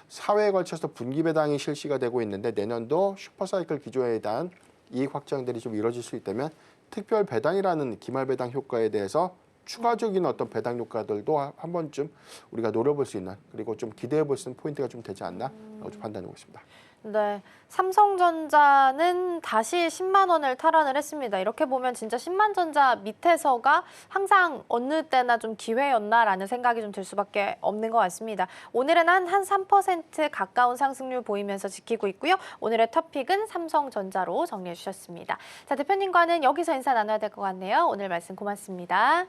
S6: 사회에 걸쳐서 분기 배당이 실시가 되고 있는데 내년도 슈퍼사이클 기조에 대한 이익 확장들이 좀 이루어질 수 있다면 특별 배당이라는 기말 배당 효과에 대해서 추가적인 어떤 배당 효과들도 한 번쯤 우리가 노려볼 수 있는 그리고 좀 기대해 볼 수 있는 포인트가 좀 되지 않나라고 좀 판단하고 있습니다.
S1: 네, 삼성전자는 다시 10만 원을 탈환을 했습니다. 이렇게 보면 진짜 10만 전자 밑에서가 항상 어느 때나 좀 기회였나라는 생각이 좀 들 수밖에 없는 것 같습니다. 오늘은 한 3% 가까운 상승률 보이면서 지키고 있고요. 오늘의 토픽은 삼성전자로 정리해 주셨습니다. 자, 대표님과는 여기서 인사 나눠야 될 것 같네요. 오늘 말씀 고맙습니다.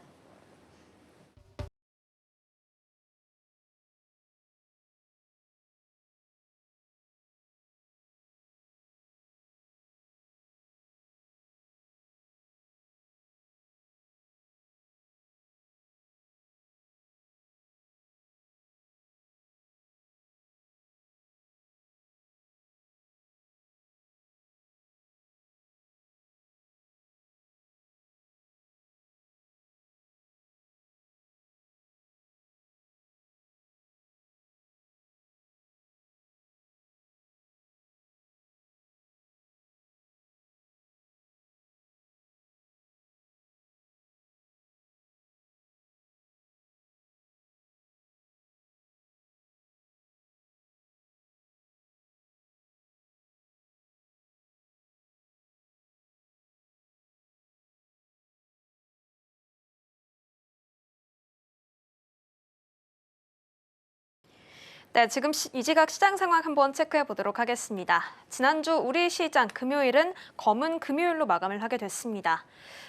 S4: 네, 지금 이 시각 시장 상황 한번 체크해 보도록 하겠습니다. 지난주 우리 시장 금요일은 검은 금요일로 마감을 하게 됐습니다.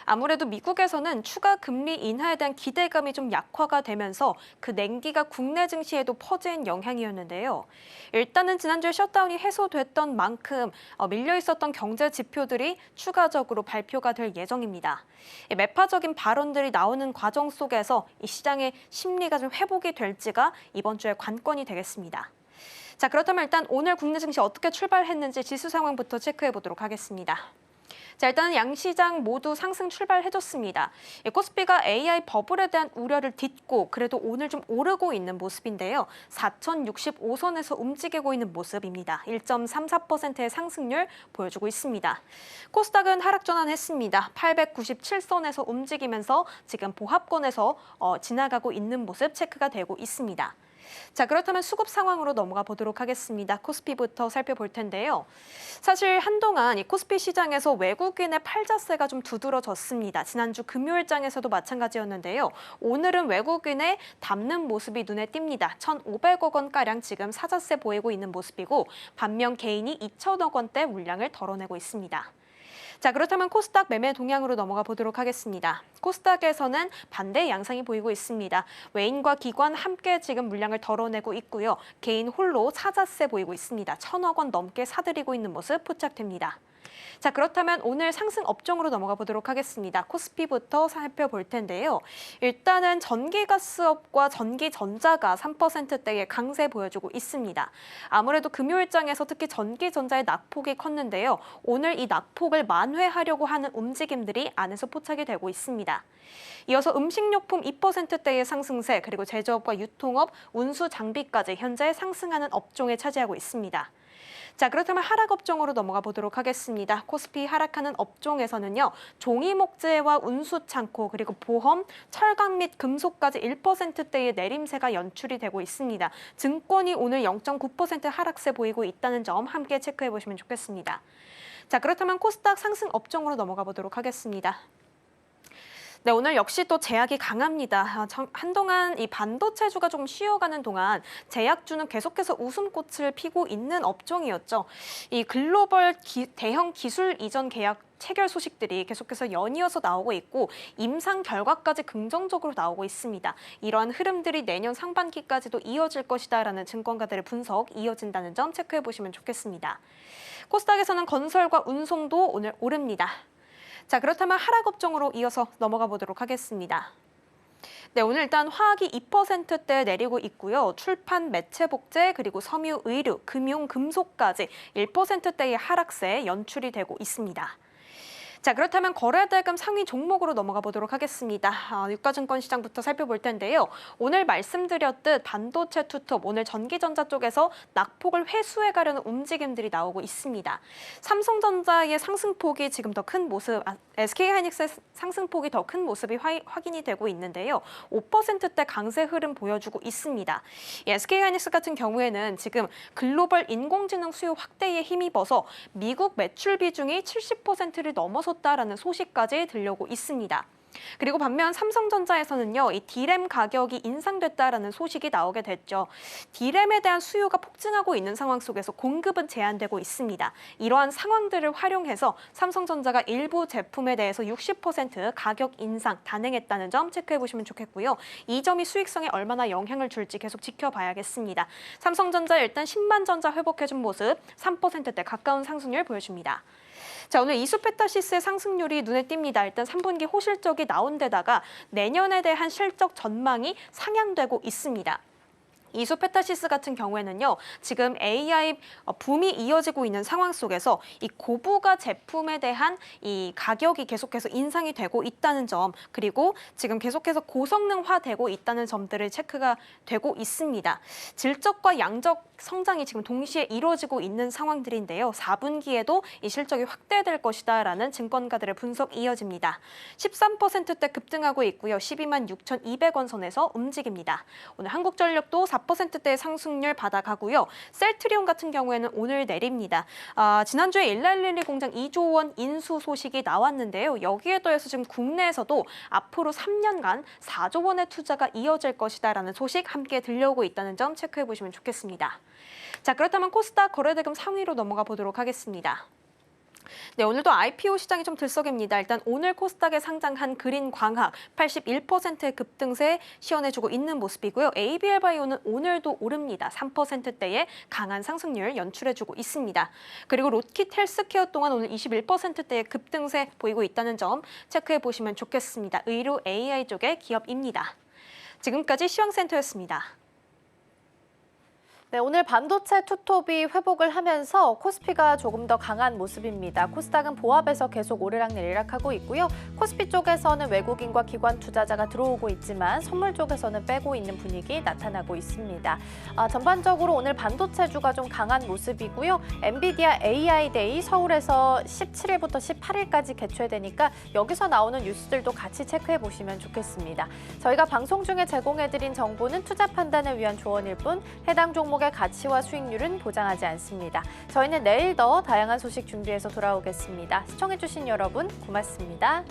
S4: 아무래도 미국에서는 추가 금리 인하에 대한 기대감이 좀 약화가 되면서 그 냉기가 국내 증시에도 퍼진 영향이었는데요. 일단은 지난주에 셧다운이 해소됐던 만큼 밀려 있었던 경제 지표들이 추가적으로 발표가 될 예정입니다. 매파적인 발언들이 나오는 과정 속에서 이 시장의 심리가 좀 회복이 될지가 이번 주에 관건이 되겠습니다. 자, 그렇다면 일단 오늘 국내 증시 어떻게 출발했는지 지수 상황부터 체크해 보도록 하겠습니다. 자, 일단은 양시장 모두 상승 출발해줬습니다. 코스피가 AI 버블에 대한 우려를 딛고 그래도 오늘 좀 오르고 있는 모습인데요. 4,065선에서 움직이고 있는 모습입니다. 1.34%의 상승률 보여주고 있습니다. 코스닥은 하락 전환했습니다. 897선에서 움직이면서 지금 보합권에서 지나가고 있는 모습 체크가 되고 있습니다. 자, 그렇다면 수급 상황으로 넘어가 보도록 하겠습니다. 코스피부터 살펴볼 텐데요. 사실 한동안 이 코스피 시장에서 외국인의 팔자세가 좀 두드러졌습니다. 지난주 금요일장에서도 마찬가지였는데요. 오늘은 외국인의 담는 모습이 눈에 띕니다. 1,500억 원가량 지금 사자세 보이고 있는 모습이고 반면 개인이 2천억 원대 물량을 덜어내고 있습니다. 자, 그렇다면 코스닥 매매 동향으로 넘어가 보도록 하겠습니다. 코스닥에서는 반대 양상이 보이고 있습니다. 외인과 기관 함께 지금 물량을 덜어내고 있고요. 개인 홀로 사자세 보이고 있습니다. 1,000억 원 넘게 사들이고 있는 모습 포착됩니다. 자, 그렇다면 오늘 상승 업종으로 넘어가 보도록 하겠습니다. 코스피부터 살펴볼 텐데요. 일단은 전기가스업과 전기전자가 3%대의 강세 보여주고 있습니다. 아무래도 금요일장에서 특히 전기전자의 낙폭이 컸는데요. 오늘 이 낙폭을 만회하려고 하는 움직임들이 안에서 포착이 되고 있습니다. 이어서 음식료품 2%대의 상승세, 그리고 제조업과 유통업, 운수 장비까지 현재 상승하는 업종에 차지하고 있습니다. 자, 그렇다면 하락 업종으로 넘어가 보도록 하겠습니다. 코스피 하락하는 업종에서는요. 종이목재와 운수창고, 그리고 보험, 철강 및 금속까지 1%대의 내림세가 연출이 되고 있습니다. 증권이 오늘 0.9% 하락세 보이고 있다는 점 함께 체크해 보시면 좋겠습니다. 자, 그렇다면 코스닥 상승 업종으로 넘어가 보도록 하겠습니다. 네, 오늘 역시 또 제약이 강합니다. 한동안 이 반도체주가 좀 쉬어가는 동안 제약주는 계속해서 웃음꽃을 피고 있는 업종이었죠. 이 글로벌 대형 기술 이전 계약 체결 소식들이 계속해서 연이어서 나오고 있고 임상 결과까지 긍정적으로 나오고 있습니다. 이러한 흐름들이 내년 상반기까지도 이어질 것이다라는 증권가들의 분석 이어진다는 점 체크해 보시면 좋겠습니다. 코스닥에서는 건설과 운송도 오늘 오릅니다. 자, 그렇다면 하락 업종으로 이어서 넘어가 보도록 하겠습니다. 네, 오늘 일단 화학이 2%대 내리고 있고요. 출판, 매체, 복제, 그리고 섬유, 의류, 금융, 금속까지 1%대의 하락세 연출이 되고 있습니다. 자, 그렇다면 거래대금 상위 종목으로 넘어가 보도록 하겠습니다. 유가증권 시장부터 살펴볼 텐데요. 오늘 말씀드렸듯 반도체 투톱, 오늘 전기전자 쪽에서 낙폭을 회수해 가려는 움직임들이 나오고 있습니다. 삼성전자의 상승폭이 지금 더 큰 모습, SK하이닉스의 상승폭이 더 큰 모습이 확인이 되고 있는데요. 5%대 강세 흐름 보여주고 있습니다. SK하이닉스 같은 경우에는 지금 글로벌 인공지능 수요 확대에 힘입어서 미국 매출 비중이 70%를 넘어섰다라는 소식까지 들려오고 있습니다. 그리고 반면 삼성전자에서는요, 이 D램 가격이 인상됐다라는 소식이 나오게 됐죠. D램에 대한 수요가 폭증하고 있는 상황 속에서 공급은 제한되고 있습니다. 이러한 상황들을 활용해서 삼성전자가 일부 제품에 대해서 60% 가격 인상 단행했다는 점 체크해 보시면 좋겠고요. 이 점이 수익성에 얼마나 영향을 줄지 계속 지켜봐야겠습니다. 삼성전자 일단 10만 전자 회복해준 모습 3%대 가까운 상승률 보여줍니다. 자, 오늘 이수페타시스의 상승률이 눈에 띕니다. 일단 3분기 호실적이 나온 데다가 내년에 대한 실적 전망이 상향되고 있습니다. 이수페타시스 같은 경우에는요, 지금 AI 붐이 이어지고 있는 상황 속에서 이 고부가 제품에 대한 이 가격이 계속해서 인상이 되고 있다는 점, 그리고 지금 계속해서 고성능화되고 있다는 점들을 체크가 되고 있습니다. 질적과 양적 성장이 지금 동시에 이루어지고 있는 상황들인데요. 4분기에도 이 실적이 확대될 것이다라는 증권가들의 분석 이어집니다. 13%대 급등하고 있고요. 12만 6,200원 선에서 움직입니다. 오늘 한국전력도 4%대의 상승률 받아가고요. 셀트리온 같은 경우에는 오늘 내립니다. 지난주에 일라일릴리 공장 2조 원 인수 소식이 나왔는데요. 여기에 더해서 지금 국내에서도 앞으로 3년간 4조 원의 투자가 이어질 것이다라는 소식 함께 들려오고 있다는 점 체크해 보시면 좋겠습니다. 자, 그렇다면 코스닥 거래대금 상위로 넘어가 보도록 하겠습니다. 네, 오늘도 IPO 시장이 좀 들썩입니다. 일단 오늘 코스닥에 상장한 그린광학 81%의 급등세 시연해주고 있는 모습이고요. ABL바이오는 오늘도 오릅니다. 3%대의 강한 상승률 연출해주고 있습니다. 그리고 로킷 헬스케어 또한 오늘 21%대의 급등세 보이고 있다는 점 체크해 보시면 좋겠습니다. 의료 AI 쪽의 기업입니다. 지금까지 시황센터였습니다.
S1: 네, 오늘 반도체 투톱이 회복을 하면서 코스피가 조금 더 강한 모습입니다. 코스닥은 보합에서 계속 오르락내리락 하고 있고요. 코스피 쪽에서는 외국인과 기관 투자자가 들어오고 있지만 선물 쪽에서는 빼고 있는 분위기 나타나고 있습니다. 전반적으로 오늘 반도체주가 좀 강한 모습이고요. 엔비디아 AI 데이 서울에서 17일부터 18일까지 개최되니까 여기서 나오는 뉴스들도 같이 체크해 보시면 좋겠습니다. 저희가 방송 중에 제공해드린 정보는 투자 판단을 위한 조언일 뿐 해당 종목 의 가치와 수익률은 보장하지 않습니다. 저희는 내일 더 다양한 소식 준비해서 돌아오겠습니다. 시청해주신 여러분 고맙습니다.